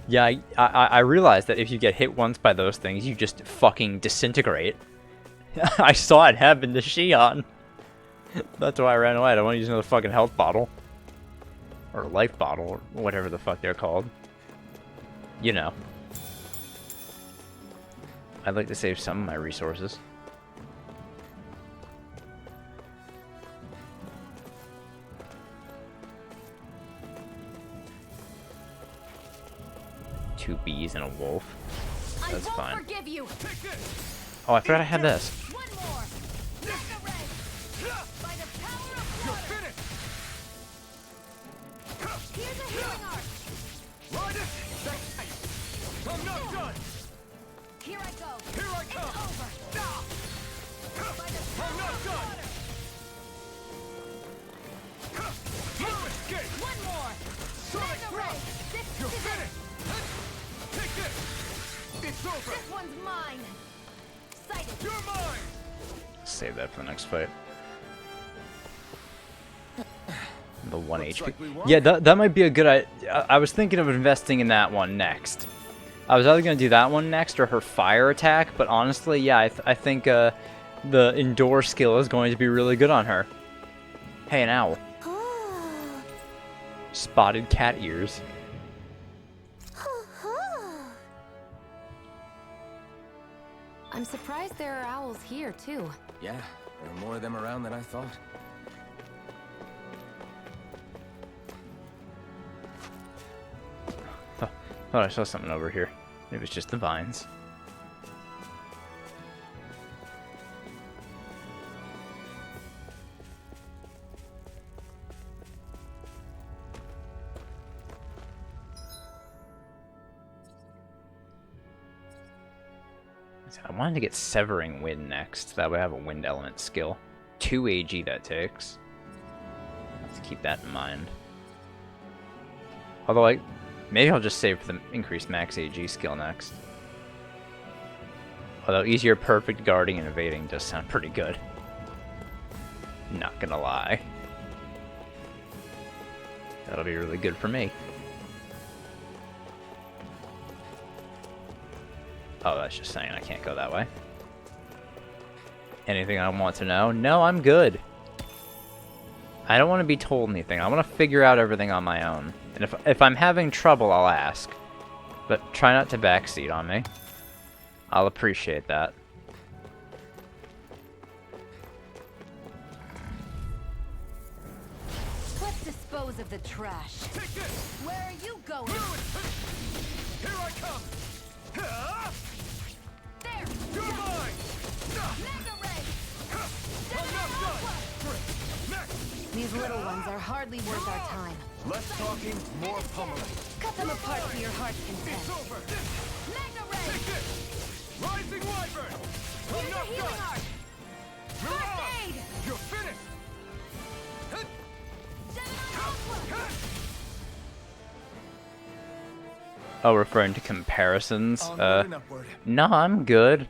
Yeah, I realized that if you get hit once by those things, you just fucking disintegrate. I saw it happen to Shion. That's why I ran away. I don't want to use another fucking health bottle. Or life bottle, or whatever the fuck they're called. You know. I'd like to save some of my resources. Two bees and a wolf. That's fine. Forgive you. Oh, I forgot I had this. One more. Mega ray. By the power of water. Here's a healing arc. Ride it! I'm not done! Here I go. Here I come! It's over. By the I'm power not of done! water. No escape! One more. Sonic Mega thrust! ray. This You're is it. finished! Take this! It's over! This one's mine. Sighted. You're mine! Save that for the next fight. The 1 Looks HP. like we won. Yeah, that might be a good idea. I was thinking of investing in that one next. I was either going to do that one next or her fire attack, but honestly, yeah, I think the endure skill is going to be really good on her. Hey, an owl. Spotted cat ears. I'm surprised there are owls here, too. Yeah, there are more of them around than I thought. Thought I saw something over here. Maybe it's just the vines. I wanted to get Severing Wind next. That way I have a wind element skill. 2 AG that takes. Let's keep that in mind. Although, maybe I'll just save for the increased max AG skill next. Although easier perfect guarding and evading does sound pretty good. Not gonna lie. That'll be really good for me. Oh, that's just saying I can't go that way. Anything I want to know? No, I'm good. I don't want to be told anything. I want to figure out everything on my own. And if I'm having trouble, I'll ask. But try not to backseat on me. I'll appreciate that. Let's dispose of the trash. Take this! Where are you going? Here I come! There! You're mine! Mega ray! I'm not done! Next! These little ones are hardly worth our time. Less talking, more pummeling. Cut them apart for your heart's content. It's over! Mega ray! Take this! Rising Wyvern! I'm Here's a not healing done! arc! Mirage! First aid! You're finished! Oh, referring to comparisons? Onward and upward. No, I'm good.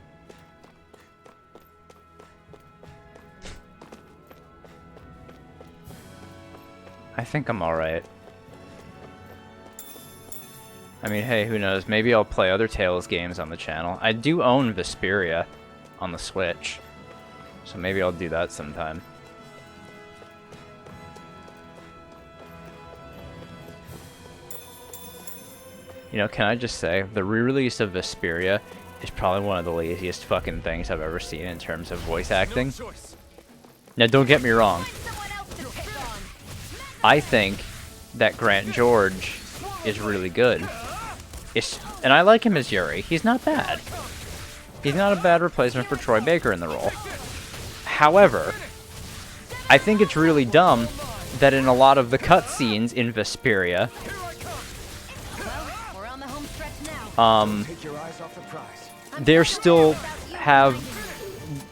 I think I'm alright. I mean, hey, who knows? Maybe I'll play other Tales games on the channel. I do own Vesperia on the Switch, so maybe I'll do that sometime. You know, can I just say, the re-release of Vesperia is probably one of the laziest fucking things I've ever seen in terms of voice acting. Now, don't get me wrong. I think that Grant George is really good. And I like him as Yuri. He's not bad. He's not a bad replacement for Troy Baker in the role. However, I think it's really dumb that in a lot of the cutscenes in Vesperia, We're on the home stretch now. Take your eyes off the prize. they still have,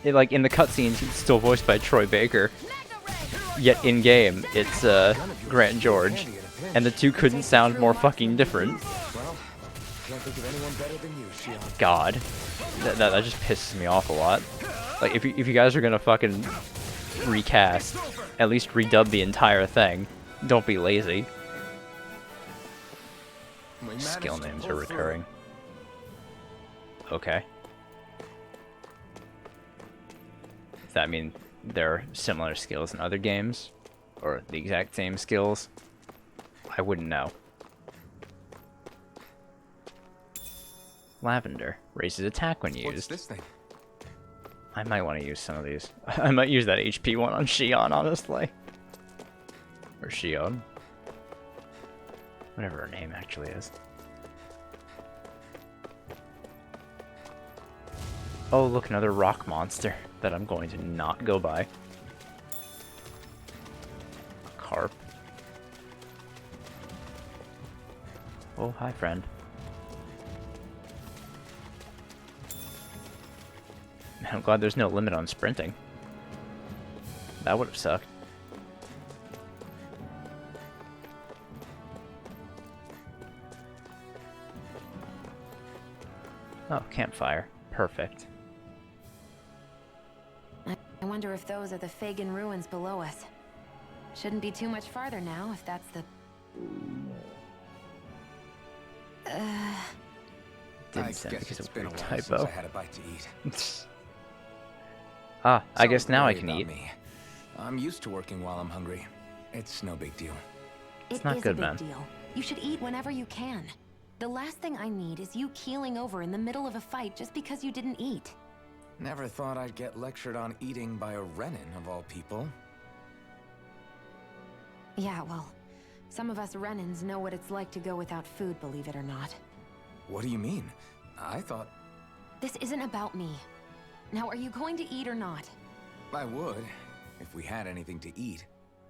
like in the cutscenes, it's still voiced by Troy Baker. Yet in game, it's Grant George, and the two couldn't sound more fucking different. Well, can't think of anyone better than you, Shion. God, that just pisses me off a lot. Like if you guys are gonna fucking recast, at least redub the entire thing. Don't be lazy. Skill names are recurring. Okay. Does that mean there are similar skills in other games? Or the exact same skills? I wouldn't know. Lavender. Raises attack when used. What's this thing? I might want to use some of these. I might use that HP one on Shion, honestly. Or Shion. Whatever her name actually is. Oh, look, another rock monster that I'm going to not go by. Carp. Oh, hi, friend. I'm glad there's no limit on sprinting. That would have sucked. Oh, campfire. Perfect. I wonder if those are the Fagin ruins below us. Shouldn't be too much farther now, if that's the... Didn't send guess because it's of a been a weird while since typo. I had a bite to eat. Ah, I guess Don't now I worry can about eat. me. I'm used to working while I'm hungry. It's no big deal. It's It not is good, a big man. deal. You should eat whenever you can. The last thing I need is you keeling over in the middle of a fight just because you didn't eat. Never thought I'd get lectured on eating by a Renin, of all people. Yeah, well, some of us Renins know what it's like to go without food, believe it or not. What do you mean? I thought This isn't about me. Now, are you going to eat or not? I would, if we had anything to eat,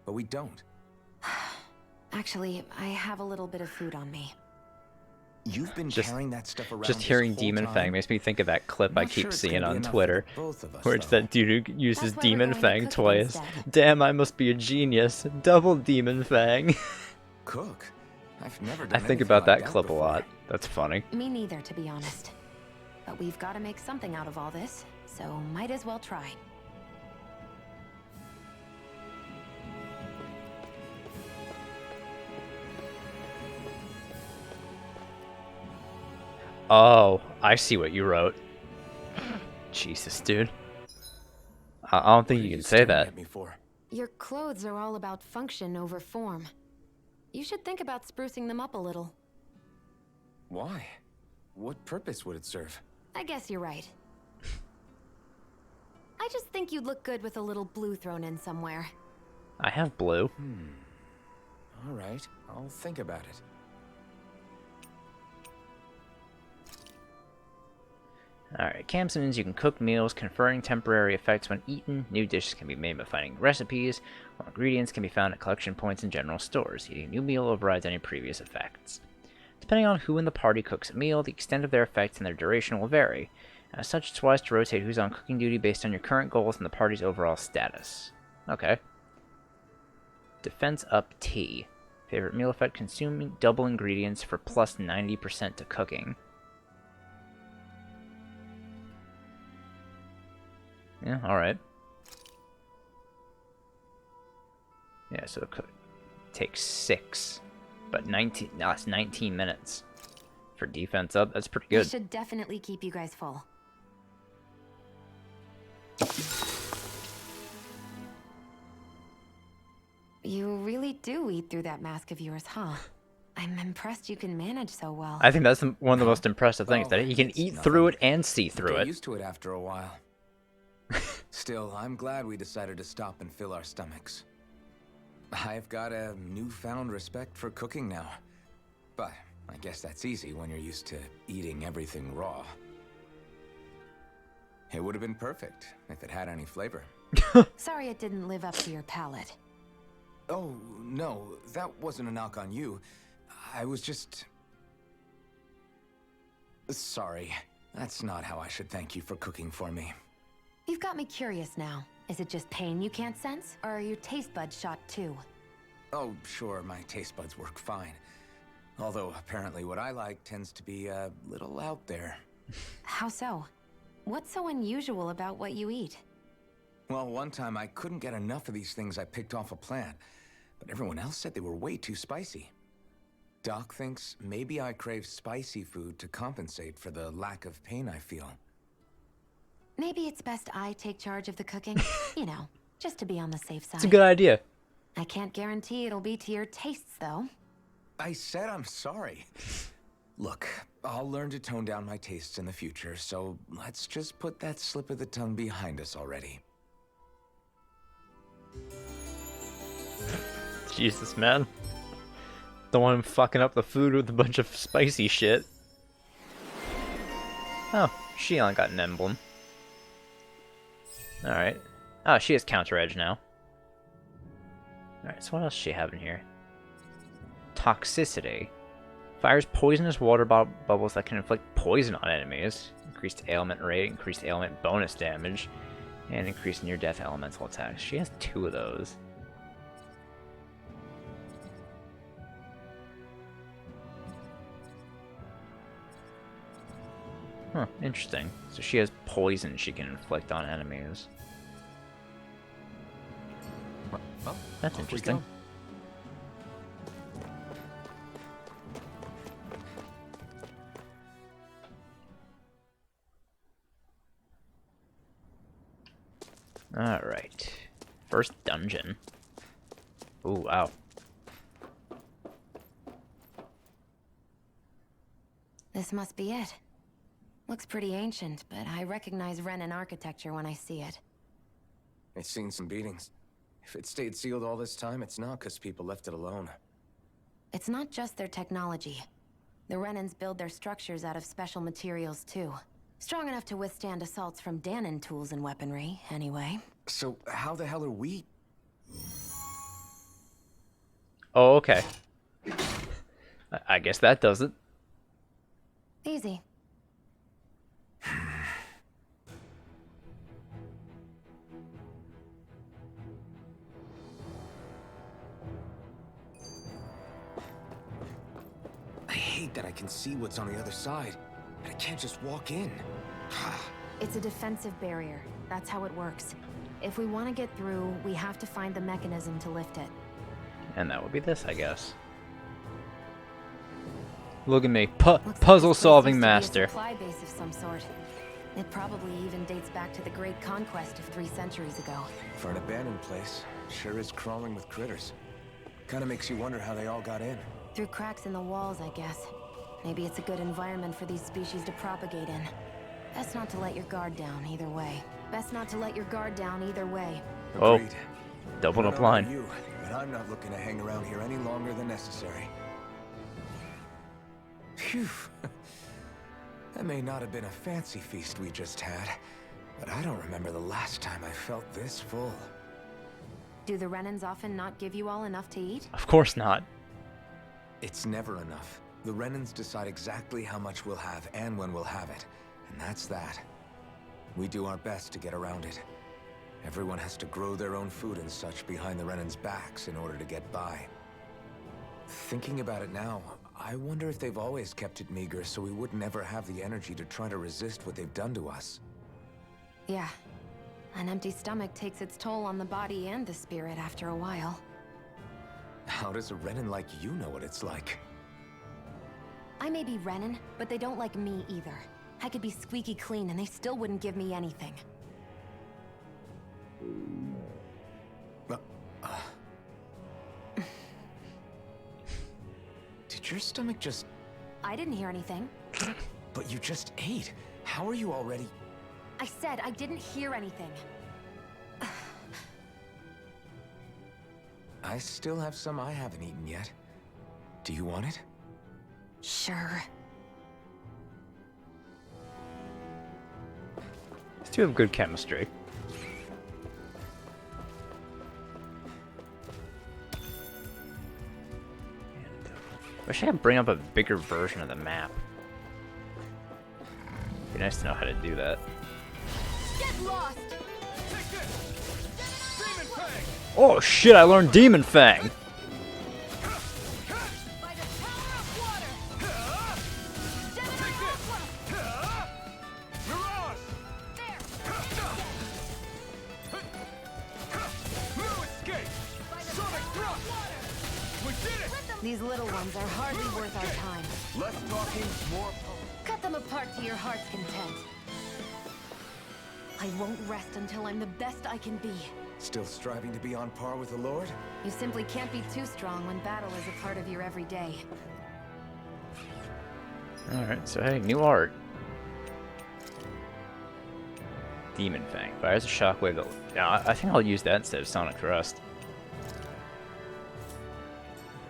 but we don't. Actually, I have a little bit of food on me. You've been carrying that stuff around Just this hearing whole Demon time? Fang makes me think of that clip I Not keep sure it's seeing gonna be on enough for Twitter, both of us, where it's though. that dude who uses That's why we're Demon going to Fang cook it twice. instead. Damn, I must be a genius. Double Demon Fang. Cook? I've never I done think anything about like that clip before. a lot. That's funny. Me neither, to be honest. But we've got to make something out of all this, so might as well try. Oh, I see what you wrote. Jesus, dude. I don't think you can say that. At me for? Your clothes are all about function over form. You should think about sprucing them up a little. Why? What purpose would it serve? I guess you're right. I just think you'd look good with a little blue thrown in somewhere. I have blue. All right, I'll think about it. Alright, camps means you can cook meals, conferring temporary effects when eaten. New dishes can be made by finding recipes, while ingredients can be found at collection points in general stores. Eating a new meal overrides any previous effects. Depending on who in the party cooks a meal, the extent of their effects and their duration will vary. As such, it's wise to rotate who's on cooking duty based on your current goals and the party's overall status. Okay. Defense up T. Favorite meal effect: consuming double ingredients for plus 90% to cooking. Yeah, alright. Yeah, so it could take 6. But 19, no, it's 19 minutes. For defense up, that's pretty good. This should definitely keep you guys full. You really do eat through that mask of yours, huh? I'm impressed you can manage so well. I think that's one of the most impressive things, Well, that you can it's eat nothing. through it and see through Get it. used to it after a while. Still, I'm glad we decided to stop and fill our stomachs. I've got a newfound respect for cooking now. But I guess that's easy when you're used to eating everything raw. It would have been perfect if it had any flavor. Sorry it didn't live up to your palate. Oh, no, that wasn't a knock on you. I was just... Sorry. That's not how I should thank you for cooking for me. You've got me curious now. Is it just pain you can't sense, or are your taste buds shot too? Oh, sure, my taste buds work fine. Although, apparently what I like tends to be a little out there. How so? What's so unusual about what you eat? Well, one time I couldn't get enough of these things I picked off a plant, but everyone else said they were way too spicy. Doc thinks maybe I crave spicy food to compensate for the lack of pain I feel. Maybe it's best I take charge of the cooking. You know, just to be on the safe side. It's a good idea. I can't guarantee it'll be to your tastes, though. I said I'm sorry. Look, I'll learn to tone down my tastes in the future, so let's just put that slip of the tongue behind us already. Jesus, man. Don't want him fucking up the food with a bunch of spicy shit. Oh, Shion got an emblem. Alright. Oh, she has counter edge now. Alright, so what else does she have in here? Toxicity. Fires poisonous water bubbles that can inflict poison on enemies. Increased ailment rate, increased ailment bonus damage, and increased near-death elemental attacks. She has 2 of those. Huh, interesting. So she has poison she can inflict on enemies. Well, that's interesting. Alright. First dungeon. Ooh, wow. This must be it. Looks pretty ancient, but I recognize Renan architecture when I see it. It's seen some beatings. If it stayed sealed all this time, it's not because people left it alone. It's not just their technology. The Renans build their structures out of special materials, too. Strong enough to withstand assaults from Danon tools and weaponry, anyway. So, how the hell are we? Oh, okay. I guess that does it. Easy. I hate that I can see what's on the other side, but I can't just walk in. It's a defensive barrier. That's how it works. If we want to get through, we have to find the mechanism to lift it. And that would be this, I guess. Look at me, puzzle-solving master. A supply base of some sort. It probably even dates back to the Great Conquest of 3 centuries ago. For an abandoned place, sure is crawling with critters. Kinda makes you wonder how they all got in. Through cracks in the walls, I guess. Maybe it's a good environment for these species to propagate in. Best not to let your guard down either way. Best not to let your guard down either way. Oh, Agreed. double up I line. don't know about you, but I'm not looking to hang around here any longer than necessary. Phew. That may not have been a fancy feast we just had, but I don't remember the last time I felt this full. Do the Renans often not give you all enough to eat? Of course not. It's never enough. The Renans decide exactly how much we'll have and when we'll have it, and that's that. We do our best to get around it. Everyone has to grow their own food and such behind the Renans' backs in order to get by. Thinking about it now, I wonder if they've always kept it meager so we would never have the energy to try to resist what they've done to us. Yeah. An empty stomach takes its toll on the body and the spirit after a while. How does a Renan like you know what it's like? I may be Renan, but they don't like me either. I could be squeaky clean and they still wouldn't give me anything. Did your stomach just... I didn't hear anything. But you just ate. How are you already... I said I didn't hear anything. I still have some I haven't eaten yet. Do you want it? Sure. These two have good chemistry. Wish I could bring up a bigger version of the map. Be nice to know how to do that. Get lost! Take this! Demon Fang! Oh shit, I learned Demon Fang! By the power of water! Demon Take this! Aqua! Mirage! There! No escape! By the Sonic power Thrust! of water! We did it! Let them These little ones are hardly worth our time. Less talking, more... Cut them apart to your heart's content. I won't rest until I'm the best I can be. Still striving to be on par with the Lord? You simply can't be too strong when battle is a part of your everyday. Alright, so hey, new art. Demon Fang. Fires a shockwave that... Yeah, I think I'll use that instead of Sonic Thrust.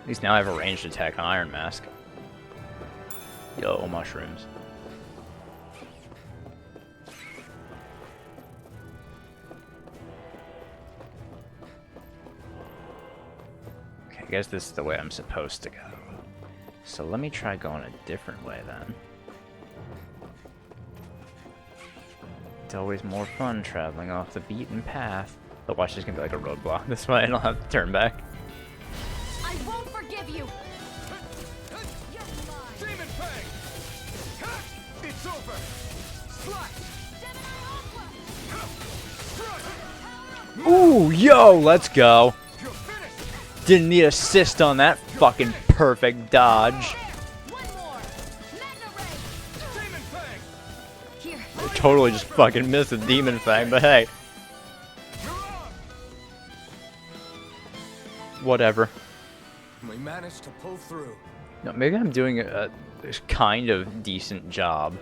At least now I have a ranged attack on Iron Mask. Yo, mushrooms. Okay, I guess this is the way I'm supposed to go. So let me try going a different way then. It's always more fun traveling off the beaten path. But watch, there's gonna be like a roadblock this way and I'll have to turn back. I won't forgive you! You're mine! Demon Fang! It's over! Slash! Demon Aqua! Ooh, yo, let's go. You're finished! Didn't need assist on that fucking perfect dodge. One more! Magna Ray! Demon Fang! Here, I totally just fucking missed the Demon Fang, but hey. Mirage! Whatever. We managed to pull through. No, maybe I'm doing a kind of decent job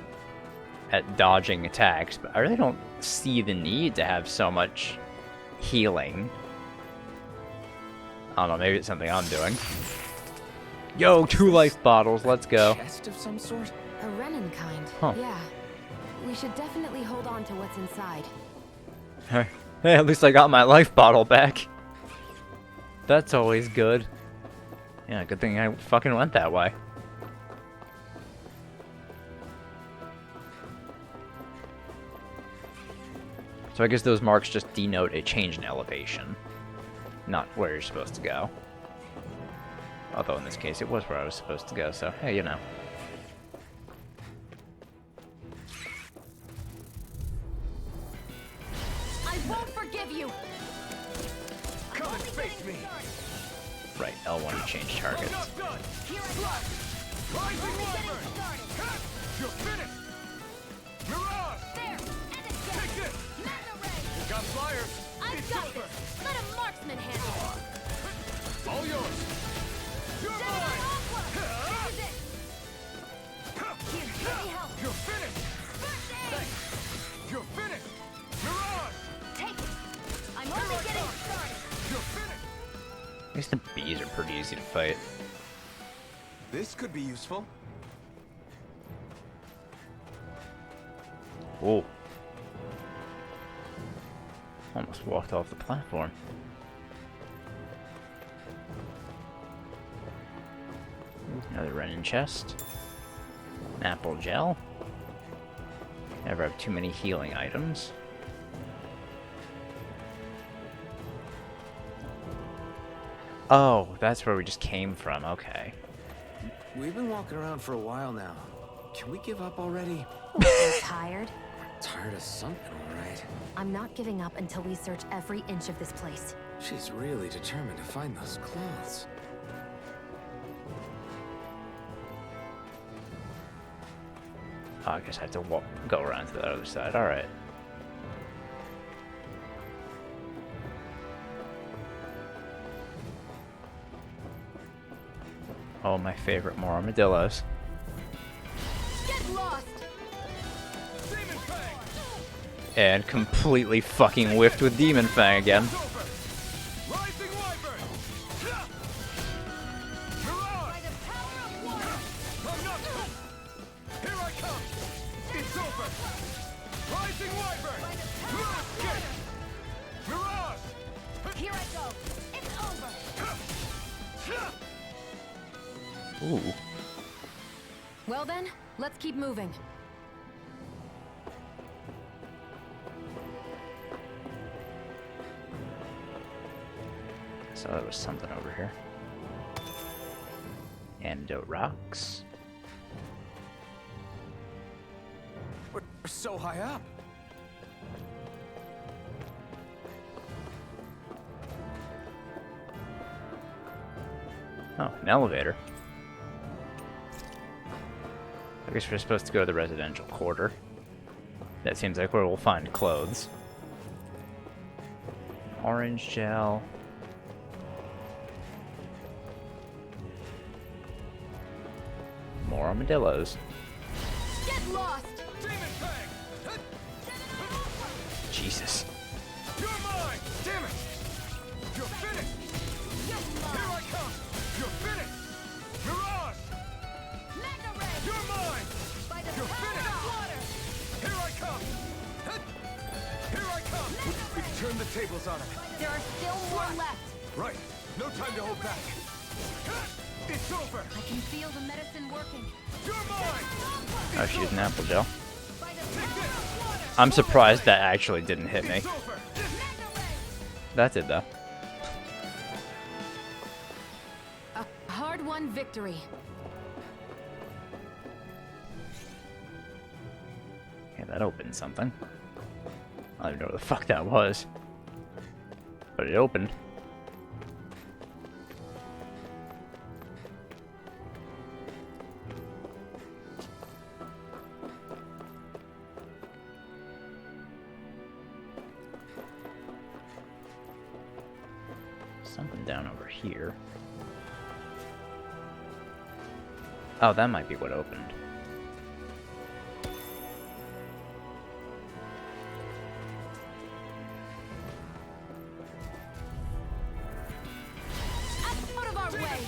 at dodging attacks, but I really don't see the need to have so much healing. I don't know, maybe it's something I'm doing. Yo, 2 life bottles, let's go. Chest of some sort? a Renin kind. Huh. Yeah. We should definitely hold on to what's inside. Hey, at least I got my life bottle back. That's always good. Yeah, good thing I fucking went that way. So I guess those marks just denote a change in elevation, not where you're supposed to go. Although in this case it was where I was supposed to go, so hey, you know. I won't forgive you! Come and face me! Right, L1 to change targets. Not done! Here I go! Rising Only getting Wyvern! started! You're finished! Mirage! There! And escape! Take this! Magna Ray! Got flyers! I've It's got over! this! Let a marksman handle it! All yours! You're Demon mine! Aqua! This is it! Here, let me help! You're finished! First aid! You're finished! Mirage! Take it! I'm only getting started! You're finished! At least the bees are pretty easy to fight. This could be useful. Whoa. Almost walked off the platform. Another Renin chest. Apple gel. Never have too many healing items. Oh, that's where we just came from, okay. We've been walking around for a while now. Can we give up already? You're tired? Tired of something, all right. I'm not giving up until we search every inch of this place. She's really determined to find those clothes. Oh, I guess I have to go around to the other side. Alright. Oh, my favorite, more armadillos. Get lost! Demon Fang! And completely fucking whiffed with Demon Fang again. It's over! Rising Wyvern! Mirage! By the power of water! I'm not done! Here I come! It's over! Rising Wyvern! By the No power of escape! Mirage! water! Here I go! It's over! Ooh. Well then, let's keep moving. So there was something over here. Antidote rocks. We're so high up. Oh, an elevator. I guess we're supposed to go to the residential quarter. That seems like where we'll find clothes. Orange gel. More armadillos. Get lost! Jesus. You're mine! Damn it! You're finished! Here I come! You're finished! Mirage! You're mine! You're finished! Here I come! Here I come! We've turned the tables on him. There are still more left. Right. No time to hold back. It's over! I can feel the medicine working. You're mine! Oh, she's an apple gel. I'm surprised that actually didn't hit me. That did, though. A hard-won victory. Okay, that opened something. I don't even know what the fuck that was. But it opened. Something down over here. Oh, that might be what opened. Out of our way!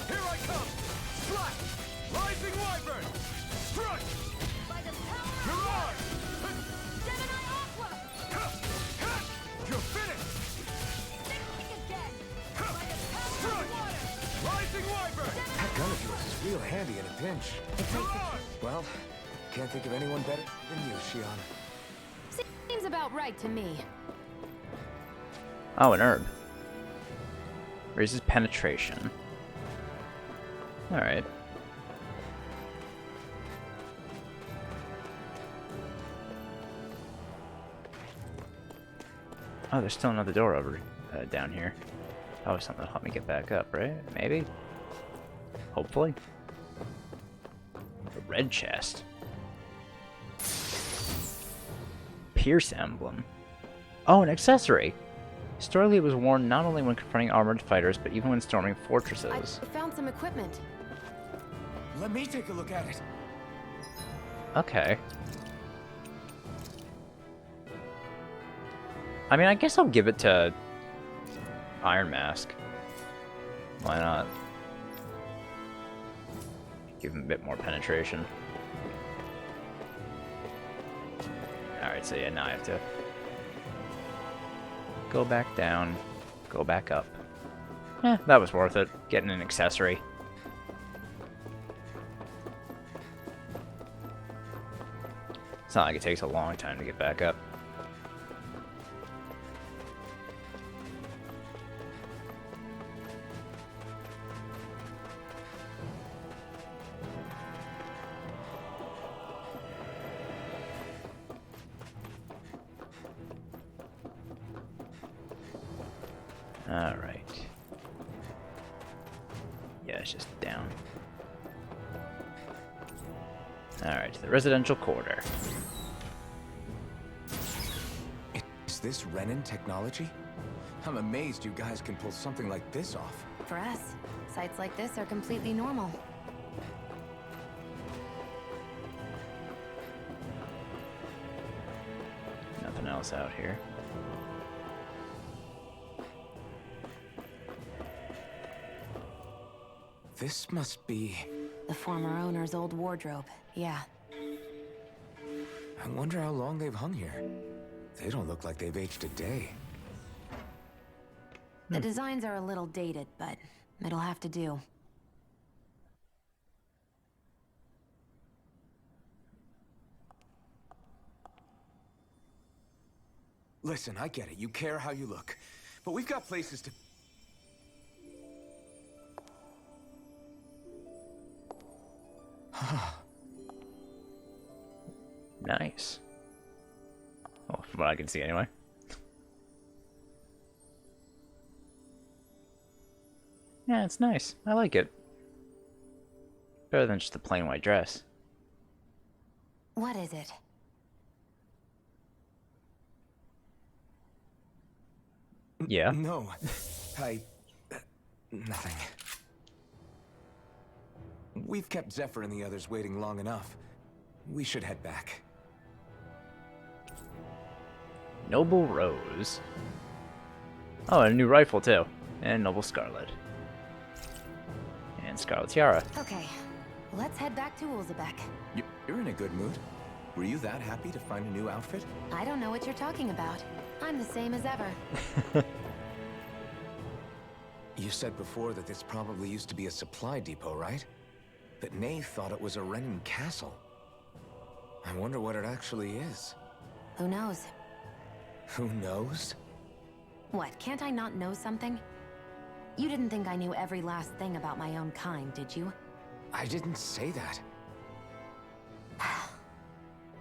Here I come! Slash! Rising Wyvern! Strike! Mirage! You're finished! Rising Wyvern! That gun of yours is real handy in a pinch. Well, can't think of anyone better than you, Shion. Seems about right to me. Oh, an herb. Raises penetration. Alright. Oh, there's still another door over down here. Probably something to help me get back up, right? Maybe? Hopefully. A red chest. Pierce emblem. Oh, an accessory! Historically, it was worn not only when confronting armored fighters, but even when storming fortresses. I found some equipment. Let me take a look at it. Okay. I mean, I guess I'll give it to Iron Mask. Why not? Give him a bit more penetration. Alright, so yeah, now I have to go back down, go back up. That was worth it. Getting an accessory. It's not like it takes a long time to get back up. Alright. Yeah, it's just down. Alright, to the residential quarter. Is this Renin technology? I'm amazed you guys can pull something like this off. For us, sites like this are completely normal. Nothing else out here. This must be... The former owner's old wardrobe, yeah. I wonder how long they've hung here. They don't look like they've aged a day. The designs are a little dated, but it'll have to do. Listen, I get it. You care how you look. But we've got places to... Nice. Well, from what I can see anyway. Yeah, it's nice. I like it. Better than just a plain white dress. What is it? Yeah. No. Nothing. We've kept Zephyr and the others waiting long enough. We should head back. Noble Rose. Oh, and a new rifle too. And Noble Scarlet. And Scarlet Tiara. Okay, let's head back to Ulzebek. You're in a good mood. Were you that happy to find a new outfit? I don't know what you're talking about. I'm the same as ever. You said before that this probably used to be a supply depot, right? But Nay thought it was a Renin castle. I wonder what it actually is. Who knows? Who knows? What, can't I not know something? You didn't think I knew every last thing about my own kind, did you? I didn't say that.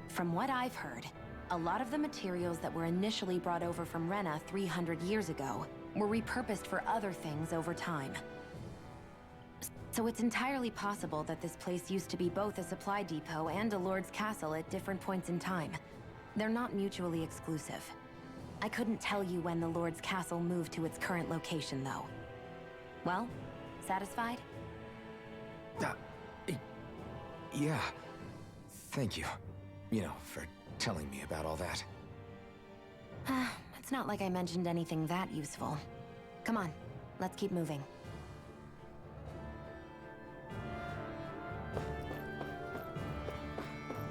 From what I've heard, a lot of the materials that were initially brought over from Rena 300 years ago were repurposed for other things over time. So it's entirely possible that this place used to be both a supply depot and a lord's castle at different points in time. They're not mutually exclusive. I couldn't tell you when the lord's castle moved to its current location, though. Well, satisfied? Yeah. Thank you. You know, for telling me about all that. It's not like I mentioned anything that useful. Come on, let's keep moving.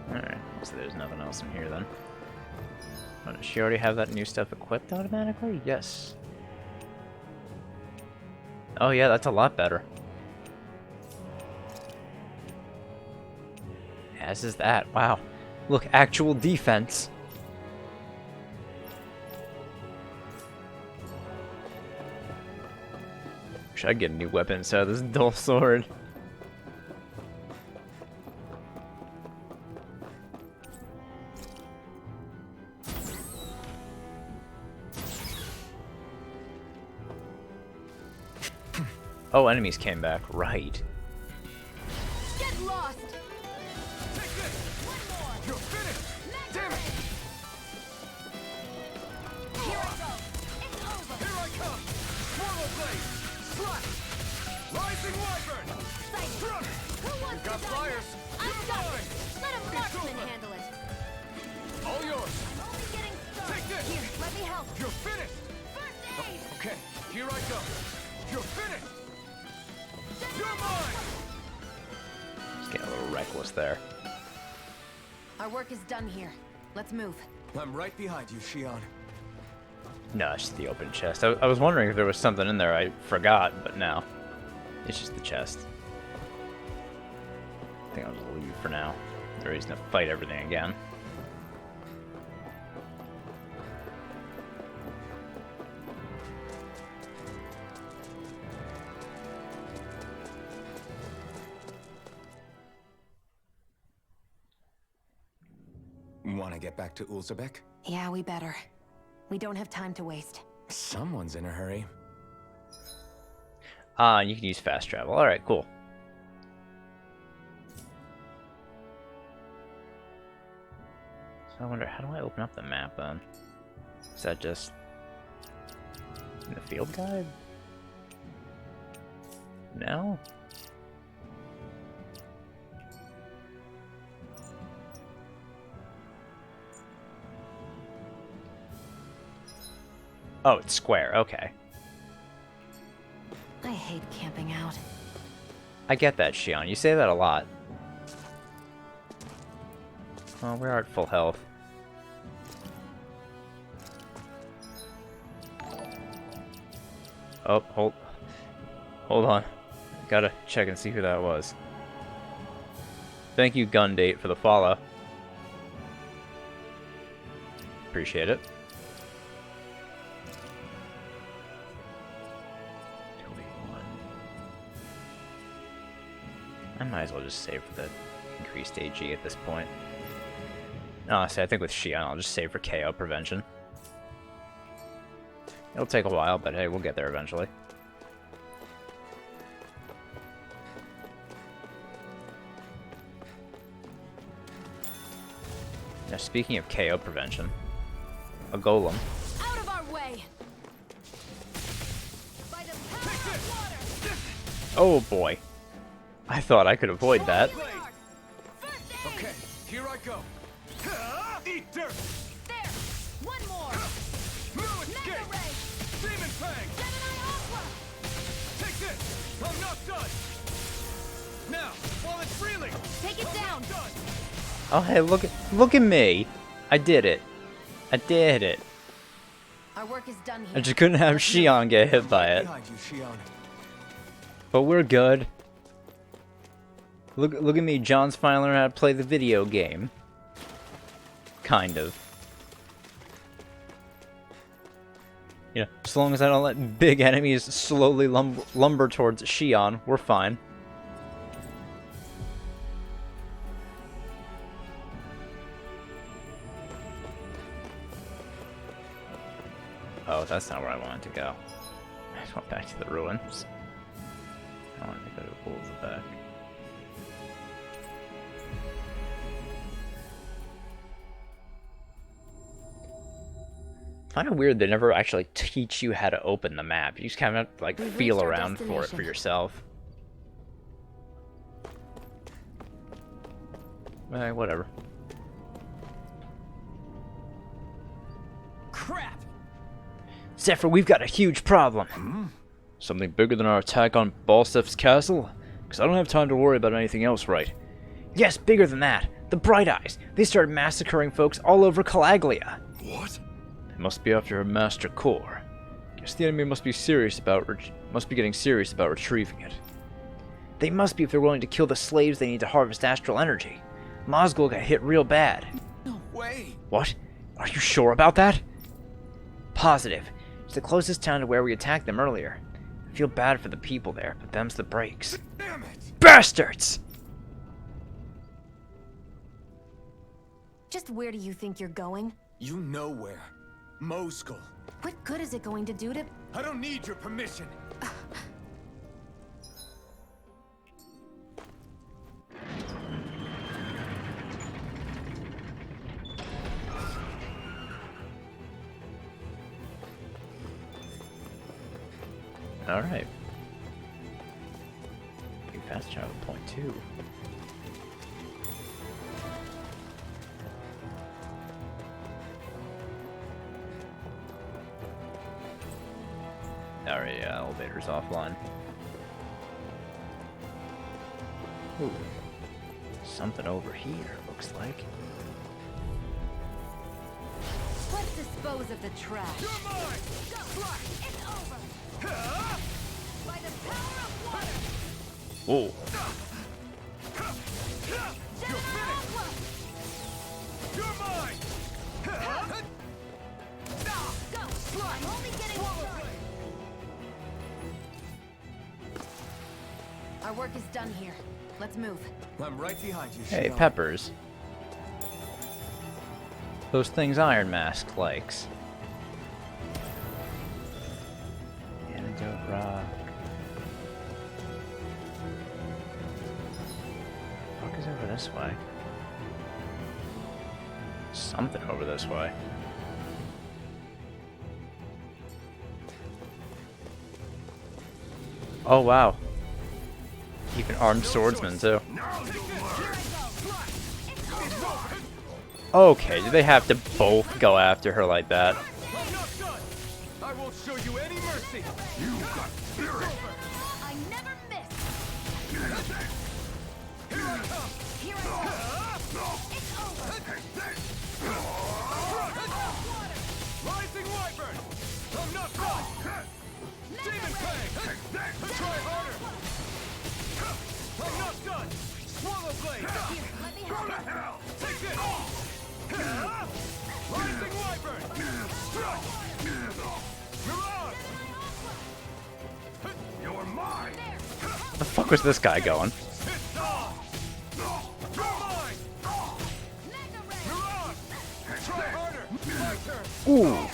Alright, so there's nothing else in here then. Oh, does she already have that new stuff equipped automatically? Yes. Oh yeah, that's a lot better. As is that. Wow. Look, actual defense. Should I get a new weapon instead of this dull sword? Oh, enemies came back. Right. Get lost! Take this! One more! You're finished! Damn it! Here I go! It's over! Here I come! Swallow blade! Slash! Rising wyvern! Sight! Struck! Who wants Got to flyers! I've got mine! it! Let a marksman over. handle it! All yours! I'm only getting started! Take this! Here, let me help! You're finished! First aid! Okay, here I go! You're finished! You're mine! Just getting a little reckless there. Our work is done here. Let's move. I'm right behind you, Shion. No, it's just the open chest. I was wondering if there was something in there I forgot, but no. It's just the chest. I think I'll just leave for now. No reason to fight everything again. Want to get back to Ulzebek? Yeah, we better. We don't have time to waste. Someone's in a hurry. You can use fast travel. Alright, cool. So I wonder, how do I open up the map then? Is that just in the field guide? No? Oh, it's square. Okay. I hate camping out. I get that, Shion. You say that a lot. Oh, we're at full health. Oh, hold on. Gotta check and see who that was. Thank you, Gundate, for the follow. Appreciate it. I might as well just save for the increased AG at this point. Honestly, I think with Xion, I'll just save for KO prevention. It'll take a while, but hey, we'll get there eventually. Now, speaking of KO prevention, a golem. Out of our way! By the power of water! Oh boy. I thought I could avoid that. Okay, here I go. Eat dirt! There! One more! No escape! Demon Fang! Gemini Aqua! Take this! I'm not done! Now, while it's reeling! Take it down! Done! Oh hey, look at me! I did it. I did it. Our work is done here. I just couldn't have Xion get hit by it. Behind you, Xion. But we're good. Look at me, John's finally learned how to play the video game. Kind of. You know, as long as I don't let big enemies slowly lumber towards Xion, we're fine. Oh, that's not where I wanted to go. I just went back to the ruins. I wanted to go to Pools of Back. Kind of weird they never actually teach you how to open the map. You just kind of like feel around for it for yourself. Whatever. Crap! Zephyr, we've got a huge problem. Something bigger than our attack on Balsef's castle? Because I don't have time to worry about anything else, right? Yes, bigger than that. The Bright Eyes. They started massacring folks all over Calaglia. What? They must be after a master core. Guess the enemy must be getting serious about retrieving it. They must be if they're willing to kill the slaves they need to harvest astral energy. Mosgul got hit real bad. No way! What? Are you sure about that? Positive. It's the closest town to where we attacked them earlier. I feel bad for the people there, but them's the breaks. Damn it! Bastards! Just where do you think you're going? You know where. Mosgul. What good is it going to do to... I don't need your permission. Alright. You fast travel point 2. Alright, yeah, elevator's offline. Ooh. Something over here, looks like. Let's dispose of the trash. You're mine! Go! It's over! By the power of water! Whoa. You're finished! You're mine! Go! I'm only getting started! Our work is done here. Let's move. I'm right behind you, Hey, Xion. Peppers. Those things Iron Mask likes. Antidote rock. Rock is over this way. Something over this way. Oh wow. Even armed swordsmen too. Okay, do they have to both go after her like that? I'm not done! I won't show you any mercy! You got spirit! I never miss! Here I come! Here I go! It's over! Rising Wyvern! I'm not done! Demon Fang! the fuck was this guy going? Ooh.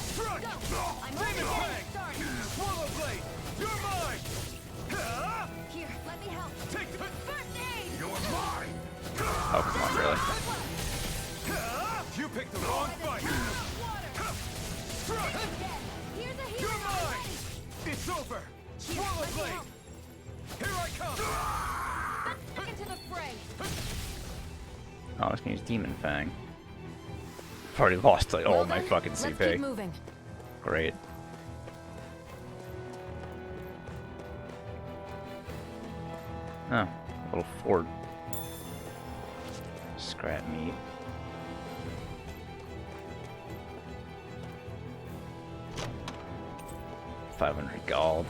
Oh, come on, really? You picked the wrong fight. You're mine. It's over. Swallow blade. Here I come. Into the fray. Oh, I was gonna use Demon Fang. I've already lost like all my fucking Let's keep CP. moving. Great. Oh, little fort. Scrap meat. $500 gold.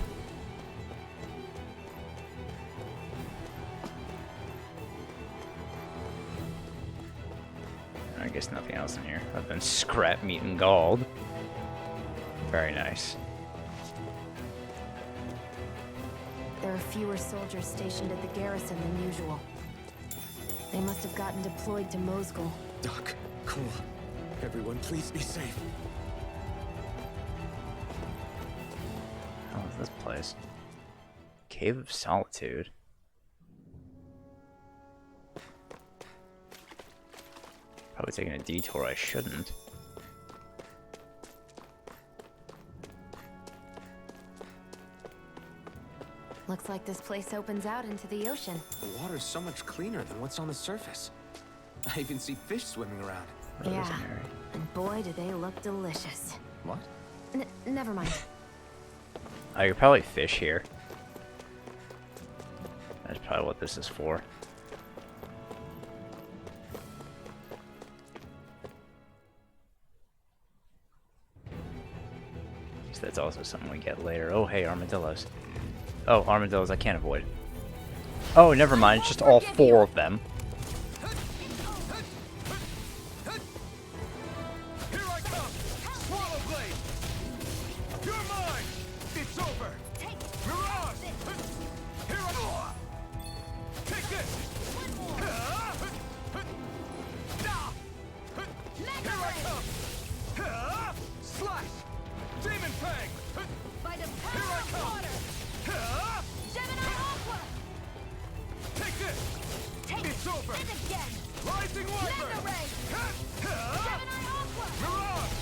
I guess nothing else in here other than scrap meat and gold. Very nice. There are fewer soldiers stationed at the garrison than usual. They must have gotten deployed to Mosgul. Doc, Cole, everyone please be safe. How is this place? Cave of Solitude. Probably taking a detour I shouldn't. Looks like this place opens out into the ocean. The water's so much cleaner than what's on the surface. I even see fish swimming around. Yeah, and boy, do they look delicious. What? Never mind. Oh, you could probably fish here. That's probably what this is for. So that's also something we get later. Oh, hey, armadillos. Oh, armadillos I can't avoid. Oh, never mind. It's just all 4 of them. Here I come! Swallow blade! You're mine! It's over! Mirage! Here I go! Take this! Here I come! Slash! Demon Fang! By the Here I power of come! water! Gemini Aqua! Take this! Take It's over! it again! Rising Wyvern! Mega Ray! Gemini Aqua! Mirage!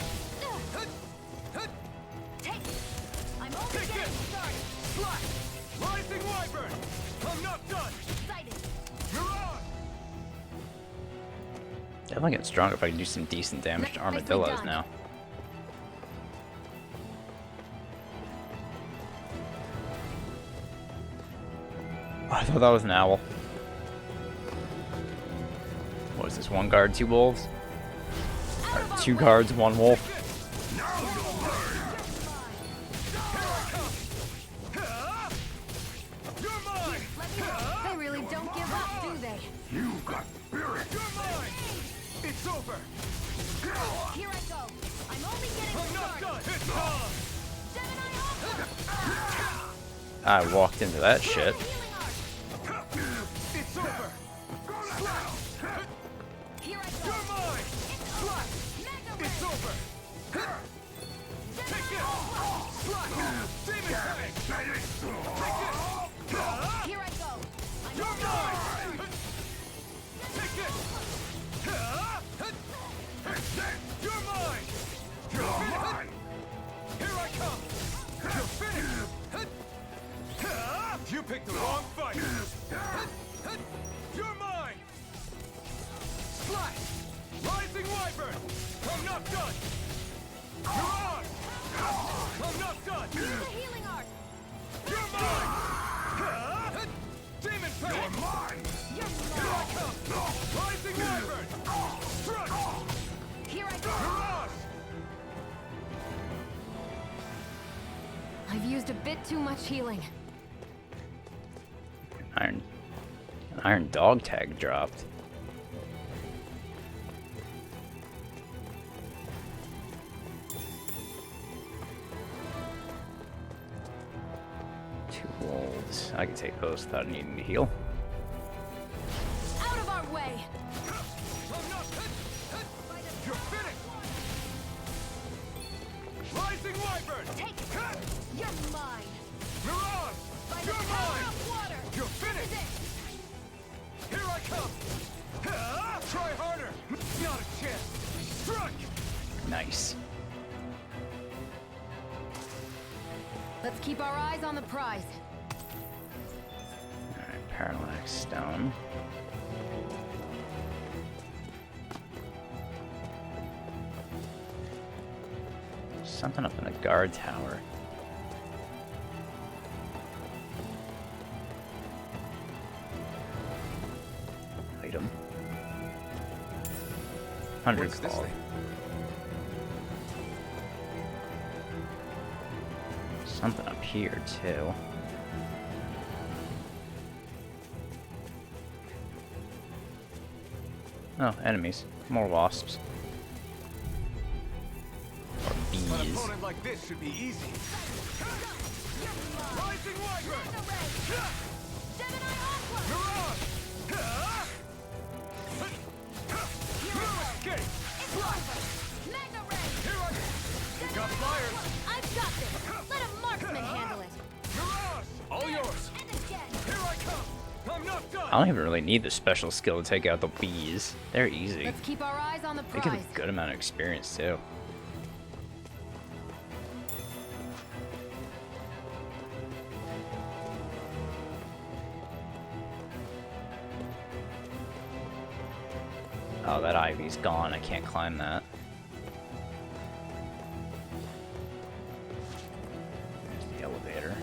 Take it! I'm only Take getting this! started! Slash! Rising Wyvern! I'm not done! Excited! Mirage! Definitely get stronger if I can do some decent damage to armadillos done. now. Oh, I thought that was an owl. What is this? 1 guard, 2 wolves? Or 2 guards, 1 wolf? They really don't give up, do they? You got spirit. You're mine! It's over! Here I go! I'm only getting I'm not started! done! It's time! Gemini Aqua! I walked into that shit. Healing art! It's over! Slash! Here I go! You're mine! Slash! Mega Ray! It's over! Take it! Slash! Demon Fang! Take it! Here I go! I'm You're only mine! Take it! You're mine! You're mine! Here I come! You're finished! You picked the wrong fight! You're mine! Slash! Rising Wyvern! I'm not done! Mirage! I'm not done! Use the healing art! You're mine! Demon Fang! You're mine! You're Here I come! Rising Wyvern! Thrust! Here I go! Mirage! I've used a bit too much healing. An iron dog tag dropped. Two wolves. wolves. I can take those without needing to heal. Out of our way! You're finished! Rising Wyvern! Take it! You're mine! Mirage! By the You're power mine! of water! You're finished! Here I come! Try harder! Not a chance! Struck! Nice. Let's keep our eyes on the prize. Alright, parallax stone. Something up in the guard tower. Item. 100 What's this call. thing? Something up here too. Oh, enemies. More wasps. Or An bees. opponent like this should be easy. Rising Wyvern! Mirage! No escape! Here I You got flyers! I've got this! Let a marksman handle it! Mirage! All yours! Here I come! I'm not done! I don't even really need the special skill to take out the bees. They're easy. Let's keep our eyes on the They give prize. a good amount of experience too. Oh, that ivy's gone. I can't climb that. There's the elevator.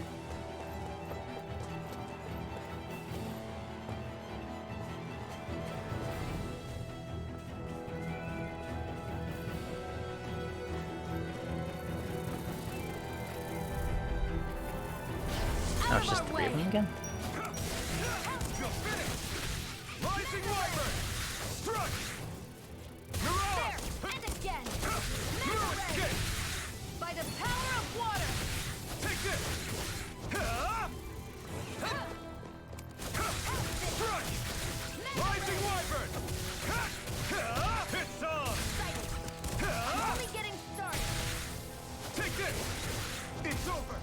Oh, it's just three of them again? You're finished! Rising Wyvern! Struck! Mirage! And again! No escape! By the power of water! Take this! Struck! Rising Wyvern! It's on! Only getting started! Take this! It's over!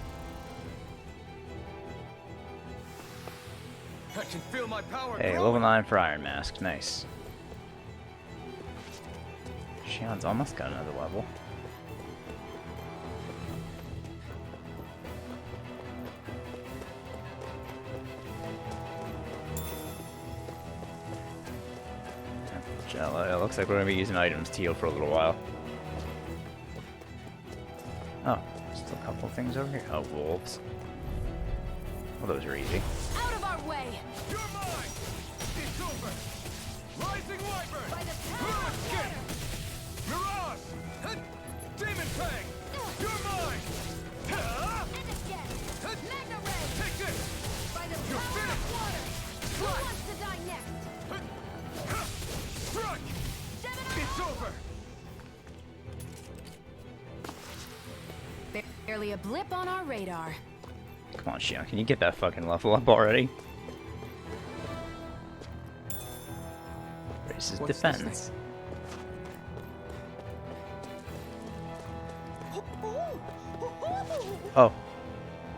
I can feel my power Hey, growing. level 9 for Iron Mask. Nice. Shion's almost got another level. It looks like we're going to be using items to heal for a little while. Oh, still a couple things over here. Oh, wolves. Well, those are easy. Out of our way! You're mine! It's over! Rising Wyvern! By the No power of escape! Mirage! Demon Fang! You're mine! And again! Magna Ray! Take this! By the You're power finished! of water! Who Strike! wants to die next? Struck! It's over! Barely a blip on our radar. Come on, Shion, can you get that fucking level up already? Raises What's this defense. Oh,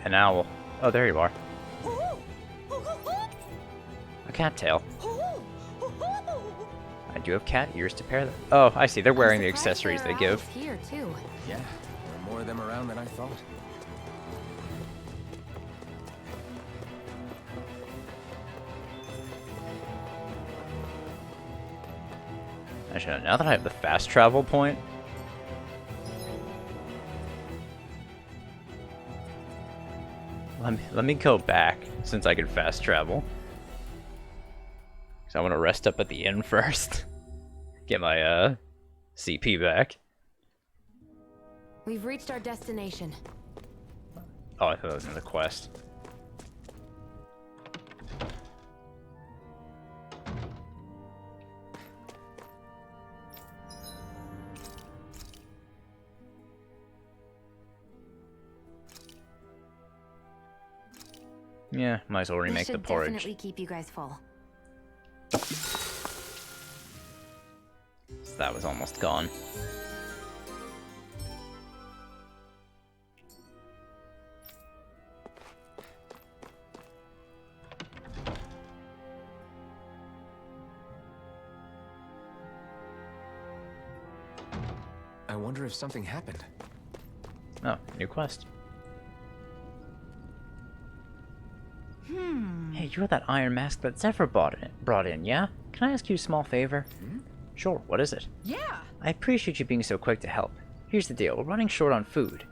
an owl. Oh, there you are. A cattail. I do have cat ears to pair them. Oh, I see. They're wearing the accessories they give. Here too. Yeah, there are more of them around than I thought. Actually, now that I have the fast travel point, let me go back since I can fast travel. So I want to rest up at the inn first, get my CP back. We've reached our destination. Oh, I thought that was in the quest. Yeah, might as well This remake the should porridge. definitely keep you guys full. So that was almost gone. I wonder if something happened. Oh, new quest. Hey, you're that iron mask that Zephyr brought in, yeah? Can I ask you a small favor? Sure, what is it? Yeah. I appreciate you being so quick to help. Here's the deal, we're running short on food.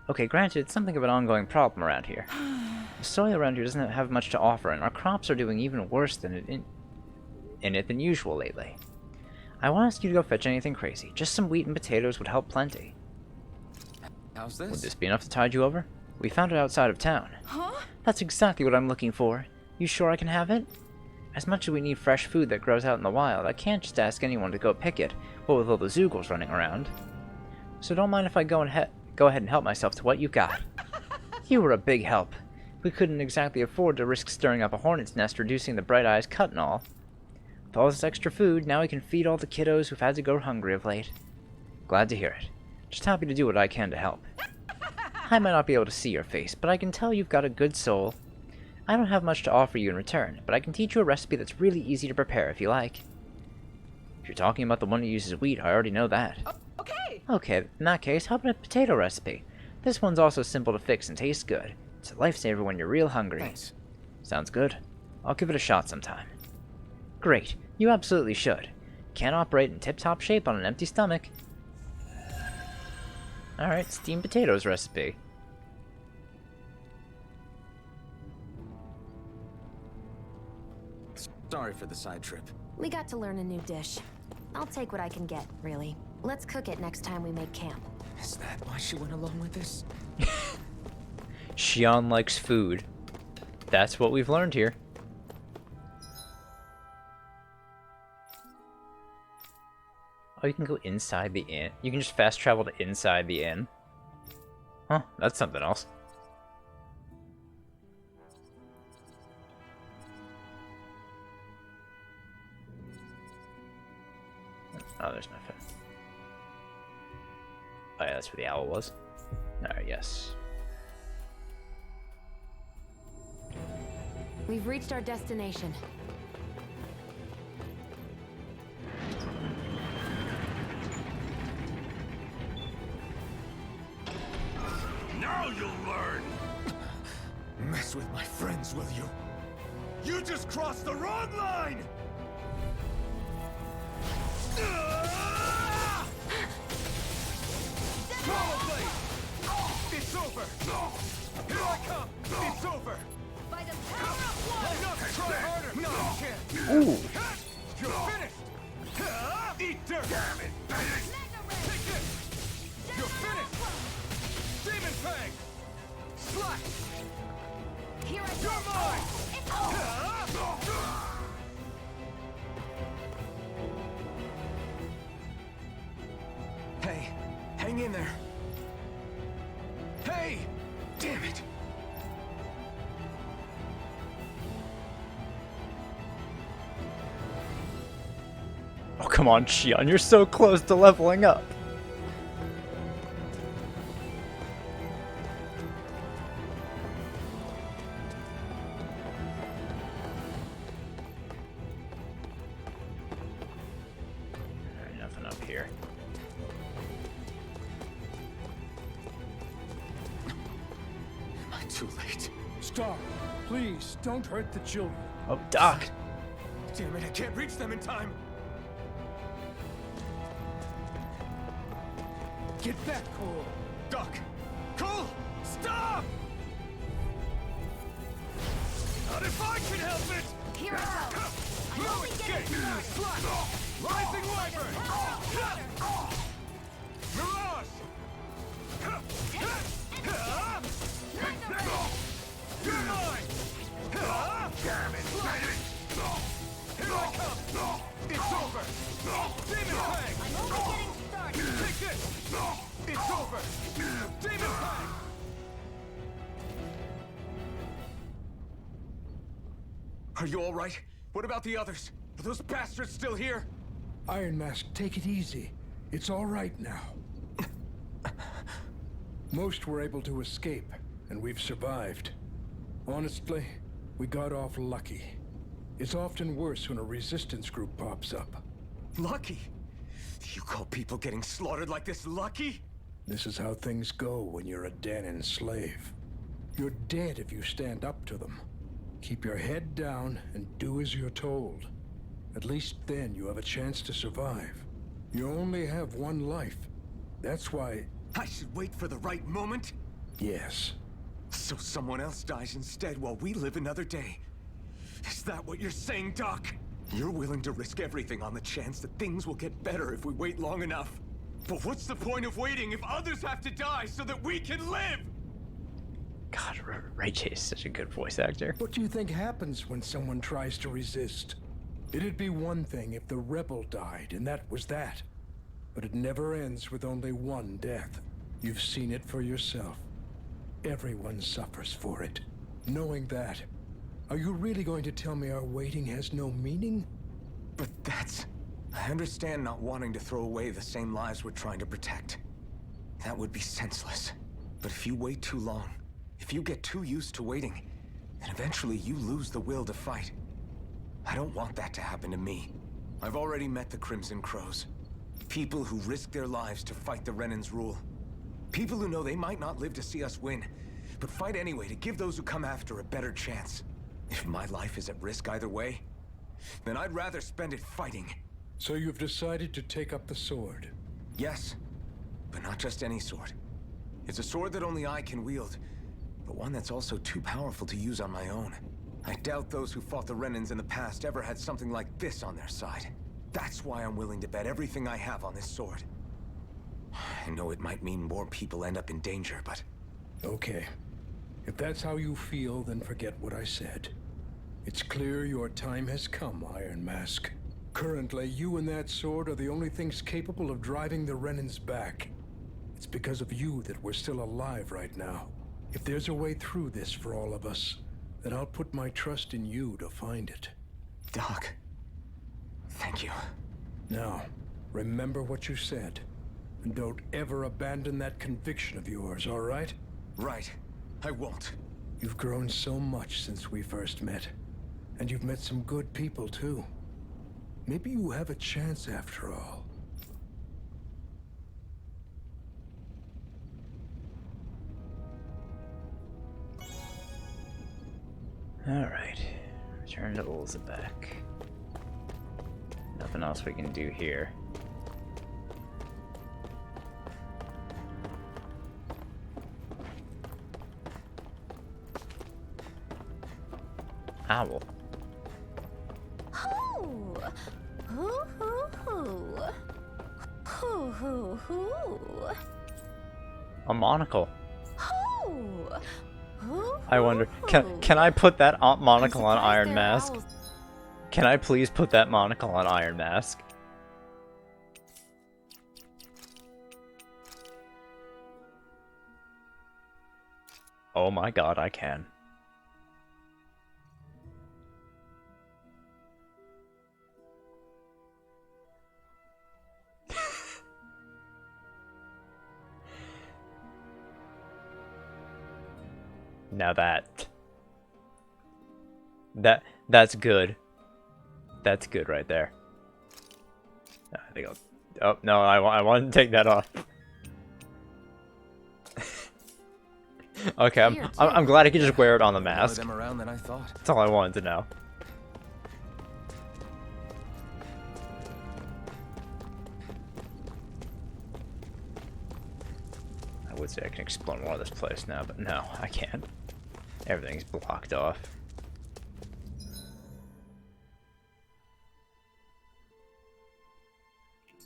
Okay, granted, it's something of an ongoing problem around here. The soil around here doesn't have much to offer, and our crops are doing even worse than than usual lately. I won't ask you to go fetch anything crazy. Just some wheat and potatoes would help plenty. How's Would this? this be enough to tide you over? We found it outside of town. Huh? That's exactly what I'm looking for. You sure I can have it? As much as we need fresh food that grows out in the wild, I can't just ask anyone to go pick it, what with all the Zoogles running around. So don't mind if I go ahead and help myself to what you got. You were a big help. We couldn't exactly afford to risk stirring up a hornet's nest reducing the Bright Eyes cut and all. With all this extra food, now we can feed all the kiddos who've had to go hungry of late. Glad to hear it. Just happy to do what I can to help. I might not be able to see your face, but I can tell you've got a good soul. I don't have much to offer you in return, but I can teach you a recipe that's really easy to prepare if you like. If you're talking about the one that uses wheat, I already know that. Okay. Okay, in that case, how about a potato recipe? This one's also simple to fix and tastes good. It's a lifesaver when you're real hungry. Thanks. Sounds good. I'll give it a shot sometime. Great, you absolutely should. Can't operate in tip-top shape on an empty stomach. Alright, steamed potatoes recipe. Sorry for the side trip. We got to learn a new dish. I'll take what I can get, really. Let's cook it next time we make camp. Is that why she went along with this? Xion likes food. That's what we've learned here. Oh, you can go inside the inn. You can just fast travel to inside the inn. Huh, that's something else. Oh, there's my phone. Oh yeah, that's where the owl was. Alright, yes. We've reached our destination. Now you'll learn! Mess with my friends, will you? You just crossed the wrong line! Rollerblade! It's over! Here I come! It's over! By the power of one. Enough! Try harder! No, you can't! Ooh! You're finished! Eat dirt! Damn it! Take this! You're finished! Demon Fang! Slash! Here I You're go. mine! It's over. Hey, hang in there. Hey! Damn it! Oh, come on, Xion, you're so close to leveling up. Alright, nothing up here. Am I too late? Stop. Please, don't hurt the children. Oh, Doc. Damn it, I can't reach them in time! Get back, Cole. Duck! Cole! Stop! Not if I can help it! Here I go. No escape! Slash! Rising Wyvern! Mirage! You're mine! Damn it! Here I come! It's over! Demon Fang! I'm only getting started. Take this! It's over! Demon Fang! Are you all right? What about the others? Are those bastards still here? Iron Mask, take it easy. It's all right now. Most were able to escape, and we've survived. Honestly, we got off lucky. It's often worse when a resistance group pops up. Lucky? You call people getting slaughtered like this lucky? This is how things go when you're a Danon slave. You're dead if you stand up to them. Keep your head down and do as you're told. At least then you have a chance to survive. You only have one life. That's why... I should wait for the right moment? Yes. So someone else dies instead while we live another day. Is that what you're saying, Doc? You're willing to risk everything on the chance that things will get better if we wait long enough. But what's the point of waiting if others have to die so that we can live? God, Ray J is such a good voice actor. What do you think happens when someone tries to resist? It'd be one thing if the rebel died, and that was that. But it never ends with only one death. You've seen it for yourself. Everyone suffers for it. Knowing that, are you really going to tell me our waiting has no meaning? But that's... I understand not wanting to throw away the same lives we're trying to protect. That would be senseless. But if you wait too long, if you get too used to waiting, then eventually you lose the will to fight. I don't want that to happen to me. I've already met the Crimson Crows. People who risk their lives to fight the Renan's rule. People who know they might not live to see us win, but fight anyway to give those who come after a better chance. If my life is at risk either way, then I'd rather spend it fighting. So you've decided to take up the sword? Yes, but not just any sword. It's a sword that only I can wield, but one that's also too powerful to use on my own. I doubt those who fought the Renans in the past ever had something like this on their side. That's why I'm willing to bet everything I have on this sword. I know it might mean more people end up in danger, but... Okay. If that's how you feel, then forget what I said. It's clear your time has come, Iron Mask. Currently, you and that sword are the only things capable of driving the Renans back. It's because of you that we're still alive right now. If there's a way through this for all of us, then I'll put my trust in you to find it. Doc, thank you. Now, remember what you said. And don't ever abandon that conviction of yours, all right? Right. I won't. You've grown so much since we first met. And you've met some good people, too. Maybe you have a chance after all. Alright. Return to Ulzabek. Nothing else we can do here. Owl. Hoo! Hoo hoo hoo! Hoo hoo hoo! A monocle. Hoo! Hoo! I wonder, can I put that monocle on Iron Mask? Can I please put that monocle on Iron Mask? Oh my god, I can. Now that's good. That's good right there. I think I'll... Oh, no, I want to take that off. Okay, I'm glad I could just wear it on the mask. More of them around than I thought. That's all I wanted to know. I would say I can explore more of this place now, but no, I can't. Everything's blocked off.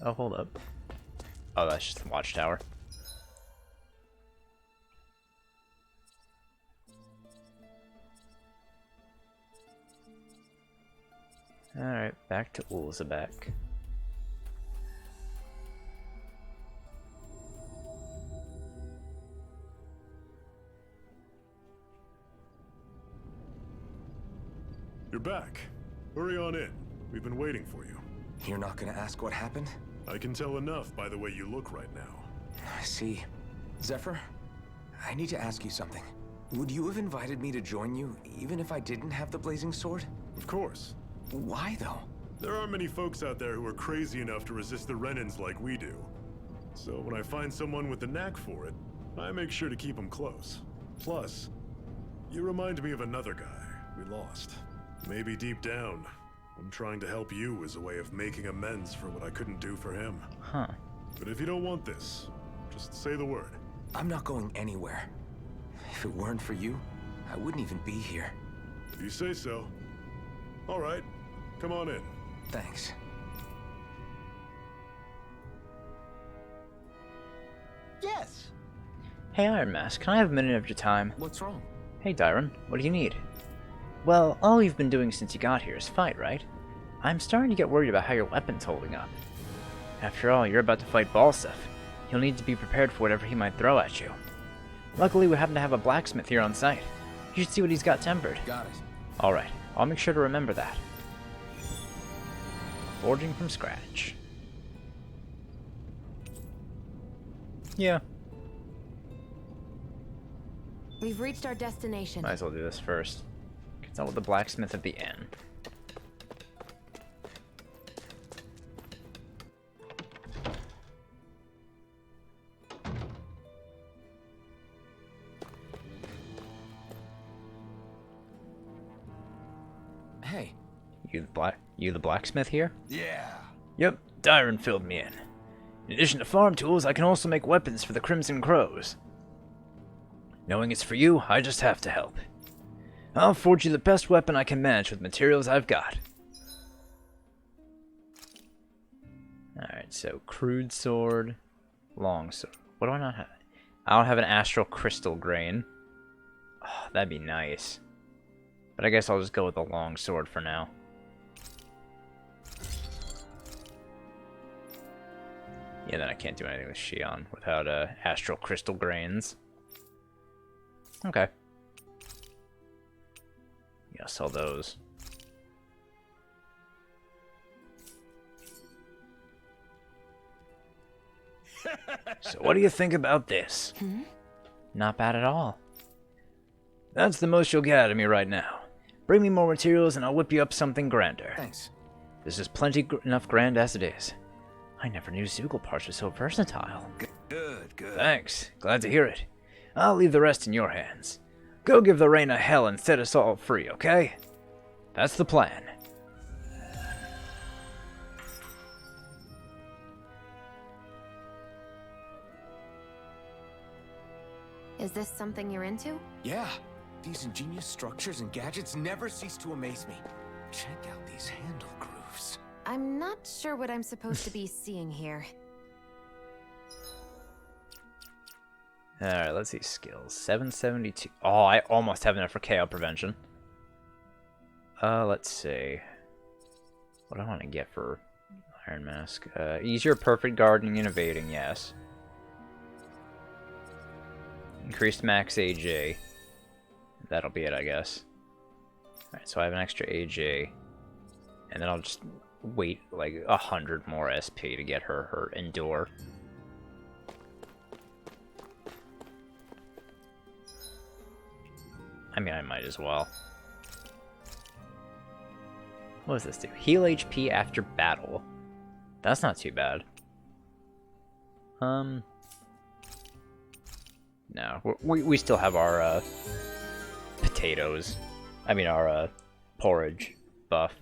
Oh, hold up. Oh, that's just the watchtower. Alright, back to Ulzabek. You're back. Hurry on in. We've been waiting for you. You're not gonna ask what happened? I can tell enough by the way you look right now. I see. Zephyr, I need to ask you something. Would you have invited me to join you, even if I didn't have the blazing sword? Of course. Why, though? There aren't many folks out there who are crazy enough to resist the Renans like we do. So when I find someone with the knack for it, I make sure to keep them close. Plus, you remind me of another guy we lost. Maybe deep down, I'm trying to help you as a way of making amends for what I couldn't do for him. Huh. But if you don't want this, just say the word. I'm not going anywhere. If it weren't for you, I wouldn't even be here. If you say so. All right, come on in. Thanks. Yes. Hey Iron Mask, can I have a minute of your time? What's wrong? Hey Dyron, what do you need? Well, all you've been doing since you got here is fight, right? I'm starting to get worried about how your weapon's holding up. After all, you're about to fight Balseth. You'll need to be prepared for whatever he might throw at you. Luckily, we happen to have a blacksmith here on site. You should see what he's got tempered. Got it. Alright, I'll make sure to remember that. Forging from scratch. Yeah. We've reached our destination. Might as well do this first. It's not with the blacksmith at the inn. Hey. You the blacksmith here? Yeah. Yep, Dyron filled me in. In addition to farm tools, I can also make weapons for the Crimson Crows. Knowing it's for you, I just have to help. I'll forge you the best weapon I can manage with materials I've got. Alright, so crude sword, long sword. What do I not have? I don't have an astral crystal grain. Oh, that'd be nice. But I guess I'll just go with the long sword for now. Yeah, then I can't do anything with Shion without astral crystal grains. Okay. Yeah, I'll sell those. So what do you think about this? Not bad at all. That's the most you'll get out of me right now. Bring me more materials and I'll whip you up something grander. Thanks. This is plenty enough grand as it is. I never knew Zoogle parts were so versatile. Good. Thanks. Glad to hear it. I'll leave the rest in your hands. Go give the rain a hell and set us all free, okay? That's the plan. Is this something you're into? Yeah. These ingenious structures and gadgets never cease to amaze me. Check out these handle grooves. I'm not sure what I'm supposed to be seeing here. Alright, let's see skills. 772. Oh, I almost have enough for KO prevention. Let's see. What do I want to get for Iron Mask? Easier perfect gardening and evading, yes. Increased max AJ. That'll be it, I guess. Alright, so I have an extra AJ. And then I'll just wait like 100 more SP to get her Endure. I mean, I might as well. What does this do? Heal HP after battle. That's not too bad. No, we still have our potatoes. I mean, our porridge buff.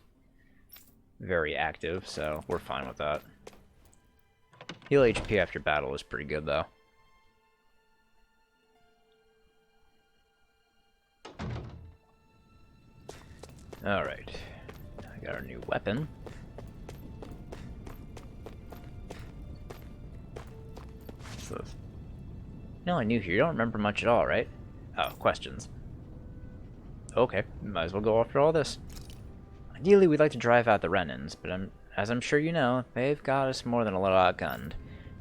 Very active, so we're fine with that. Heal HP after battle is pretty good, though. Alright. I got our new weapon. What's this? No, I'm new here. You don't remember much at all, right? Oh, questions. Okay, might as well go after all this. Ideally, we'd like to drive out the Renans, but as I'm sure you know, they've got us more than a little outgunned.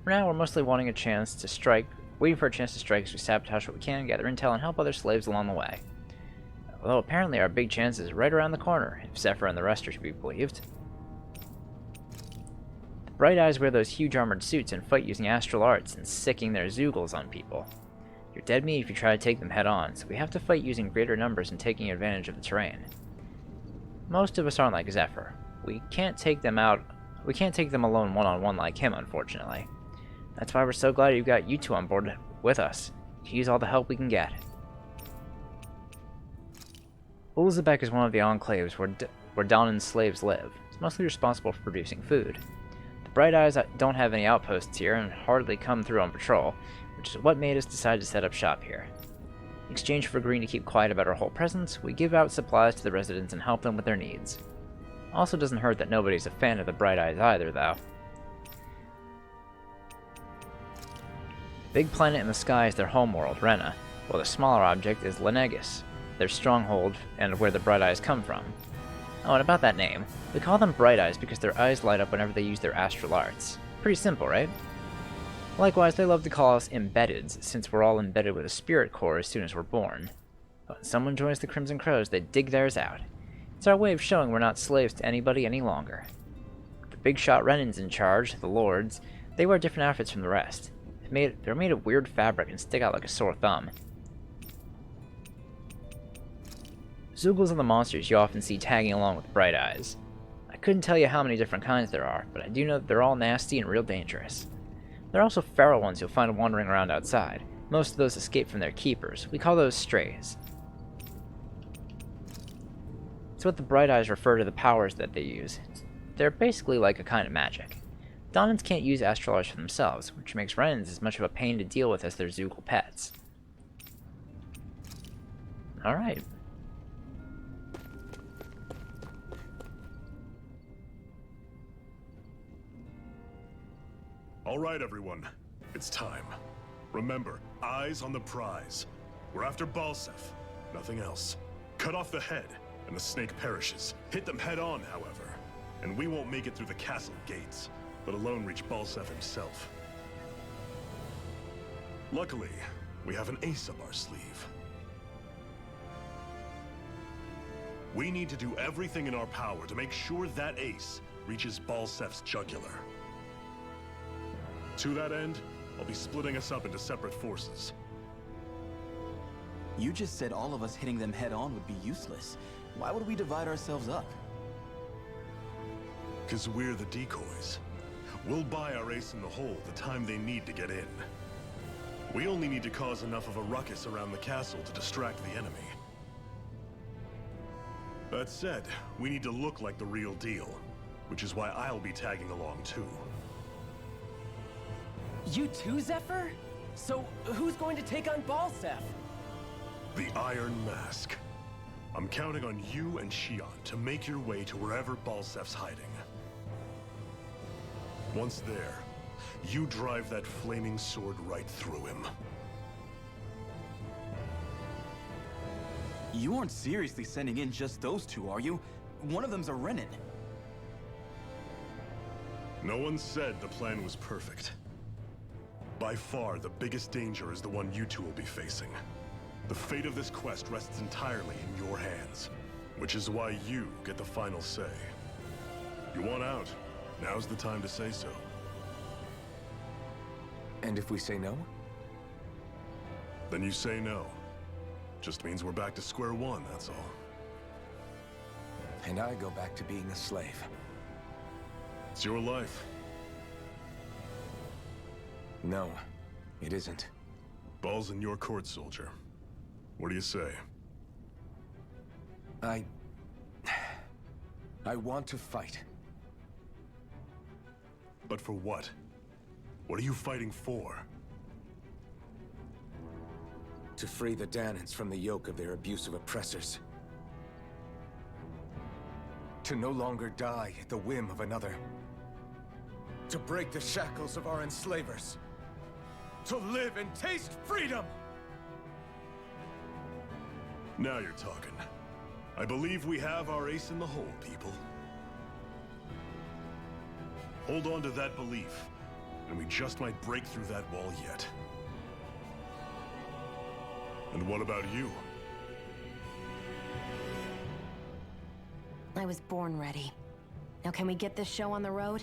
For now, we're mostly wanting a chance to strike, waiting for a chance to strike as we sabotage what we can, gather intel, and help other slaves along the way. although apparently our big chance is right around the corner, if Zephyr and the rest are to be believed. The Bright Eyes wear those huge armored suits and fight using astral arts and sicking their Zeugles on people. You're dead meat if you try to take them head on, so we have to fight using greater numbers and taking advantage of the terrain. Most of us aren't like Zephyr. We can't take them alone one-on-one like him, unfortunately. That's why we're so glad you've got you two on board with us, to use all the help we can get. Ulzebek is one of the enclaves where Donan's slaves live. It's mostly responsible for producing food. The Bright Eyes don't have any outposts here and hardly come through on patrol, which is what made us decide to set up shop here. In exchange for agreeing to keep quiet about our whole presence, we give out supplies to the residents and help them with their needs. Also doesn't hurt that nobody's a fan of the Bright Eyes either, though. The big planet in the sky is their homeworld, Rena, while the smaller object is Lenegus, their stronghold and where the Bright Eyes come from. Oh, and about that name, we call them Bright Eyes because their eyes light up whenever they use their astral arts. Pretty simple, right? Likewise, they love to call us Embeddeds, since we're all embedded with a spirit core as soon as we're born. But when someone joins the Crimson Crows, they dig theirs out. It's our way of showing we're not slaves to anybody any longer. The big shot Renans in charge, the Lords, they wear different outfits from the rest. They're made of weird fabric and stick out like a sore thumb. Zeugles are the monsters you often see tagging along with Bright Eyes. I couldn't tell you how many different kinds there are, but I do know that they're all nasty and real dangerous. There are also feral ones you'll find wandering around outside. Most of those escape from their keepers. We call those strays. It's what the Bright Eyes refer to the powers that they use. They're basically like a kind of magic. Donans can't use astral arts for themselves, which makes Renans as much of a pain to deal with as their Zeugle pets. Alright. All right, everyone. It's time. Remember, eyes on the prize. We're after Balsef, nothing else. Cut off the head, and the snake perishes. Hit them head on, however, and we won't make it through the castle gates, let alone reach Balsef himself. Luckily, we have an ace up our sleeve. We need to do everything in our power to make sure that ace reaches Balsef's jugular. To that end, I'll be splitting us up into separate forces. You just said all of us hitting them head-on would be useless. Why would we divide ourselves up? 'Cause we're the decoys. We'll buy our ace in the hole the time they need to get in. We only need to cause enough of a ruckus around the castle to distract the enemy. That said, we need to look like the real deal, which is why I'll be tagging along too. You too, Zephyr? So, who's going to take on Balsef? The Iron Mask. I'm counting on you and Shion to make your way to wherever Balsef's hiding. Once there, you drive that flaming sword right through him. You aren't seriously sending in just those two, are you? One of them's a Renan. No one said the plan was perfect. By far, the biggest danger is the one you two will be facing. The fate of this quest rests entirely in your hands, which is why you get the final say. You want out? Now's the time to say so. And if we say no? Then you say no. Just means we're back to square one, that's all. And I go back to being a slave. It's your life. No, it isn't. Ball's in your court, soldier. What do you say? I want to fight. But for what? What are you fighting for? To free the Danans from the yoke of their abusive oppressors. To no longer die at the whim of another. To break the shackles of our enslavers. To live and taste freedom! Now you're talking. I believe we have our ace in the hole, people. Hold on to that belief, and we just might break through that wall yet. And what about you? I was born ready. Now can we get this show on the road?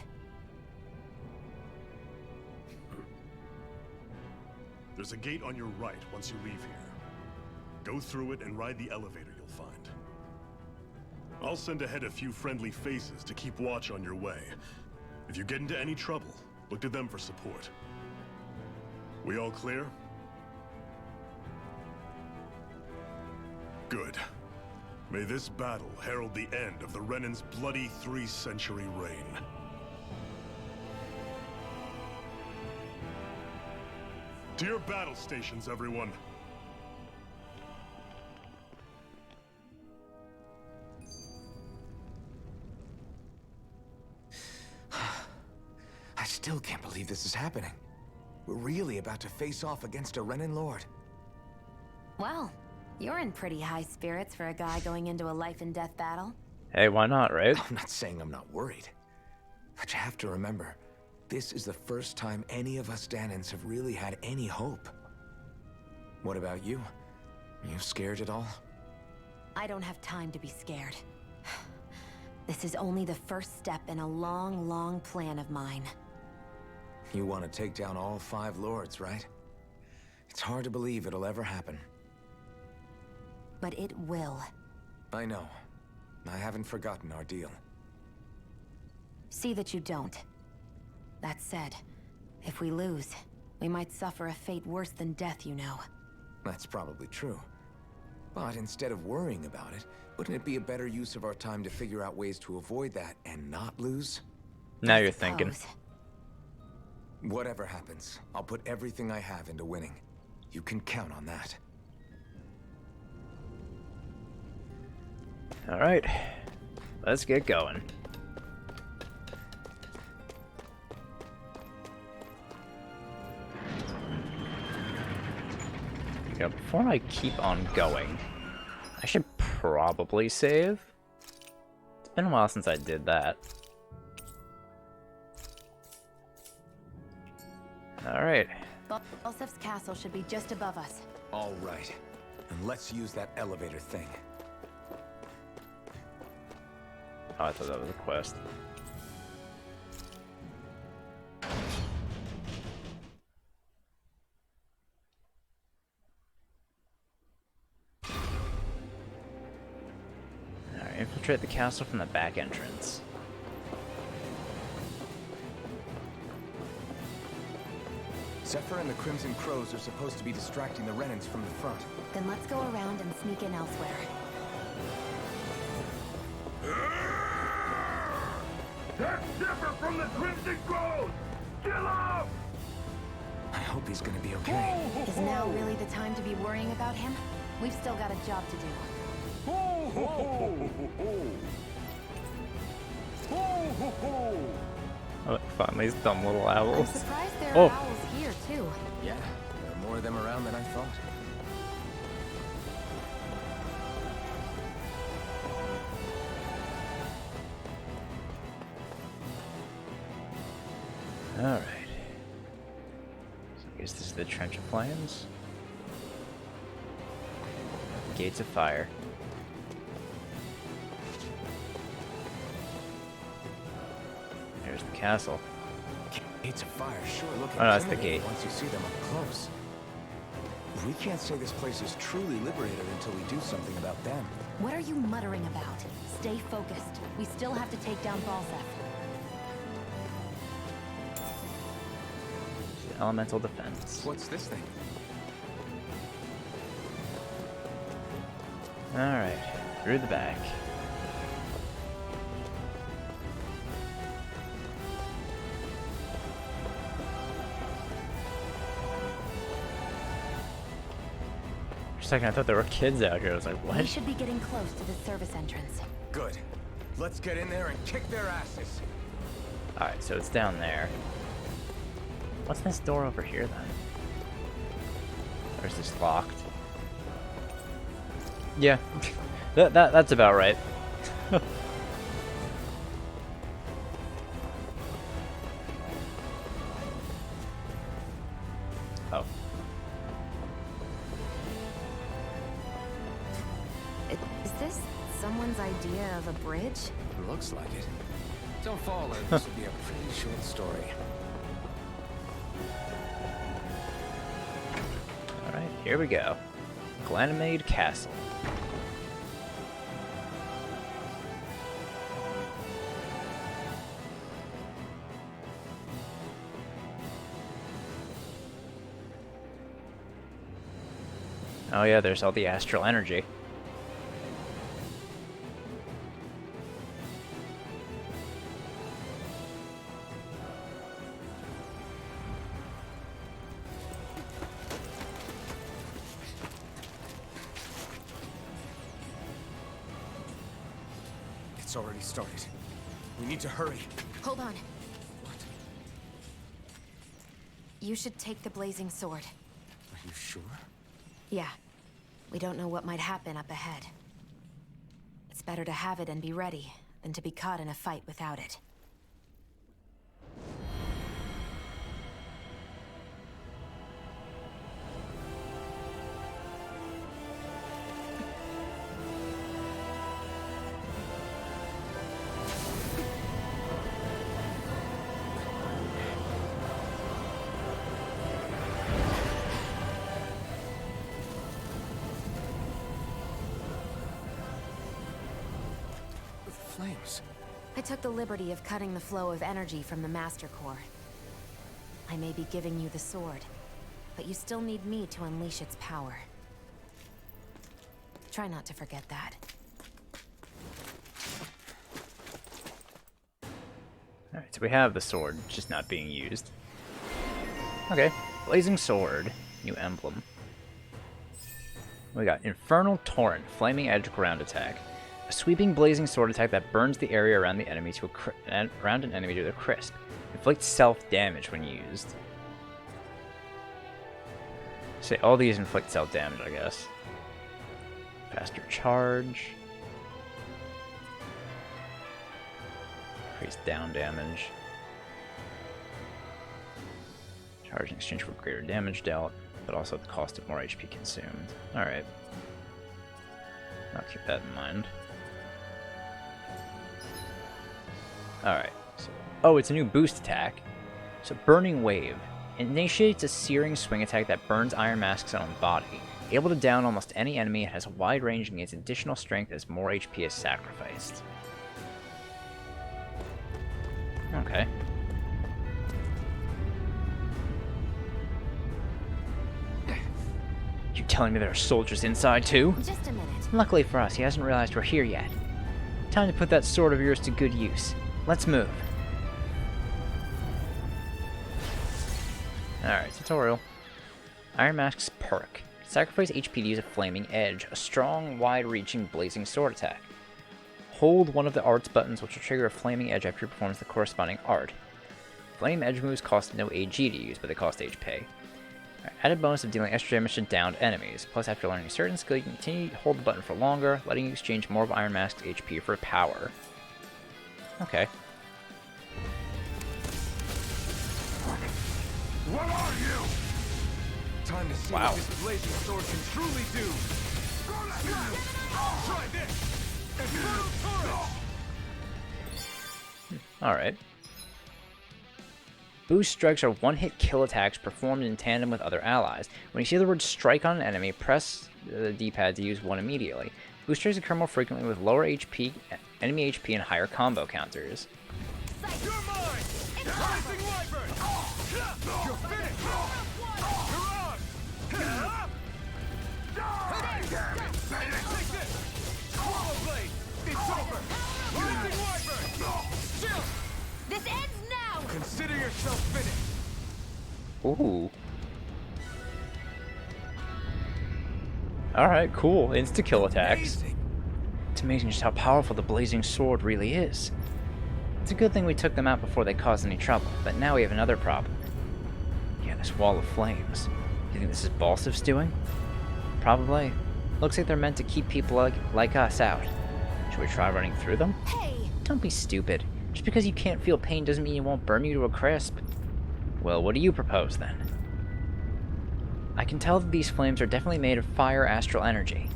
There's a gate on your right once you leave here. Go through it and ride the elevator you'll find. I'll send ahead a few friendly faces to keep watch on your way. If you get into any trouble, look to them for support. We all clear? Good. May this battle herald the end of the Renan's bloody 3-century reign. To your battle stations, everyone. I still can't believe this is happening. We're really about to face off against a Renan Lord. Well, you're in pretty high spirits for a guy going into a life and death battle. Hey, why not, right? I'm not saying I'm not worried. But you have to remember, this is the first time any of us Danans have really had any hope. What about you? You scared at all? I don't have time to be scared. This is only the first step in a long, long plan of mine. You want to take down all 5 lords, right? It's hard to believe it'll ever happen. But it will. I know. I haven't forgotten our deal. See that you don't. That said, if we lose, we might suffer a fate worse than death, you know. That's probably true. But instead of worrying about it, wouldn't it be a better use of our time to figure out ways to avoid that and not lose? Now you're thinking. Whatever happens, I'll put everything I have into winning. You can count on that. Alright. Let's get going. Yeah, before I keep on going, I should probably save. It's been a while since I did that. Alright. Balsef's castle should be just above us. All right. And let's use that elevator thing. Oh, I thought that was a quest. Alright, infiltrate the castle from the back entrance. Zephyr and the Crimson Crows are supposed to be distracting the Renans from the front. Then let's go around and sneak in elsewhere. That's Zephyr from the Crimson Crows! Kill him! I hope he's gonna be okay. Is now really the time to be worrying about him? We've still got a job to do. Ho, ho, ho! Ho, ho, ho! Oh, finally, these dumb little I'm owls. surprised there Oh. are owls here, too. Yeah, there are more of them around than I thought. Alright. So I guess this is the Trench of Flames. Gates of Fire. There's the castle. Gates of Fire sure look Oh, no, that's the intimidating gate. once you see them up close. We can't say this place is truly liberated until we do something about them. What are you muttering about? Stay focused. We still have to take down Balsef. Elemental defense. What's this thing? Alright. Through the back. For a second, I thought there were kids out here. I was like, We what? should be getting close to the service entrance. Good. Let's get in there and kick their asses. Alright, so it's down there. What's this door over here then? Or is this locked? Yeah. That's about right. Oh. Is this someone's idea of a bridge? Looks like it. Don't fall, or this will be a pretty short story. Alright, here we go. Glanimade Castle. Oh yeah, there's all the astral energy. It's already started. We need to hurry. Hold on. What? You should take the blazing sword. Are you sure? Yeah. We don't know what might happen up ahead. It's better to have it and be ready than to be caught in a fight without it. Flames. I took the liberty of cutting the flow of energy from the Master Core. I may be giving you the sword, but you still need me to unleash its power. Try not to forget that. Alright, so we have the sword, just not being used. Okay, Blazing Sword, new emblem. We got Infernal Torrent, Flaming Edge ground attack. A sweeping blazing sword attack that burns the area around the enemy around an enemy to a crisp. Inflicts self-damage when used. Say all these inflict self-damage, I guess. Faster charge. Increased down damage. Charge in exchange for greater damage dealt, but also at the cost of more HP consumed. Alright. I'll keep that in mind. Alright, so, oh, it's a new boost attack. So, Burning Wave. Initiates a searing swing attack that burns Iron Mask's own body. Able to down almost any enemy, and has a wide range and gains additional strength as more HP is sacrificed. Okay. You telling me there are soldiers inside too? Just a minute. Luckily for us, he hasn't realized we're here yet. Time to put that sword of yours to good use. Let's move. Alright, tutorial. Iron Mask's perk. Sacrifice HP to use a Flaming Edge, a strong, wide-reaching, blazing sword attack. Hold one of the art's buttons, which will trigger a Flaming Edge after you perform the corresponding art. Flame Edge moves cost no AG to use, but they cost HP. Right, added bonus of dealing extra damage to downed enemies. Plus, after learning a certain skill, you can continue to hold the button for longer, letting you exchange more of Iron Mask's HP for power. Okay. What are you? Time to see what this blazing sword can truly do. Try this. Infernal Torrent. Alright. Boost strikes are one-hit kill attacks performed in tandem with other allies. When you see the word strike on an enemy, press the D-pad to use one immediately. Boost strikes occur more frequently with lower HP, enemy HP, and higher combo counters. You're mine! Rising Wyvern! You're finished! Mirage! Take this! Swallow Blade! It's over! Rising Wyvern! Chill! This ends now! Consider yourself finished! Ooh. Alright, cool. Insta-kill attacks. It's amazing just how powerful the blazing sword really is. It's a good thing we took them out before they caused any trouble, but now we have another problem. Yeah, this wall of flames. Do you think this is Balsif's doing? Probably. Looks like they're meant to keep people like us out. Should we try running through them? Hey! Don't be stupid. Just because you can't feel pain doesn't mean it won't burn you to a crisp. Well, what do you propose then? I can tell that these flames are definitely made of fire astral energy.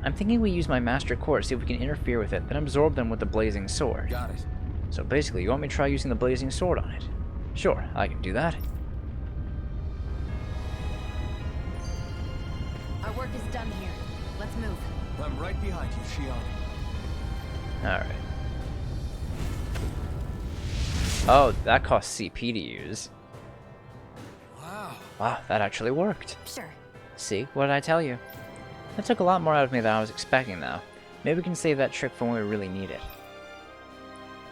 I'm thinking we use my Master Core, see if we can interfere with it, then absorb them with the Blazing Sword. Got it. So basically, you want me to try using the Blazing Sword on it? Sure, I can do that. Our work is done here. Let's move. I'm right behind you, Shion. Alright. Oh, that costs CP to use. Wow. Wow, that actually worked. Sure. See, what did I tell you? That took a lot more out of me than I was expecting, though. Maybe we can save that trick for when we really need it.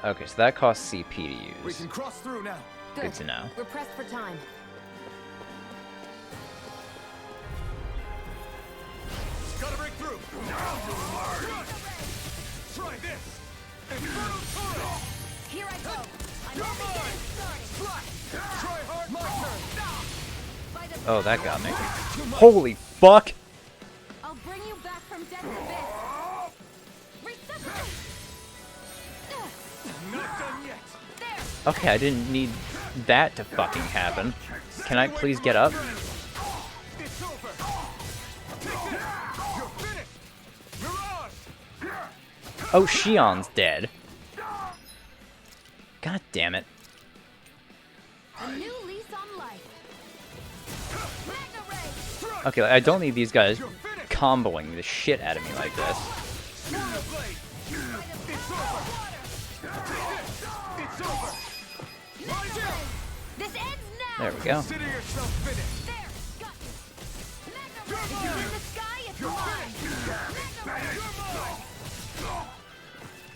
Okay, so that costs CP to use. We can cross through now. Good to know. We're pressed for time. Gotta break through. Try this. Inferno Torrent. Here I go. I'm You're only mine. getting started. Try hard, my turn. By the Oh, that got me. Come on. Holy fuck! I'll bring you back from death's abyss. Resuscitate. Not done yet. There. Okay, I didn't need that to fucking happen. Can I please get up? It's over. Take this. You're finished. Mirage. Oh, Shion's dead. God damn it. A new lease on life. Magna Ray. Okay, I don't need these guys comboing the shit out of me like this. Swallow blade. It's over. It's over. Rise up. This ends now. There we go. Consider yourself finished. There. Got you. Magna Ray. In the sky, it's You're mine. finished. Magna Ray. You're mine.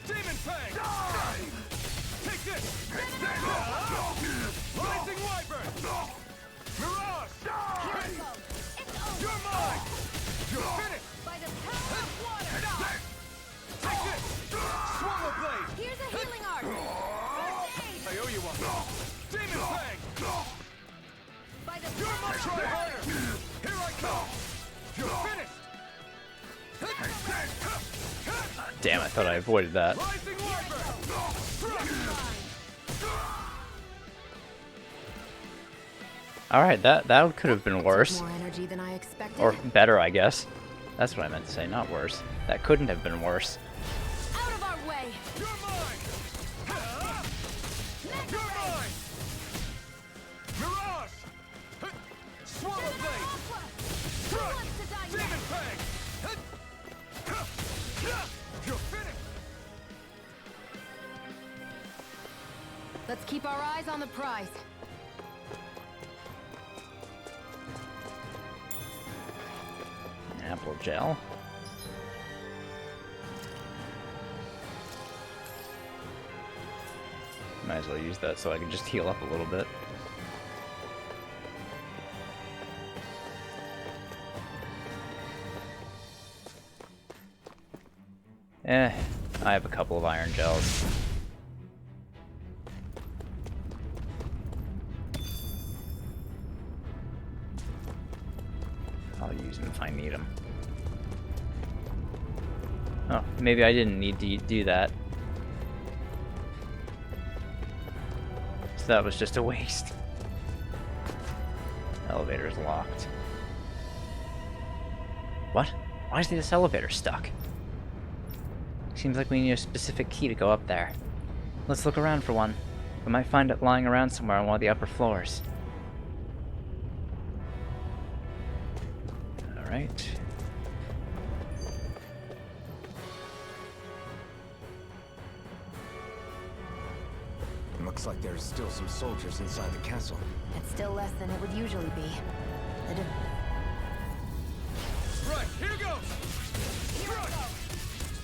Demon Fang. Take this. Rising Wyvern. Mirage. Here I go. It's over. You're mine. You're finished. By the power of water. Take this. Swallow blade. Here's a healing art. First aid. I owe you one. Demon Fang. By the You're power my of try water. harder. Here I come. You're finished. Damn, I thought I avoided that. Rising Wyvern. Alright, that could have been worse. More energy than I expected. Or better, I guess. That's what I meant to say, not worse. That couldn't have been worse. Out of our way. You're mine. Magna You're Ray. mine. Mirage. Swallow blade. Aqua. Who Crush. wants to die Demon next? Fang. You're finished. Let's keep our eyes on the prize. Apple gel. Might as well use that so I can just heal up a little bit. I have a couple of iron gels. I'll use them if I need them. Oh, maybe I didn't need to do that. So that was just a waste. Elevator's locked. What? Why is this elevator stuck? Seems like we need a specific key to go up there. Let's look around for one. We might find it lying around somewhere on one of the upper floors. Alright. Looks like there's still some soldiers inside the castle. It's still less than it would usually be. Right, here goes. Here I go.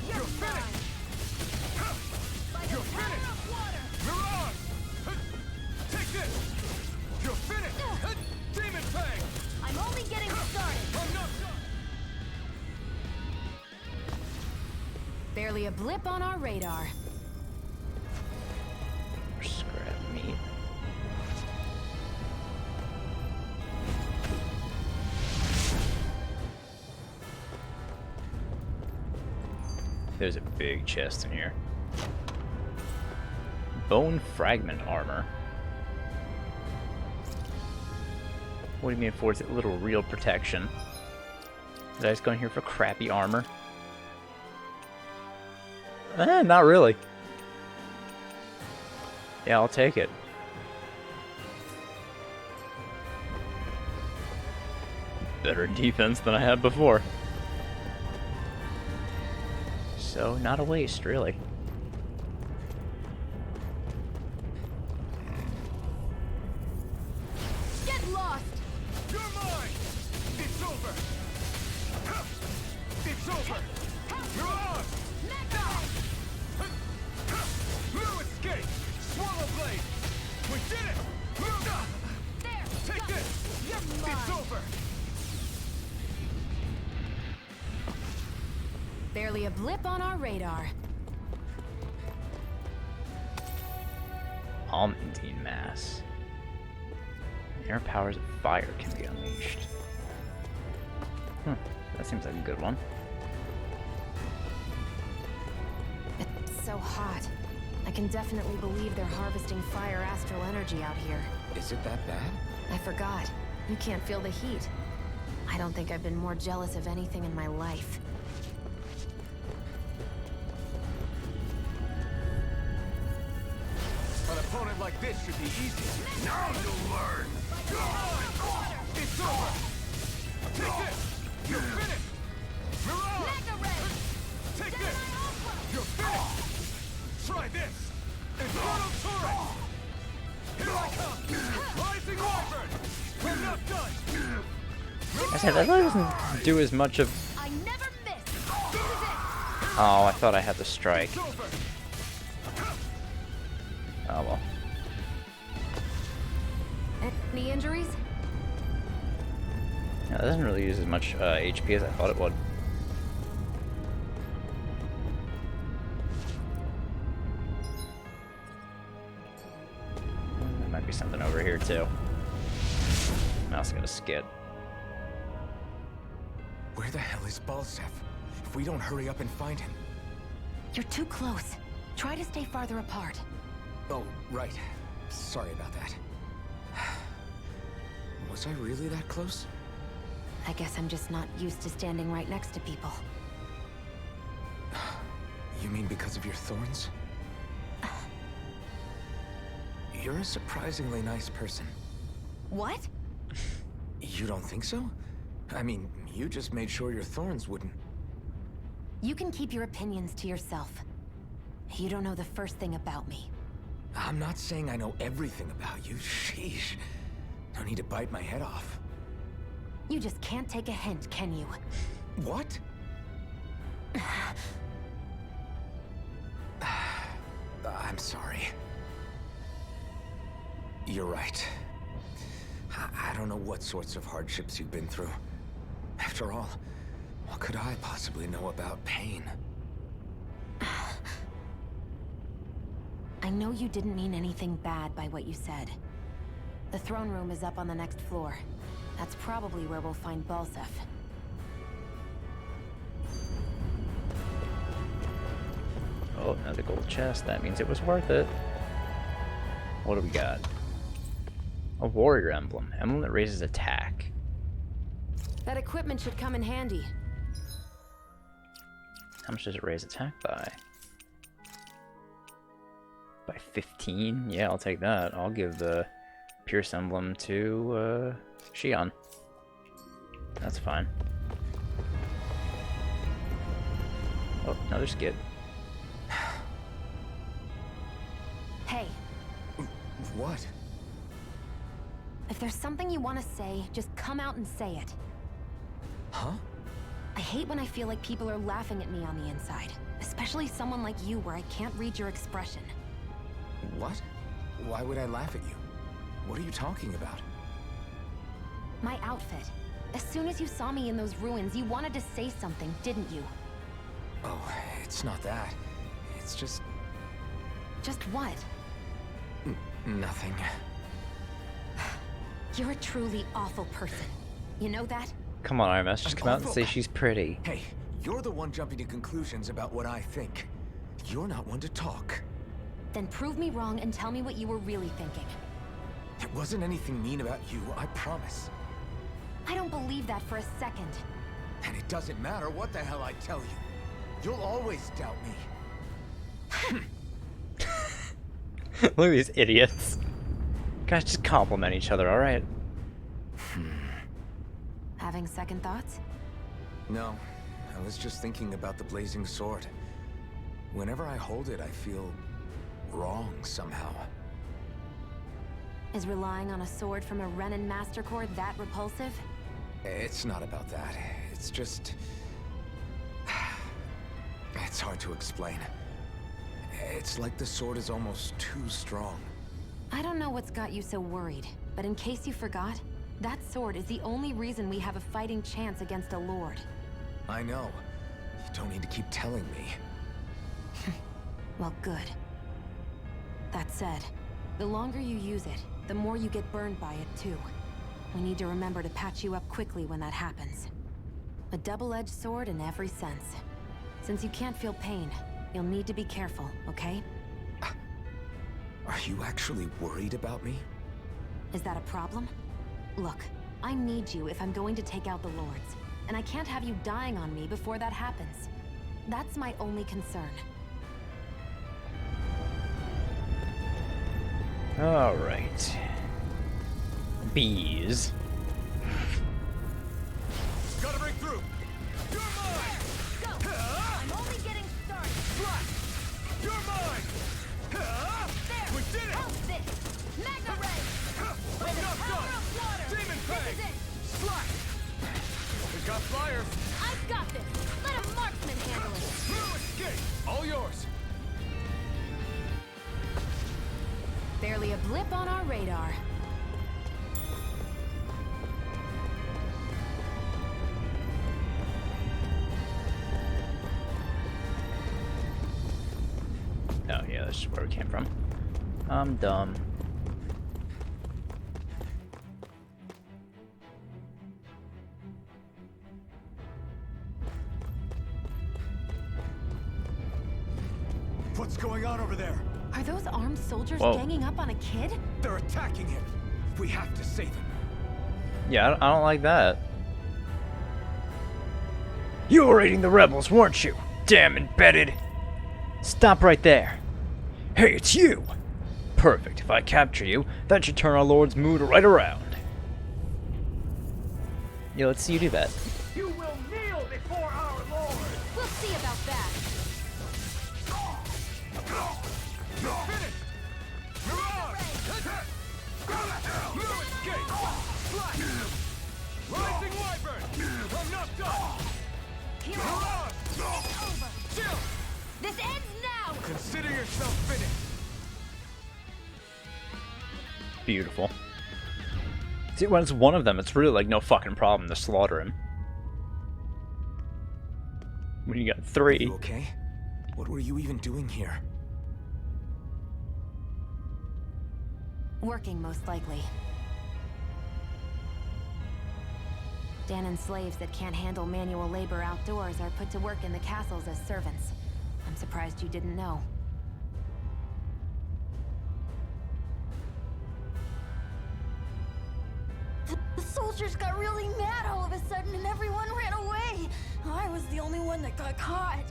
You're mine. By the You're power finished. of water. Mirage. Take this. You're finished. Demon Fang. I'm only getting started. I'm not done. Barely a blip on our radar. Scrap meat. There's a big chest in here. Bone fragment armor. What do you mean affords it little real protection? Did I just go in here for crappy armor? Not really. Yeah, I'll take it. Better defense than I had before. So, not a waste, really. Get lost! You're mine! It's over! It's over! You're on! No escape! Swallow blade! We did it! There! Take this! You're mine! It's over! Barely a blip on our radar. Almandine mass. Air powers of fire can be unleashed. That seems like a good one. It's so hot. I can definitely believe they're harvesting fire astral energy out here. Is it that bad? I forgot. You can't feel the heat. I don't think I've been more jealous of anything in my life. An opponent like this should be easy. Now you'll learn! Go on! It's over! Take this! You're finished! Mirage! Take this! You're finished! Try this! Infernal Torrent! Here I come! Rising Wyvern! We're not done! I said that really doesn't do as much of. I never miss! This is it! Oh, I thought I had the strike. It's over! Oh well. Any injuries? Yeah, that doesn't really use as much HP as I thought it would. There might be something over here too. Mouse got a skid. Where the hell is Balsef? If we don't hurry up and find him. You're too close. Try to stay farther apart. Oh, right. Sorry about that. Was I really that close? I guess I'm just not used to standing right next to people. You mean because of your thorns? You're a surprisingly nice person. What? You don't think so? I mean, you just made sure your thorns wouldn't... You can keep your opinions to yourself. You don't know the first thing about me. I'm not saying I know everything about you. Sheesh. No need to bite my head off. You just can't take a hint, can you? What? I'm sorry. You're right. I don't know what sorts of hardships you've been through. After all, what could I possibly know about pain? I know you didn't mean anything bad by what you said. The throne room is up on the next floor. That's probably where we'll find Balsef. Oh, another gold chest. That means it was worth it. What do we got? A warrior emblem. Emblem that raises attack. That equipment should come in handy. How much does it raise attack by? By 15? Yeah, I'll take that. I'll give the Pierce emblem to Shion. That's fine. Oh, another skid. Hey. What? If there's something you want to say, just come out and say it. Huh? I hate when I feel like people are laughing at me on the inside. Especially someone like you where I can't read your expression. What? Why would I laugh at you? What are you talking about? My outfit. As soon as you saw me in those ruins, you wanted to say something, didn't you? Oh, it's not that. It's just... Just what? Nothing. You're a truly awful person. You know that? Come on, IMS, just come out and say she's pretty. Hey, you're the one jumping to conclusions about what I think. You're not one to talk. Then prove me wrong and tell me what you were really thinking. There wasn't anything mean about you, I promise. I don't believe that for a second. And it doesn't matter what the hell I tell you. You'll always doubt me. Look at these idiots. Guys, just compliment each other, alright? Having second thoughts? No, I was just thinking about the blazing sword. Whenever I hold it, I feel wrong somehow. Is relying on a sword from a Renin Master Core that repulsive? It's not about that. It's just... It's hard to explain. It's like the sword is almost too strong. I don't know what's got you so worried, but in case you forgot, that sword is the only reason we have a fighting chance against a lord. I know. You don't need to keep telling me. Well, good. That said, the longer you use it, the more you get burned by it, too. We need to remember to patch you up quickly when that happens. A double-edged sword in every sense. Since you can't feel pain, you'll need to be careful, okay? Are you actually worried about me? Is that a problem? Look, I need you if I'm going to take out the lords, and I can't have you dying on me before that happens. That's my only concern. Alright. Bees. Gotta break through! You're mine! Go! I'm only getting started. Slash! You're mine! There! We did it! How's this? Magna Ray! I'm not Power done! of water! Demon This Fang! is it! Slash! We got flyers! I've got this! Let a marksman handle it! Through escape! All yours! Barely a blip on our radar. Oh yeah, that's where we came from. I'm dumb. What's going on over there? Are those armed soldiers Whoa. ganging up on a kid? They're attacking him! We have to save him! Yeah, I don't like that. You were aiding the rebels, weren't you? Damn embedded! Stop right there. Hey, it's you! Perfect. If I capture you, that should turn our lord's mood right around. Yeah, let's see you do that. You will kneel before our Lord! We'll see about that! Finish! Mirage! Through escape! Slash! Rising Wyvern! I'm not done! Hero! Mirage! It's over! Chill! This ends now! Consider yourself finished! Beautiful. See, when it's one of them, it's really like no fucking problem to slaughter him. When you got three. You okay? What were you even doing here? Working, most likely. Danon slaves that can't handle manual labor outdoors are put to work in the castles as servants. I'm surprised you didn't know. The soldiers got really mad all of a sudden and everyone ran away. I was the only one that got caught.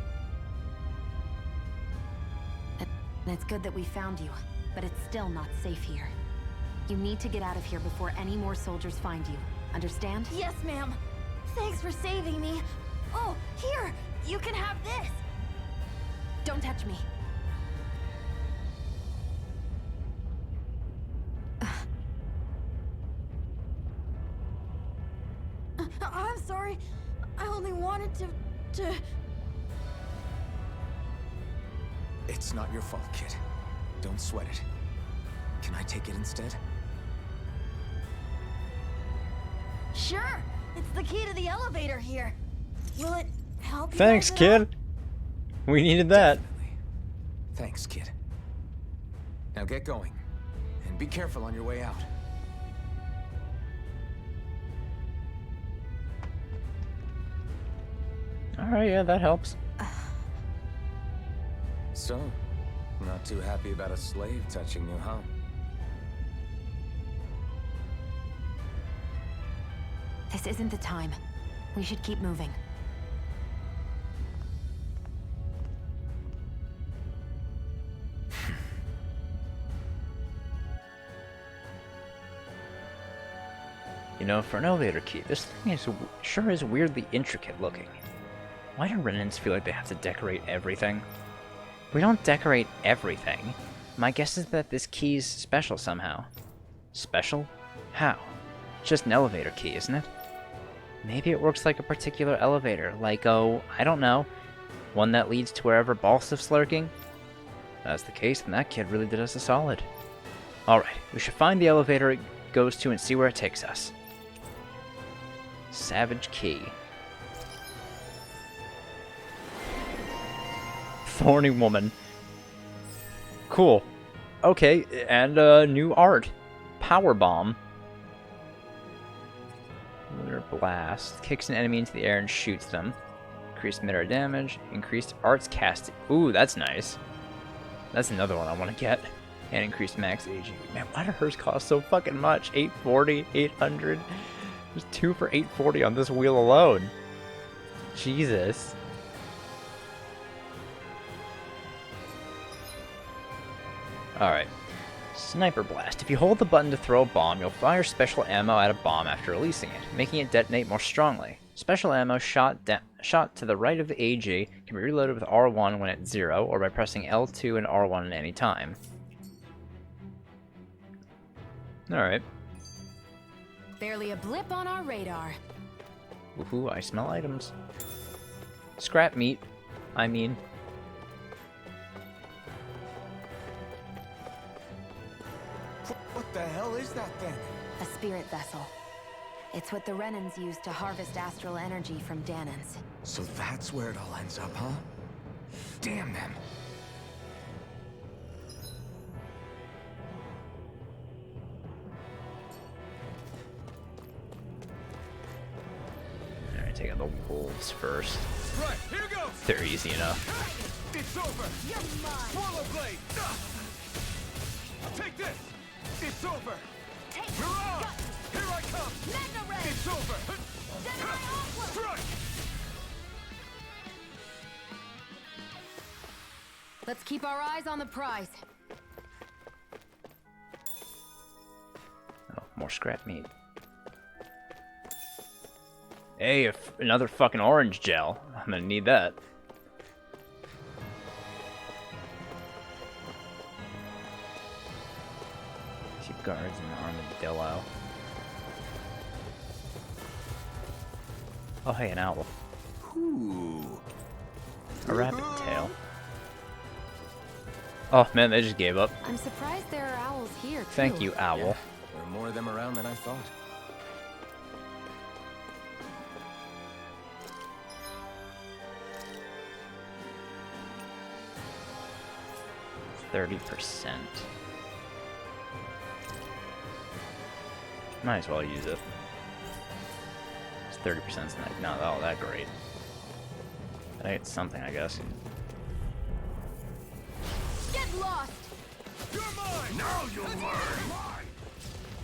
And it's good that we found you, but it's still not safe here. You need to get out of here before any more soldiers find you. Understand? Yes, ma'am. Thanks for saving me. Oh, here! You can have this! Don't touch me. I'm sorry. I only wanted to... It's not your fault, kid. Don't sweat it. Can I take it instead? Sure! It's the key to the elevator here. Will it help you Thanks, guys at all? kid. We needed that. Definitely. Thanks, kid. Now get going. And be careful on your way out. Alright, yeah, that helps. So, not too happy about a slave touching you, huh? This isn't the time. We should keep moving. You know, for an elevator key, this thing sure is weirdly intricate looking. Why do remnants feel like they have to decorate everything? We don't decorate everything. My guess is that this key's special somehow. Special? How? It's just an elevator key, isn't it? Maybe it works like a particular elevator, like, oh, I don't know, one that leads to wherever Balsif's lurking? If that's the case, then that kid really did us a solid. Alright, we should find the elevator it goes to and see where it takes us. Savage Key. Thorny Woman. Cool. Okay, and new art. Power Bomb. Lunar Blast. Kicks an enemy into the air and shoots them. Increased mid-air damage. Increased arts casting. Ooh, that's nice. That's another one I want to get. And increased max aging. Man, why do hers cost so fucking much? 840, 800. There's 2 for 840 on this wheel alone. Jesus. Alright. Sniper Blast. If you hold the button to throw a bomb, you'll fire special ammo at a bomb after releasing it, making it detonate more strongly. Special ammo shot to the right of the AG can be reloaded with R1 when at 0, or by pressing L2 and R1 at any time. Alright. Barely a blip on our radar. Woohoo, I smell items. Scrap meat, I mean. What the hell is that thing? A spirit vessel. It's what the Renans use to harvest astral energy from Danans. So that's where it all ends up, huh? Damn them. Alright, take out the wolves first. Right, here goes. They're easy enough. It's over. You're mine. Swallow blade. Take this. It's over. Mirage. Here I come. It's over. Strike. Let's keep our eyes on the prize. Oh, more scrap meat. Hey, another fucking orange gel. I'm gonna need that. Keep guards and armadillo. Oh, hey, an owl. Ooh. A rabbit tail. Oh man, they just gave up. I'm surprised there are owls here, too. Thank you, owl. Yeah, there are more of them around than I thought. 30%. Might as well use it. It's 30% is not all that great. But I get something, I guess. Get lost! You're mine! Now you'll learn!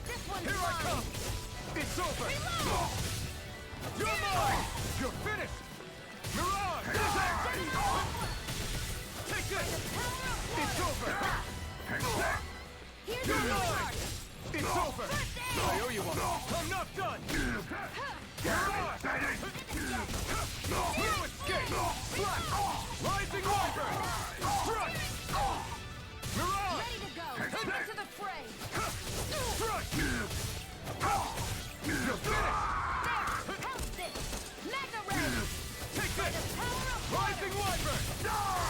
This one's Here I come! It's over! You're mine! You're finished! Mirage! Take this! It's over! Here's You're your mine! card. It's over! I owe you one! I'm not done! Mirage! No escape! Slash! Rising Wyvern! Strike! Mirage! Ready to go! Into the fray! Strike! You're finished! How's this? Mega Ray! Take this! Rising Wyvern!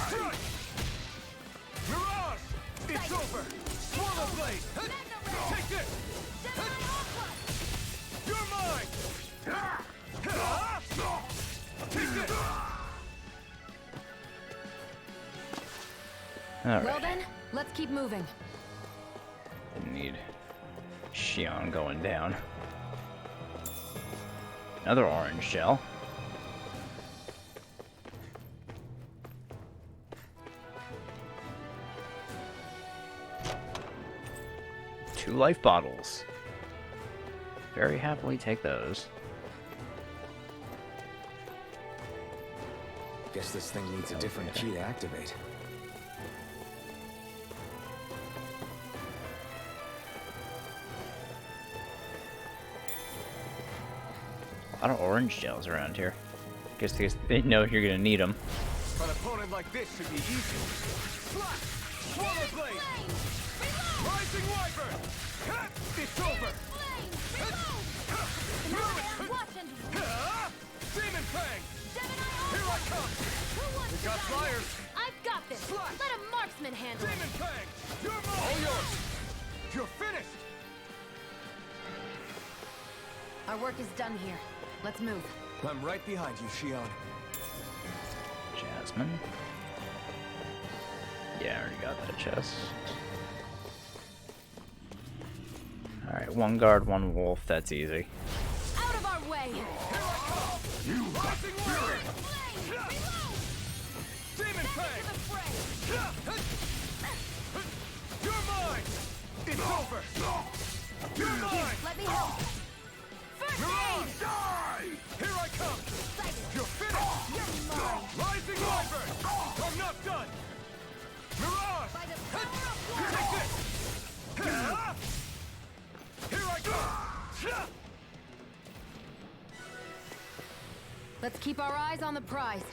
Strike! Mirage! It's over! Swallow Blade! Take this! You're mine! Take this! Alright. Well then, let's keep moving. Didn't need Shion going down. Another orange gel. Two life bottles. Very happily take those. Guess this thing needs a different key to activate. A lot of orange gels around here. Guess they know you're gonna need them. An opponent like this should be easy. Slash! Swallow blade! Rising wyvern! It's over! Demon fang! Here I come! We got flyers! I've got this! Let a marksman handle it! Demon fang! You're mine! All yours! You're finished! Our work is done here. Let's move. I'm right behind you, Shion. Jasmine. Yeah, I already got that chest. Alright, one guard, one wolf, that's easy. Out of our way! You rising wyvern! Demon fang! You're mine! It's over! You're mine! Let me help! First aid! Die! Here I come! You're finished! You're mine! Rising wyvern! I'm not done! Mirage! By the power of war! Take this! Here I come! Let's keep our eyes on the prize.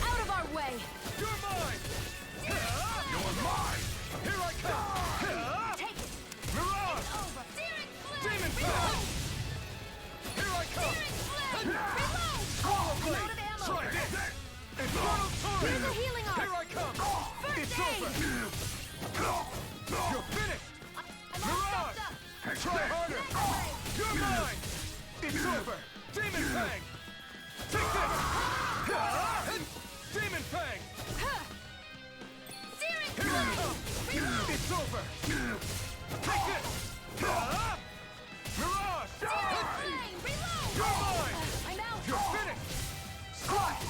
Out of our way! You're mine! You're mine! Here I come! Take it! Mirage! Over! Searing flame! Demon fang! Here I come! Flame! Reload! Swallow I'm blade! out of ammo! Try this! Infernal torrent! Here's a healing arc! Here I come! First It's aid! over! You're finished! I'm all Mirage! stopped up! Try harder! You're mine! It's over! Demon fang! Take this! Demon fang! Searing Here I flame! come! Reload! It's over! Take this! Mirage! Flame! Reload! You're mine! I'm out! You're finished! Slash!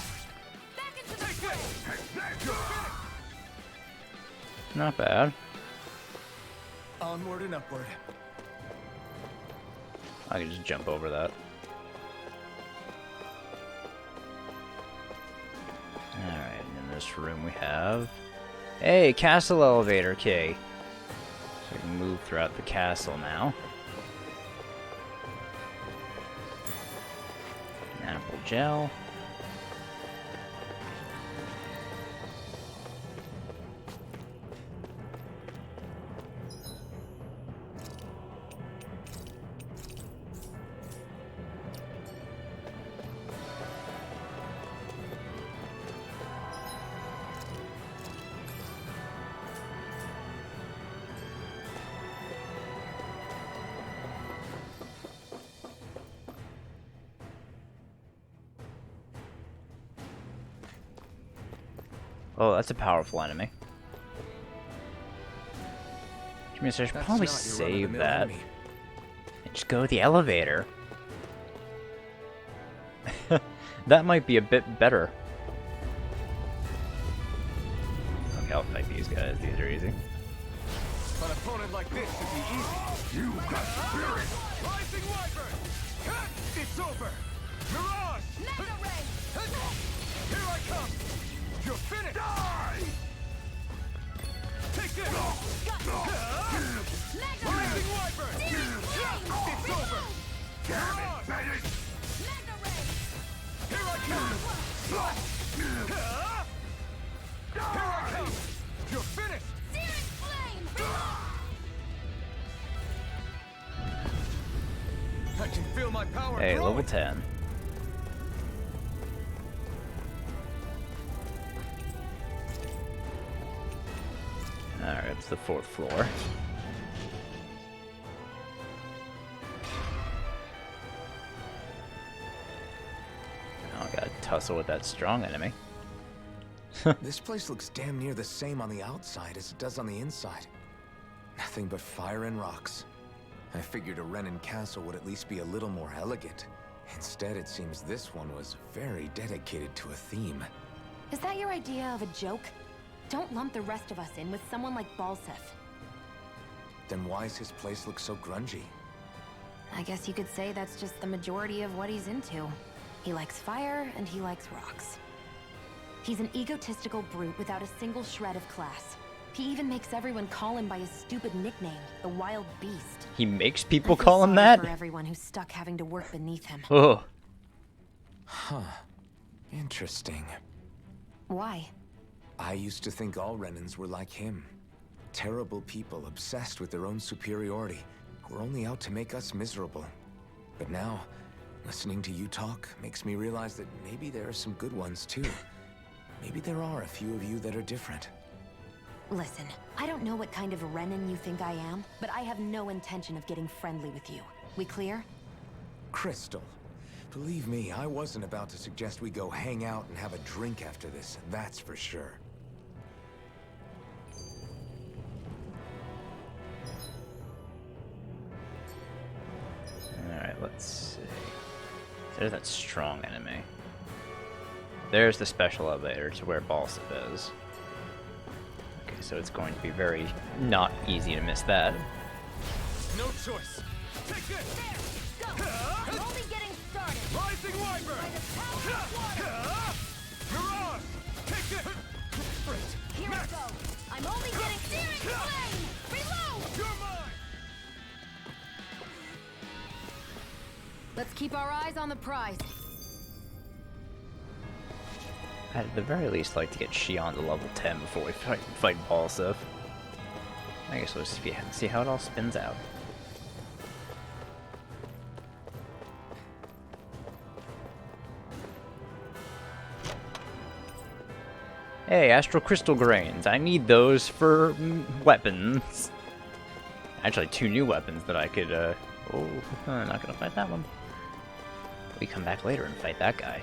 Back into the Take fray! this! You're finished! Not bad. Onward and upward. I can just jump over that. Alright, in this room we have... Hey, castle elevator key! So we can move throughout the castle now. Apple gel. Oh, that's a powerful enemy. Which means I should probably save that. And just go to the elevator. That might be a bit better. Okay, I'll fight these guys. These are easy. An opponent like this should be easy. You got spirit! Rising wyvern! It's over! Mirage! Mega ray! Here I come! You're finished! Die! Take this! Rising wyvern! It's over! Mirage! Mega ray! Here I come! Here I come! You're finished! Searing flame! I can feel my power Hey, growing. level 10. Alright, it's the 4th floor. Now I gotta tussle with that strong enemy. This place looks damn near the same on the outside as it does on the inside. Nothing but fire and rocks. I figured a Renin castle would at least be a little more elegant. Instead, it seems this one was very dedicated to a theme. Is that your idea of a joke? Don't lump the rest of us in with someone like Balseth. Then why's his place look so grungy? I guess you could say that's just the majority of what he's into. He likes fire and he likes rocks. He's an egotistical brute without a single shred of class. He even makes everyone call him by his stupid nickname, the Wild Beast. He makes people I feel call him sorry that? for everyone who's stuck having to work beneath him. Oh. Huh. Interesting. Why? I used to think all Renans were like him. Terrible people obsessed with their own superiority, who are only out to make us miserable. But now, listening to you talk makes me realize that maybe there are some good ones too. Maybe there are a few of you that are different. Listen, I don't know what kind of Renan you think I am, but I have no intention of getting friendly with you. We clear? Crystal, believe me, I wasn't about to suggest we go hang out and have a drink after this, that's for sure. Alright, let's see. There's that strong enemy. There's the special elevator to where Balsif is. Okay, so it's going to be very not easy to miss that. No choice. Take this! Go! I'm only getting started! Rising Wyvern! By the power of water! Mirage! Take this! Great! Here I go! I'm only getting searing flame! Reload! You're mine! Let's keep our eyes on the prize. I'd at the very least like to get Xion to level 10 before we fight Balsif. I guess we'll see how it all spins out. Hey, Astral Crystal Grains. I need those for weapons. Actually, 2 new weapons that I could, oh, I'm not gonna fight that one. We come back later and fight that guy.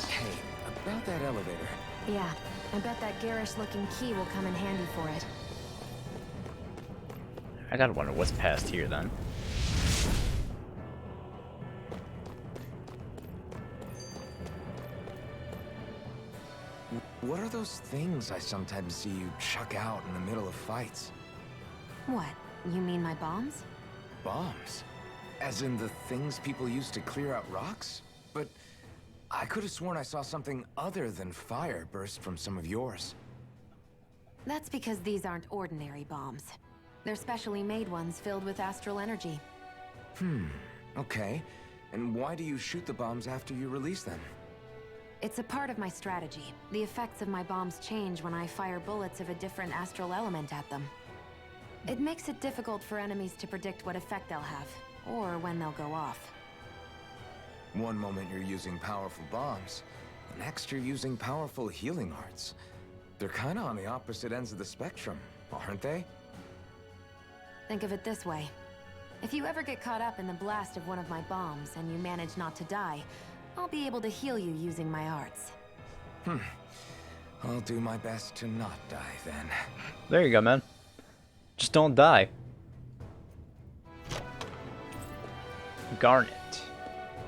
Hey, about that elevator. Yeah, I bet that garish-looking key will come in handy for it. I gotta wonder what's past here then. What are those things I sometimes see you chuck out in the middle of fights? What? You mean my bombs? Bombs? As in the things people use to clear out rocks? But I could have sworn I saw something other than fire burst from some of yours. That's because these aren't ordinary bombs. They're specially made ones filled with astral energy. Okay. And why do you shoot the bombs after you release them? It's a part of my strategy. The effects of my bombs change when I fire bullets of a different astral element at them. It makes it difficult for enemies to predict what effect they'll have, or when they'll go off. One moment you're using powerful bombs, the next you're using powerful healing arts. They're kinda on the opposite ends of the spectrum, aren't they? Think of it this way. If you ever get caught up in the blast of one of my bombs and you manage not to die, I'll be able to heal you using my arts. I'll do my best to not die then. There you go, man. Just don't die. Garnet.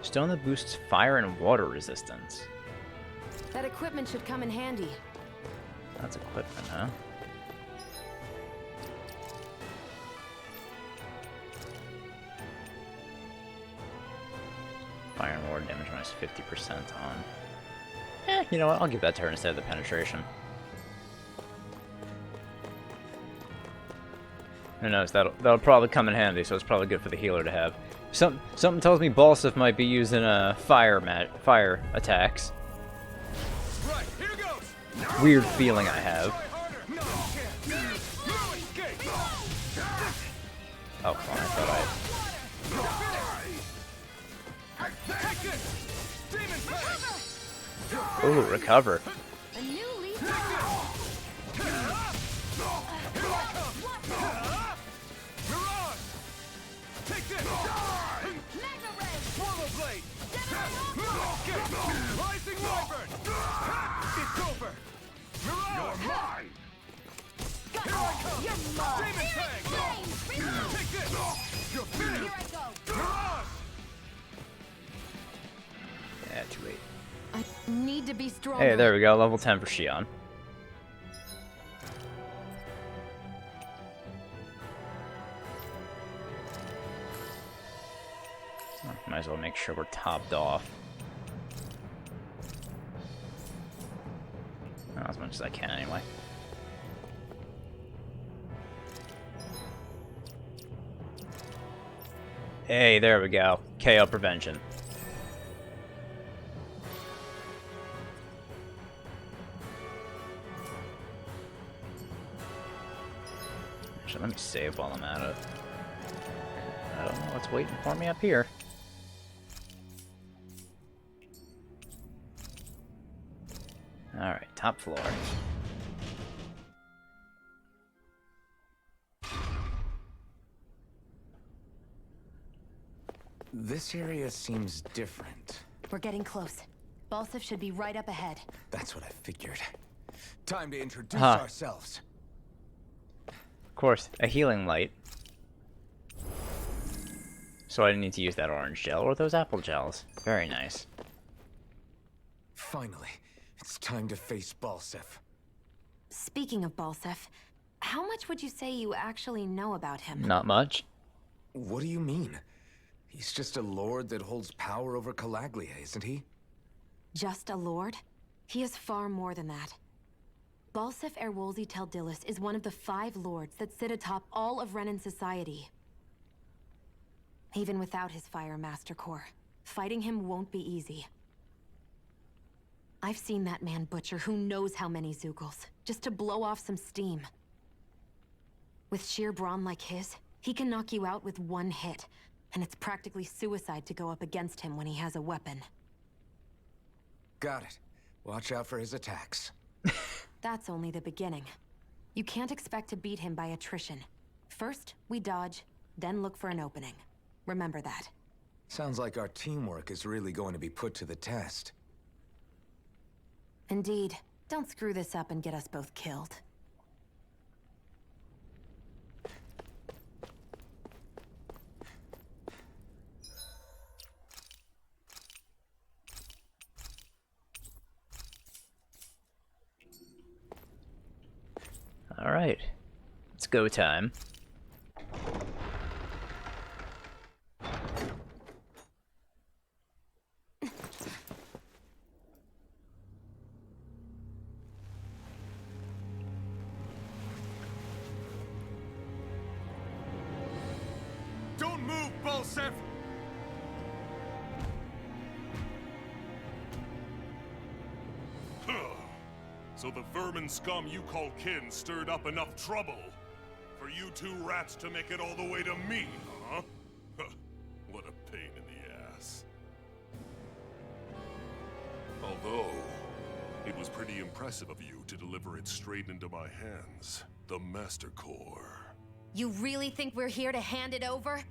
Stone that boosts fire and water resistance. That equipment should come in handy. That's equipment, huh? Fire and water damage minus 50% on. You know what? I'll give that to her instead of the penetration. Who knows? That'll probably come in handy, so it's probably good for the healer to have. Something tells me Balsif might be using fire attacks. Right, here goes. Weird feeling I have. Oh, fine. I thought Ooh, recover. A new leaf. Mirage! Take this! Magna Ray. Swallow Blade! Rising Wyvern! It's over! Mirage! You're mine! Here I come! You're mine. Demon Fang! Flame. Take this! You're finished! Here I go. Mirage! Yeah, too late. I need to be strong. Hey, there we go. Level 10 for Xion. Might as well make sure we're topped off. as much as I can anyway. Hey, there we go. KO prevention. Actually, let me save while I'm at it. I don't know what's waiting for me up here. Alright, top floor. This area seems different. We're getting close. Balsif should be right up ahead. That's what I figured. Time to introduce Huh. ourselves. Of course, a healing light. So I didn't need to use that orange gel or those apple gels. Very nice. Finally, it's time to face Balsif. Speaking of Balsif, how much would you say you actually know about him? Not much. What do you mean? He's just a lord that holds power over Calaglia, isn't he? Just a lord? He is far more than that. Balsif Erwolzi Teldilis is one of the 5 lords that sit atop all of Renan society. Even without his Fire Master Core, fighting him won't be easy. I've seen that man butcher who knows how many Zeugles, just to blow off some steam. With sheer brawn like his, he can knock you out with one hit, and it's practically suicide to go up against him when he has a weapon. Got it. Watch out for his attacks. That's only the beginning. You can't expect to beat him by attrition. First, we dodge, then look for an opening. Remember that. Sounds like our teamwork is really going to be put to the test. Indeed. Don't screw this up and get us both killed. Alright. It's go time. Don't move, Balsif! So the vermin scum you call kin stirred up enough trouble for you 2 rats to make it all the way to me, huh? What a pain in the ass. Although, it was pretty impressive of you to deliver it straight into my hands. The Master Core. You really think we're here to hand it over?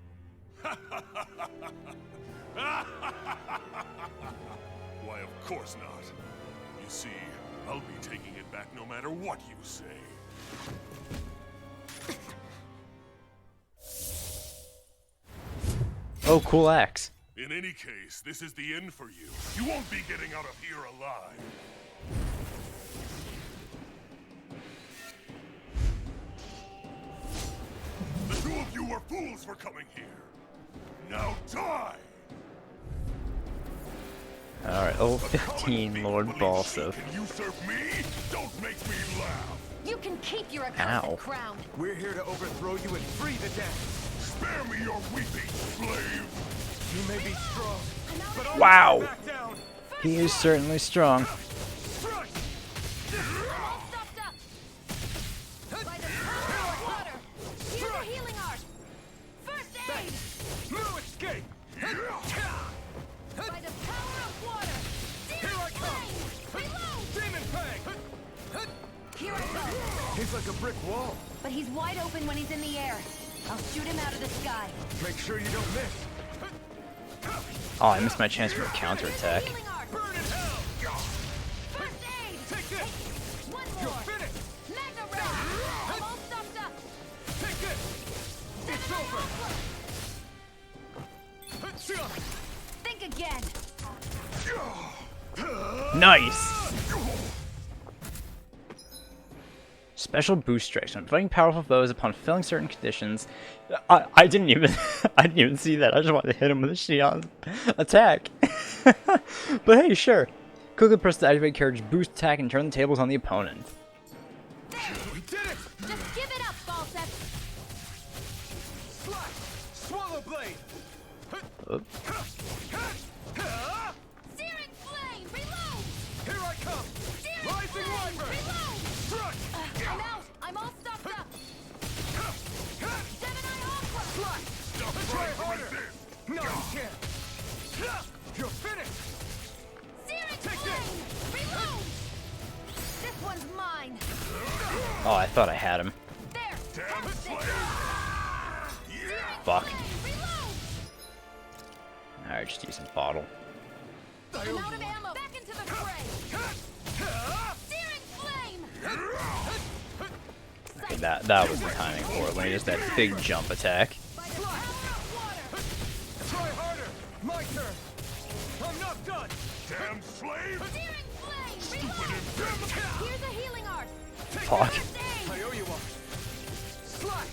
Why, of course not. You see, I'll be taking it back no matter what you say. Oh, cool axe. In any case, this is the end for you. You won't be getting out of here alive. The 2 of you were fools for coming here. Now die! Alright, level 15, Lord Balsif. Can you serve me? Don't make me laugh. You can keep your Ow. accursed crown. We're here to overthrow you and free the dead. Spare me your weeping, slave. You may be strong, but always Wow. back down. He is certainly strong. Strike! Stopped up. By the power of water. Here's a healing art. First aid. No escape! By the power of water. Here I come! Reload. Demon Fang! Here I go. He's like a brick wall. But he's wide open when he's in the air. I'll shoot him out of the sky. Make sure you don't miss. Oh, I missed my chance for a counterattack. Healing art. Burn in hell! First aid. Take this! One You're more. finished! Magna ray. I'm all stuffed up. Take this! It's over! Think again. Nice! Special boost strikes. When fighting powerful foes upon fulfilling certain conditions. I didn't even I didn't even see that. I just wanted to hit him with a Shion attack. But hey, sure. Quickly press the activate carriage boost attack and turn the tables on the opponent. We did it! Just give it up, Balsep. Slash! Swallow blade! Searing flame, reload! Here I come! Searing Rising flame, Wyvern! reload! Struck! I'm out. I'm all stopped up. Gemini Aqua. Slash! Try harder! No, you can't! You're finished! Searing Take flame, reload! This one's mine. Oh, I thought I had him. There. Damn Have slave! Fuck. reload! Alright, just use a bottle. I'm out of ammo. Back into the fray. Searing flame. Okay, that was the timing for it when he does that big jump attack. By the power of water. Try harder! My turn! I'm not done! Damn slave! Searing flame, reload! Here's a healing art. Fuck. I owe you one. Slash!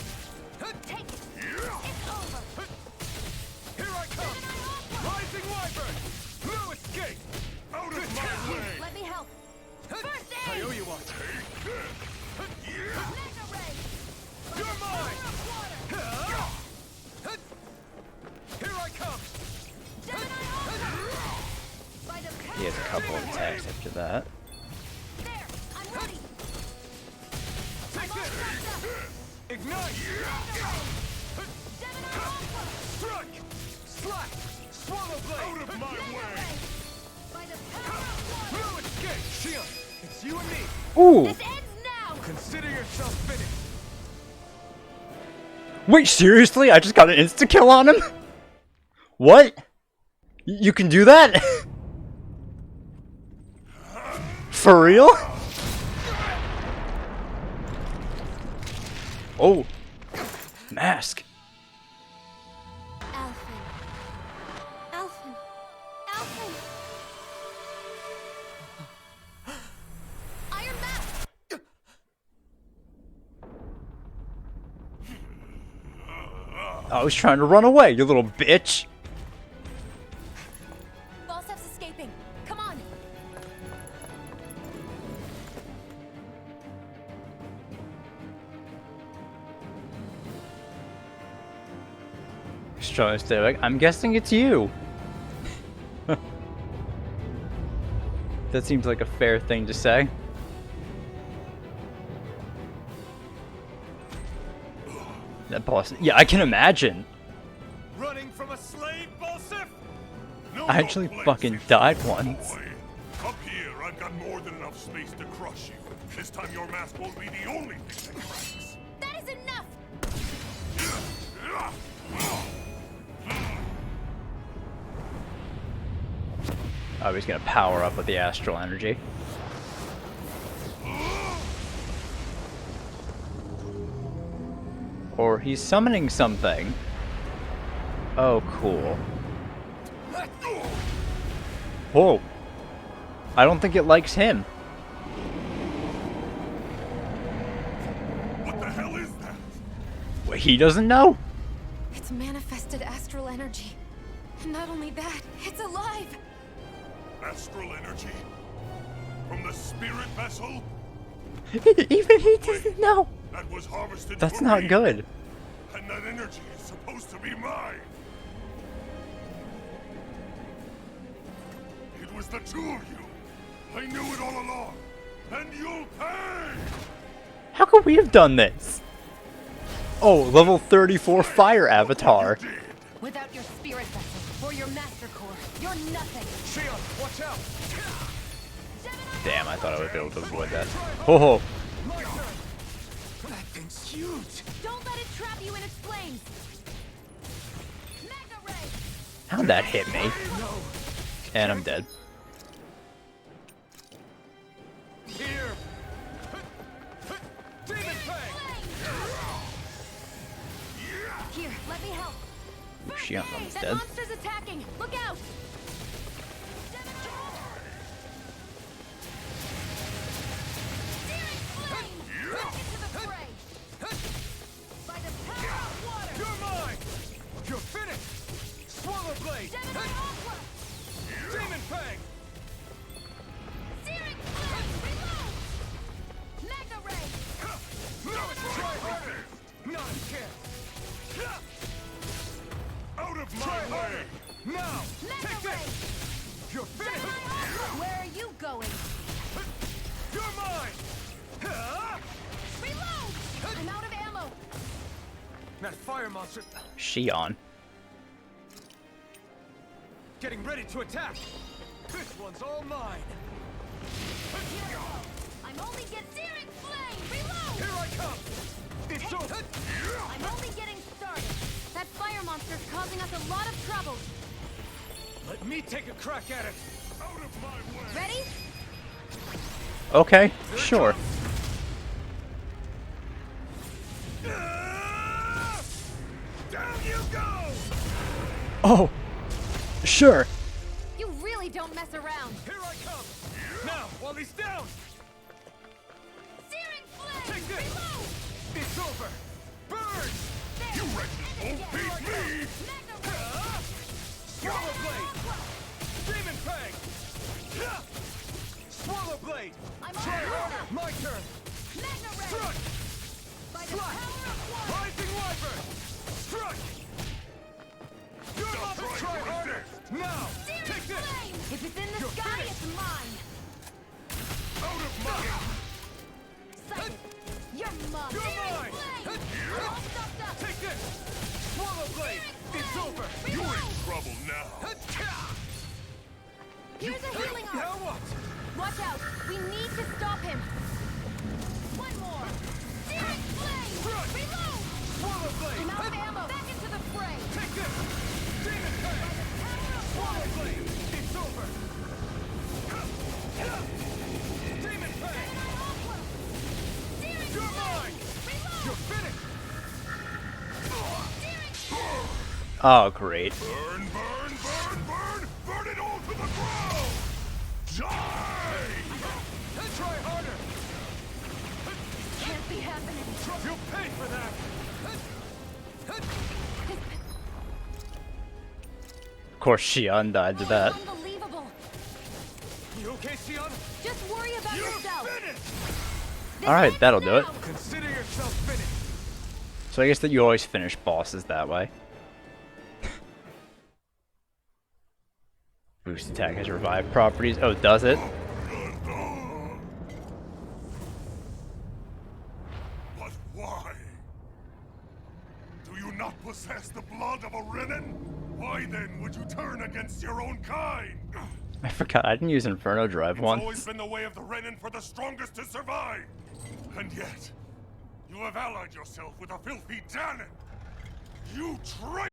Take it. It's over. Here I come! Rising Wyvern! No escape! Out of my way! Let me help. First I aid. owe you one. Mega ray. You're mine! Here I come! Gemini Aqua. By the power He has a couple of attacks after that. There. I'm ready. Take I'm all this! stopped up. Ignite! Gemini Aqua. Strike! Slash! Swallow blade! Out of my Mega way! ray. By the power of water. No escape! Shion, it's you and me! Ooh! This ends now. Consider yourself finished! Wait, seriously? I just got an insta-kill on him? What? You can do that? For real? Oh. Mask. Alphen. Alphen. Alphen. Iron Mask. I was trying to run away, you little bitch. Balsep's escaping. Come on. Just trying to stay back. I'm guessing it's you. That seems like a fair thing to say. That boss. Yeah, I can imagine. Running from a slave, Balsef? No, I actually no fucking place, died boy. once. Up here, I've got more than enough space to crush you. This time your mask won't be the only thing that cracks. That is enough. Oh, he's gonna power up with the astral energy. Or he's summoning something. Oh, cool. Whoa. I don't think it likes him. What the hell is that? Well, he doesn't know. It's manifested astral energy. And not only that, it's alive! Astral energy? From the spirit vessel? Even he doesn't know. That was harvested That's for not me. good. And that energy is supposed to be mine. It was the two of you. I knew it all along. And you'll pay! How could we have done this? Oh, level 34 fire avatar. Without your spirit vessel or your master core, you're nothing. Shion, watch out! Damn, I thought I would be able to avoid that. Oh, My turn! That thing's huge! Don't let it trap you in its flames. Mega ray. how'd that hit me? And I'm dead. Here! Demon Fang! Here, let me help. She almost That dead. monster's attacking. Look out. Searing flame. Back into the fray. By the power of water. You're mine! You're finished! Swallow blade! Gemini Aqua. Demon Fang! That fire monster Shion. getting ready to attack. This one's all mine. I'm only getting searing flame. Reload. Here I come. It's over. I'm only getting started. That fire monster's causing us a lot of trouble. Let me take a crack at it. Out of my way! Ready? Okay, sure. Down you go! Oh, sure. You really don't mess around. Here I come. Now, while he's down. Searing flame. Take this. Reload. It's over. Burn! You wretches won't beat me! Swallow blade! Demon fang! Swallow blade! I'm Try on harder! My turn! Magna Ray. Struck! By the Slash! power of one. Rising wyvern! Struck! You're not to try harder! Now! Searing Take this! flame. If it's in the You're sky, finished. it's mine. Out of my... Sight it. You're mine. You're Searing mine. flame. We're all stuffed up. Take this! Swallow blade! It's over! You're in trouble now! Here's a healing Now arc. what? Watch out. We need to stop him. One more. Searing flame. Run. Reload. Swallow blade! I'm out of ammo. Back into the fray. Take this! Demon fang! Swallow blade! It's over! Demon fang! You're mine! You're finished! Oh, great. Burn, burn, burn, burn! Burn it all to the ground! Die! Try harder! Can't be happening. You'll pay for that! Of course, Shion died to that. Unbelievable. You okay, Sion? Just worry about yourself. Finished! Alright, that'll do it. Consider yourself finished. So I guess that you always finish bosses that way. Boost attack has revived properties. Oh, does it? But why? Do you not possess the blood of a Renin? Why then would you turn against your own kind? I forgot. I didn't use Inferno Drive It's once. always been the way of the Renin for the strongest to survive. And yet, you have allied yourself with a filthy Danon. You traitor!